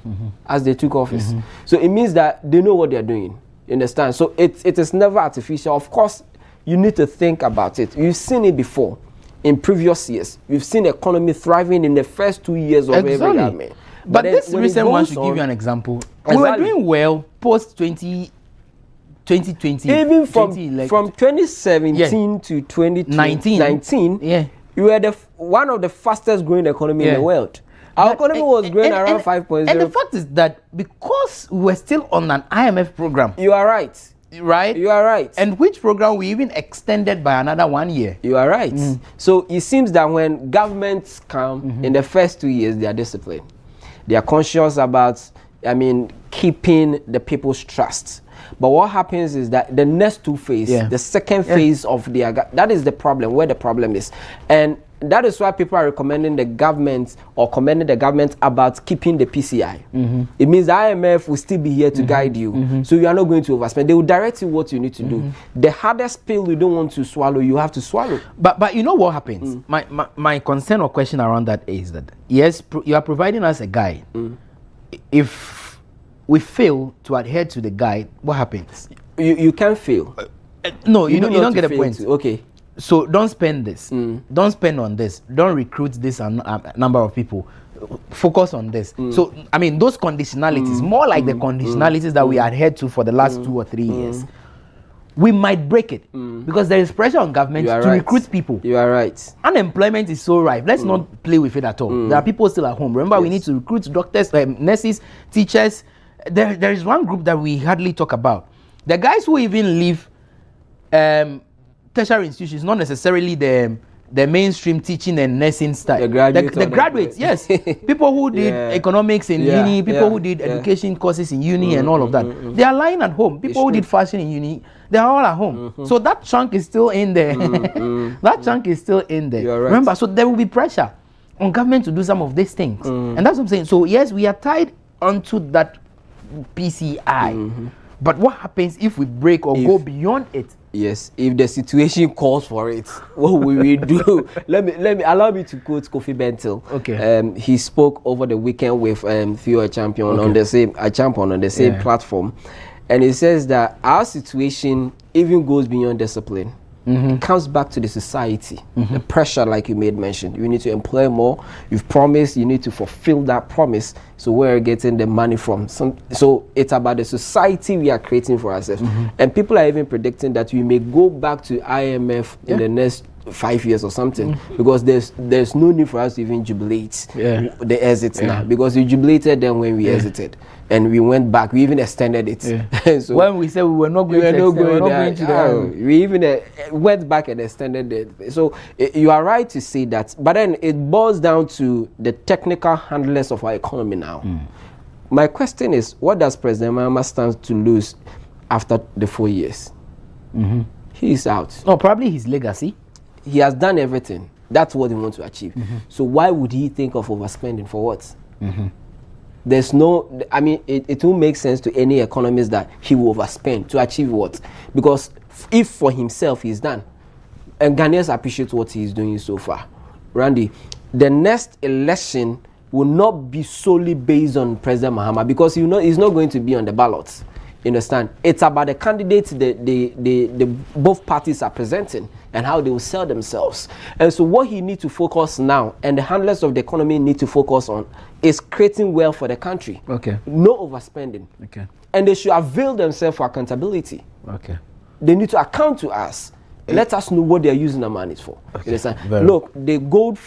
S4: as they took office. So it means that they know what they're doing. You understand? So it is never artificial. Of course, you need to think about it. You've seen it before in previous years. We've seen the economy thriving in the first 2 years of every government.
S11: But this recent one should give you an example. We were doing well post 2020.
S4: Even from 2017 to 2019, we were one of the fastest growing economy in the world. Our economy was growing around 5.0.
S11: And the fact is that because we were still on an IMF program.
S4: You are right.
S11: Right?
S4: You are right.
S11: And which program we even extended by another 1 year.
S4: You are right. So it seems that when governments come in the first 2 years, they are disciplined. They are conscious about, keeping the people's trust. But what happens is that the next two phases, the second phase of that is the problem, where the problem is. And that is why people are recommending the government or commending the government about keeping the PCI. It means the IMF will still be here to guide you. So you are not going to overspend. They will direct you what you need to do. The hardest pill you don't want to swallow, you have to swallow.
S11: But you know what happens? My concern or question around that is that, yes, you are providing us a guide. If we fail to adhere to the guide, what happens?
S4: You can't fail.
S11: No, you don't get a point.
S4: Okay.
S11: So don't spend this. Don't spend on this. Don't recruit this number of people. Focus on this. So, those conditionalities, more like the conditionalities that we adhered to for the last 2 or 3 years, we might break it because there is pressure on government to recruit people.
S4: You are right.
S11: Unemployment is so rife. Let's not play with it at all. There are people still at home. Remember, we need to recruit doctors, nurses, teachers. There is one group that we hardly talk about. The guys who even leave tertiary institutions, not necessarily the mainstream teaching and nursing style. The graduates, yes. People who did economics in uni, people who did education courses in uni and all of that. They are lying at home. People who did fashion in uni, they are all at home. So that chunk is still in there. That chunk is still in there. Right. Remember, so there will be pressure on government to do some of these things. And that's what I'm saying. So yes, we are tied onto that PCI. But what happens if we break or go beyond it?
S4: Yes, if the situation calls for it, what will we do? Allow me to quote Kofi Bentil.
S11: Okay.
S4: He spoke over the weekend with Theo Champion on the same platform, And it says that our situation even goes beyond discipline. It comes back to the society, the pressure, like you made mention. You need to employ more. You've promised, you need to fulfill that promise. So where are you getting the money from? So it's about the society we are creating for ourselves. And people are even predicting that we may go back to IMF in the next 5 years or something, because there's no need for us to even jubilate the exits now, because we jubilated them when we exited, and we went back. We even extended it. So
S11: when we said we were not going
S4: we even went back and extended it. So you are right to say that, but then it boils down to the technical handlers of our economy now. My question is, what does President Mahama stand to lose after the 4 years? He is out.
S11: Oh, probably his legacy.
S4: He has done everything. That's what he wants to achieve. So why would he think of overspending for what? There's no, I mean, it will make sense to any economist that he will overspend to achieve what? Because if for himself he's done, and Ghanaians appreciate what he's doing so far. Randy, the next election will not be solely based on President Mahama, because he's not going to be on the ballots. You understand? It's about the candidates the both parties are presenting and how they will sell themselves. And so what he needs to focus now, and the handlers of the economy need to focus on, is creating wealth for the country.
S11: Okay.
S4: No overspending. Okay. And they should avail themselves for accountability.
S11: Okay.
S4: They need to account to us. Let us know what they're using the money for. Okay. You understand? Look, the gold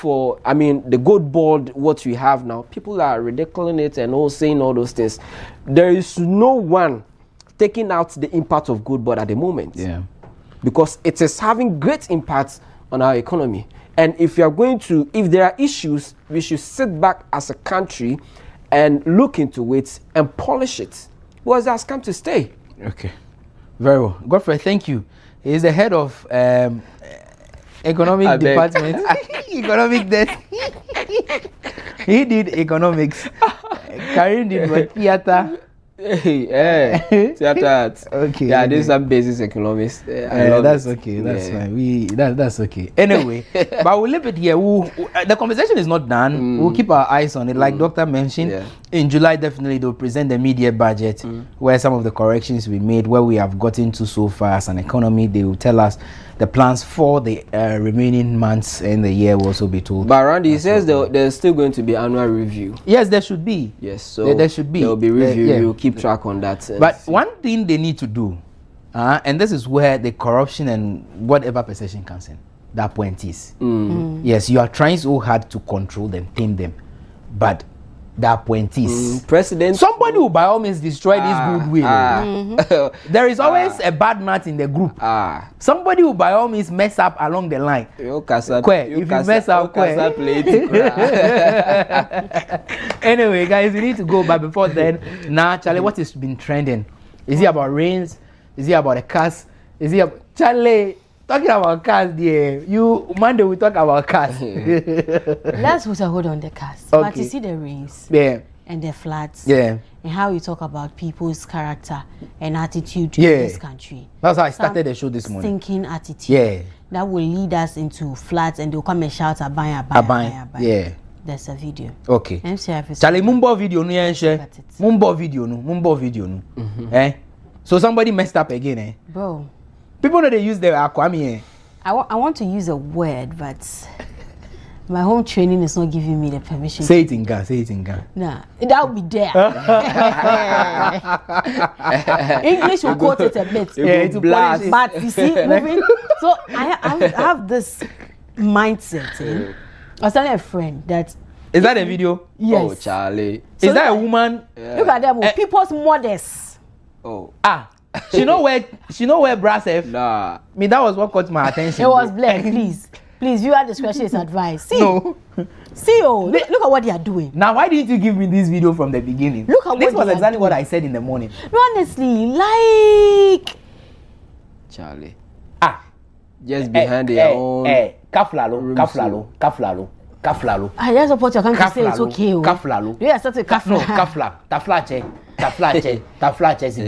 S4: board, what we have now, people are ridiculing it and all saying all those things. There is no one taking out the impact of gold board at the moment. Yeah. Because it is having great impact on our economy. And if there are issues, we should sit back as a country and look into it and polish it. Because it has come to stay.
S11: Okay. Very well. Godfrey, thank you. He's the head of economic department. Economic debt. He did economics. Karim did what? Theater.
S4: Theater. Okay. Yeah, there's some basic economics.
S11: That's okay. That's fine. That's okay. Anyway, but we'll leave it here. The conversation is not done. We'll keep our eyes on it. Like Doctor mentioned, in July definitely they'll present the media budget, where some of the corrections we made, where we have gotten to so far as an economy. They will tell us the plans for the remaining months in the year will also be told.
S4: But Randy, he says there's still going to be annual review.
S11: Yes, there should be.
S4: Yes, so
S11: there should be.
S4: There will be review. We'll keep track on that.
S11: But one thing they need to do, and this is where the corruption and whatever perception comes in, the appointees. Yes, you are trying so hard to control them, tame them, but the appointees.
S4: President.
S11: Somebody will by all means destroy this goodwill. There is always a bad nut in the group. Somebody will by all means mess up along the line. If you mess up, anyway, guys, we need to go. But before then, now, Charlie, what has been trending? Is it about rains? Is it about the cars? Is it about Charlie? Talking about cars, dear. Monday we talk about cars.
S7: Let's put a hold on the cars.
S11: Okay.
S7: But you see the rains.
S11: Yeah.
S7: And the floods.
S11: Yeah.
S7: And how you talk about people's character and attitude in this country.
S11: That's how I started the show this morning.
S7: Thinking attitude.
S11: Yeah.
S7: That will lead us into floods, and they'll come and shout Abaya.
S11: Yeah.
S7: There's a video.
S11: Okay. Charlie, mumbo video no Mumbo video no. Eh? So somebody messed up again, eh?
S7: Bro.
S11: People know they use the akwami.
S7: I want to use a word, but my home training is not giving me the permission.
S11: Say it in Ga.
S7: Nah, that will be there. English will quote it a bit.
S11: It will blast.
S7: But you see, moving. So I have this mindset. I was telling a friend that.
S11: Is that a video?
S7: Yes.
S4: Oh, Charlie.
S11: So is that a woman?
S7: Look at them. People's modest.
S4: Oh.
S11: She know where brass F.
S4: Nah.
S11: That was what caught my attention.
S7: It was black. Please, viewer discretion is advised. See,
S11: no.
S7: See, look at what they are doing.
S11: Now, why didn't you give me this video from the beginning?
S7: Look at
S11: this was exactly what I said in the morning.
S7: No, honestly, like
S4: Charlie. Just behind their own.
S11: Kaflalo.
S7: I just support your country say it's okay.
S11: Kaflalo.
S7: Yeah, such a
S11: Taflache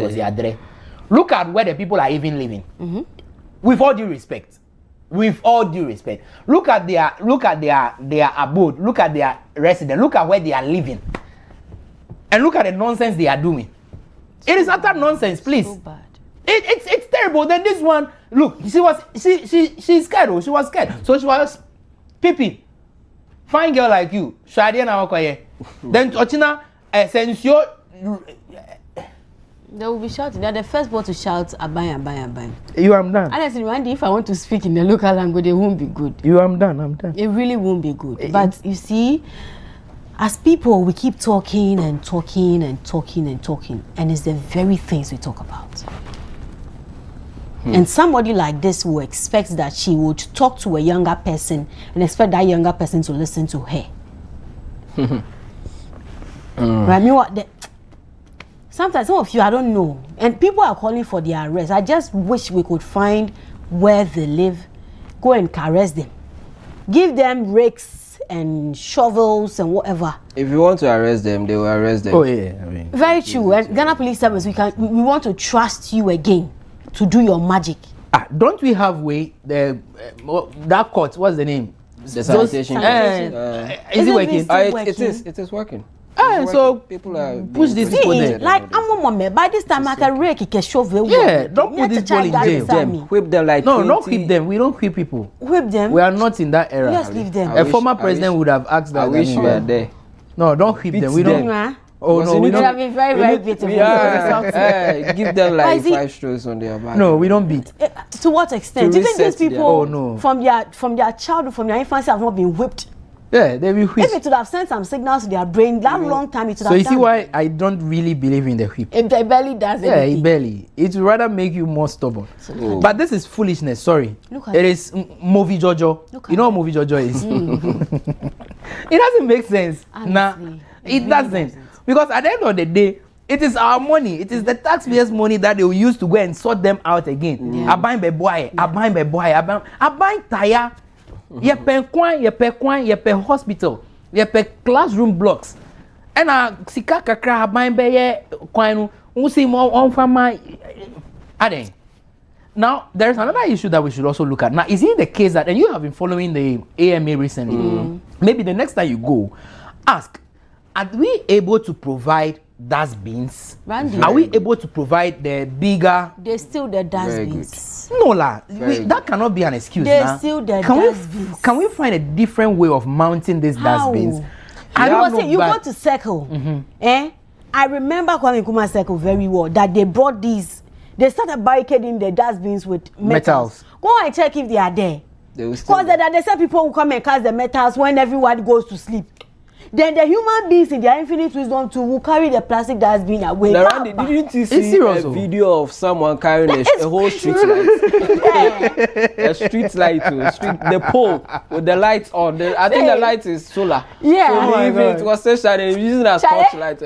S11: was the address. Look at where the people are even living. With all due respect. Look at their abode. Look at their residence. Look at where they are living. And look at the nonsense they are doing. It is utter nonsense, please.
S7: So bad.
S11: It's terrible. Then this one, look, she's scared. Oh, she was scared. So she was peeping. Fine girl like you. Shadi na wakoye. Then Ochina since you.
S7: They will be shouting. They're the first one to shout, abai.
S11: You am done.
S7: Honestly, Randy, if I want to speak in the local language, it won't be good.
S11: You am done. I'm done.
S7: It really won't be good. But you see, as people, we keep talking, and it's the very things we talk about. And somebody like this will expect that she would talk to a younger person and expect that younger person to listen to her. Right? Sometimes some of you, I don't know, and people are calling for their arrest. I just wish we could find where they live, go and caress them, give them rakes and shovels and whatever.
S4: If you want to arrest them, they will arrest them.
S11: Oh yeah, I mean.
S7: Very true. And Ghana Police Service, we want to trust you again to do your magic.
S11: Don't we have way that court? What's the name?
S4: The sanitation.
S11: Is it working?
S4: It is working.
S11: So
S4: people are
S11: push these people there.
S7: Like by this time I can rake a shovel.
S11: Yeah, don't put these people in jail.
S4: Whip them like
S11: no, not whip them. We don't whip people.
S7: Whip them.
S11: We are not in that era.
S7: Just leave them.
S11: A former president would have asked that.
S4: I wish you were there.
S11: No, don't whip them. We don't.
S7: Oh no, we don't. Have been very beautiful.
S4: Give them like 5 strokes on their back.
S11: No, we don't beat.
S7: To what extent? Do you think these people from their childhood, from their infancy, have not been whipped?
S11: Yeah, they will whip.
S7: If it would have sent some signals to their brain that long time, it would have done.
S11: So you see why I don't really believe in the whip.
S7: It barely does anything.
S11: Yeah, it barely. It would rather make you more stubborn. But this is foolishness. Sorry. It is movie Jojo. You know what movie Jojo is? It doesn't make sense. Nah, it doesn't. Because at the end of the day, it is our money. It is the taxpayers' money that they will use to go and sort them out again. I buy the boy. I buy tire. You pay coin, you pay hospital, you pay classroom blocks. And sika kakra buy be coin. See more on farmer. Now there is another issue that we should also look at. Now is it the case that, and you have been following the AMA recently? Maybe the next time you go, ask, are we able to provide dustbins? Are we able to provide the bigger?
S7: There's still the dustbins.
S11: No la, that cannot be an excuse.
S7: There's still the dustbins.
S11: Can we find a different way of mounting these dustbins?
S7: You go to Circle. I remember Kwame Nkrumah Circle very well. That they brought these. They started barricading the dustbins with metals. Go and check if they are there. Because they said people will come and cast the metals when everyone goes to sleep. Then the human beings in their infinite wisdom too will carry the plastic dustbin away.
S4: Didn't you see a video of someone carrying a whole street light? A street light, the pole with the lights on. I think the light is solar.
S7: Yeah.
S4: So it was still shining, using a torchlight.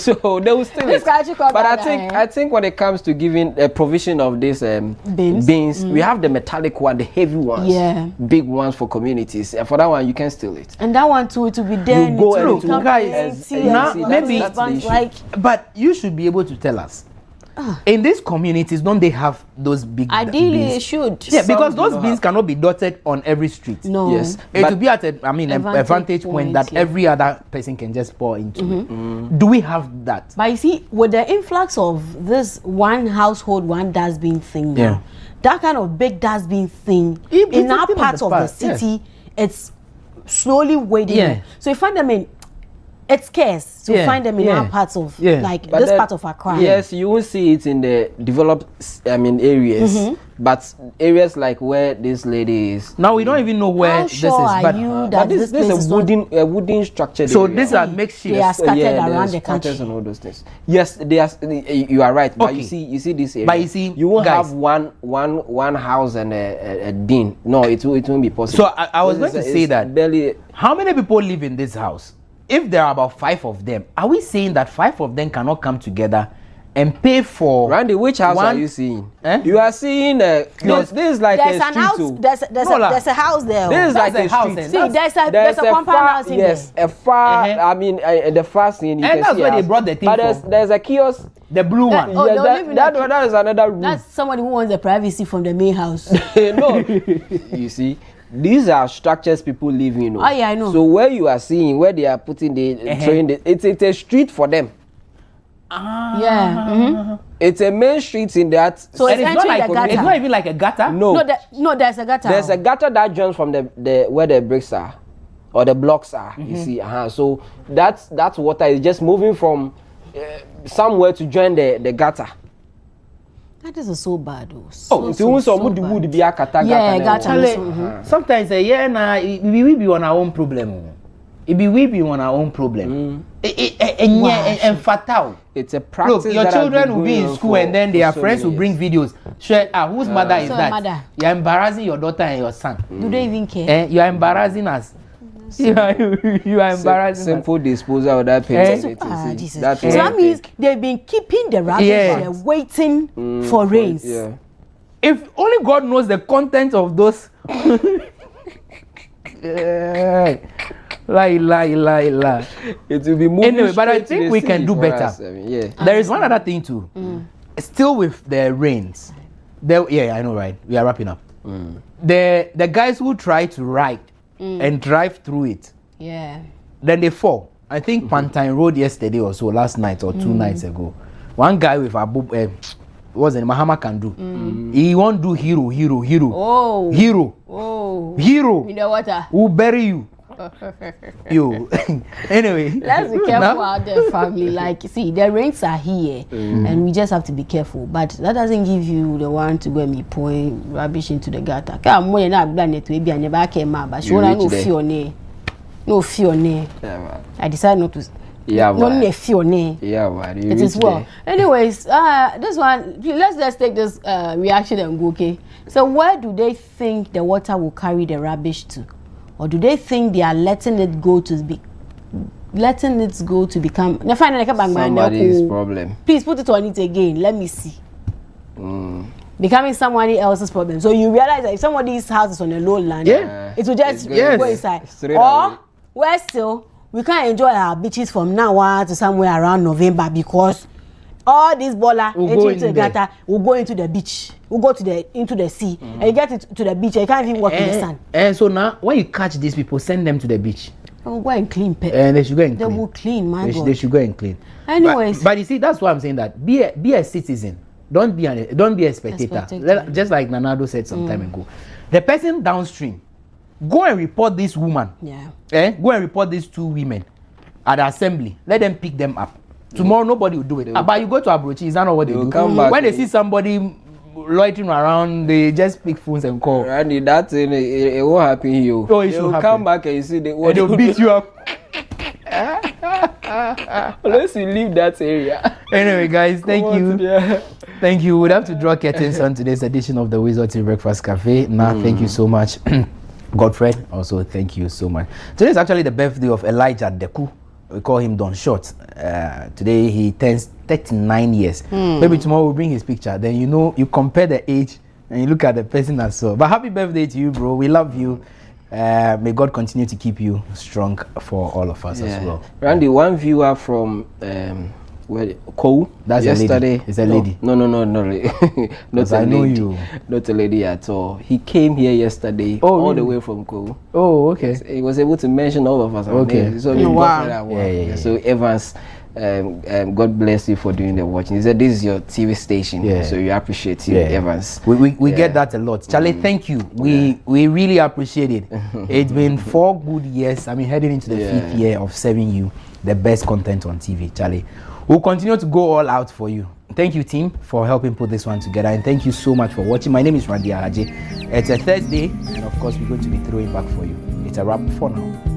S4: So they will still. But I think when it comes to giving a provision of these bins, we have the metallic one, the heavy ones, big ones for communities. And for that one, you can steal it.
S7: And that one too, it will be there.
S11: You go and guys, maybe but you should be able to tell us. In these communities, don't they have those big
S7: ideally
S11: bins?
S7: It should.
S11: Yeah, because those bins cannot be dotted on every street.
S7: No.
S4: Yes.
S11: It will be at a vantage point that every other person can just pour into. Do we have that?
S7: But you see, with the influx of this one household, one dustbin thing now, that kind of big dustbin thing in our parts of the city, it's slowly wading. So you find them in, it's scarce to find them in our parts of like this part of Accra.
S4: Yes, you will see it in the developed areas, but areas like where this lady is.
S11: Now we don't even know where this is.
S4: But this is a wooden structure.
S11: So these are makeshift.
S7: They are scattered around the country
S4: and all those things. Yes, they are. You are right. But you see this area.
S11: But you see,
S4: you won't have one house and a bin. No, it won't be possible.
S11: So I was going to say that.
S4: Barely.
S11: How many people live in this house? If there are about 5 of them, are we saying that 5 of them cannot come together and pay for?
S4: Randy, which house are you seeing? You are seeing this is like
S7: there's
S4: a
S7: an house. There's a house there.
S4: This is like a house.
S7: See, there's a compound house in there.
S4: Yes, a far. I mean, the first thing you can see.
S11: And that's where they brought the thing
S4: from. There's a kiosk.
S11: The blue one.
S4: That is another room.
S7: That's somebody who wants the privacy from the main house.
S4: No, you see. These are structures people live in.
S7: Oh yeah, I know.
S4: So where you are seeing where they are putting the train, it's a street for them.
S7: Yeah.
S4: It's a main street in that.
S7: So it's
S11: not like
S7: the gutter.
S11: it's not even like a gutter.
S4: No.
S7: No, there's a gutter.
S4: There's a gutter that joins from the where the bricks are, or the blocks are. You see, so that's water is just moving from somewhere to join the gutter.
S7: That is so bad, though.
S4: Wood be a gutter.
S7: Yeah, gutter.
S11: Sometimes we be on our own problem. We be on our own problem. And fatal.
S4: It's a practice.
S11: Look, your children will be in school and then their friends will bring videos. Share, whose mother is that?
S7: Mother.
S11: You're embarrassing your daughter and your son.
S7: Do they even care?
S11: You are embarrassing us. You are embarrassing
S4: simple disposal of that paper.
S7: So that means they've been keeping the rubbish there, waiting for rains.
S4: Yeah.
S11: If only God knows the content of those. Lie.
S4: It will be moving
S11: anyway, but I think we can do better. There is one other thing too. Still with the rains. I know, right? We are wrapping up. The guys who try to ride and drive through it.
S7: Yeah.
S11: Then they fall. I think Pantine Road yesterday or so, last night or 2 nights ago. One guy with a what's it? Mahama can do. He won't do hero.
S7: Oh.
S11: Hero.
S7: Oh.
S11: Hero.
S7: In the water.
S11: Who bury you? You. Anyway.
S7: Let's be careful out there, family. Like, see, the rains are here, and we just have to be careful. But that doesn't give you the one to go and be pouring rubbish into the gutter. Come on, not blame it. Maybe I never came out, but she won't no fear. I decided not to.
S4: Yeah,
S7: no fear.
S4: Yeah,
S7: it is well. Anyways, this one. Let's just take this reaction and go. Okay. So, where do they think the water will carry the rubbish to? Or do they think they are letting it go to become
S4: somebody's problem?
S7: Please put it on it again. Let me see. Becoming somebody else's problem. So you realize that if somebody's house is on a low land, it will just go inside. Or where still we can't enjoy our beaches from now on to somewhere around November because all this bola into the gutter will go into the beach. We'll go into the sea and you get to the beach and you can't even walk in the sun.
S11: And so now when you catch these people, send them to the beach.
S7: They'll go and clean.
S11: And they should go and clean.
S7: They will clean, my God.
S11: They should go and clean.
S7: Anyways.
S11: But you see, that's why I'm saying that. Be a citizen. Don't be a spectator. Just like Nanado said some time ago. The person downstream, go and report this woman.
S7: Yeah.
S11: Go and report these 2 women at the assembly. Let them pick them up. Tomorrow nobody will do it. But you go to Abrochi, is that not what they do? When they see somebody loitering around, they just pick phones and call.
S4: Randy, that thing, it won't happen here.
S11: Oh, it should happen.
S4: Come back and you see
S11: they'll beat you up.
S4: Unless you leave that area.
S11: Anyway, guys, thank you. Thank you. We'd have to draw curtains on today's edition of the WoezorTV Breakfast Cafe. Thank you so much. Godfred, also thank you so much. Today is actually the birthday of Elijah Deku. We call him Don Short. Today he turns 39 years. Maybe tomorrow we'll bring his picture. Then you compare the age and you look at the person as well. But happy birthday to you, bro. We love you. May God continue to keep you strong for all of us as well.
S4: Randy, one viewer from Kou.
S11: That's yesterday. A lady. It's a lady.
S4: No, not
S11: I know you.
S4: Not a lady at all. He came here yesterday, all the way from Kou.
S11: Oh, okay.
S4: Yes, he was able to mention all of us.
S11: Okay.
S4: So
S11: wow.
S4: So Evans, God bless you for doing the watching. He said this is your TV station, so you appreciate you, Evans.
S11: We get that a lot. Charlie, thank you. We really appreciate it. It's been 4 good years. I mean, heading into the 5th year of serving you the best content on TV, Charlie. We'll continue to go all out for you. Thank you, team, for helping put this one together. And thank you so much for watching. My name is Randy Ahaje. It's a Thursday. And of course, we're going to be throwing back for you. It's a wrap for now.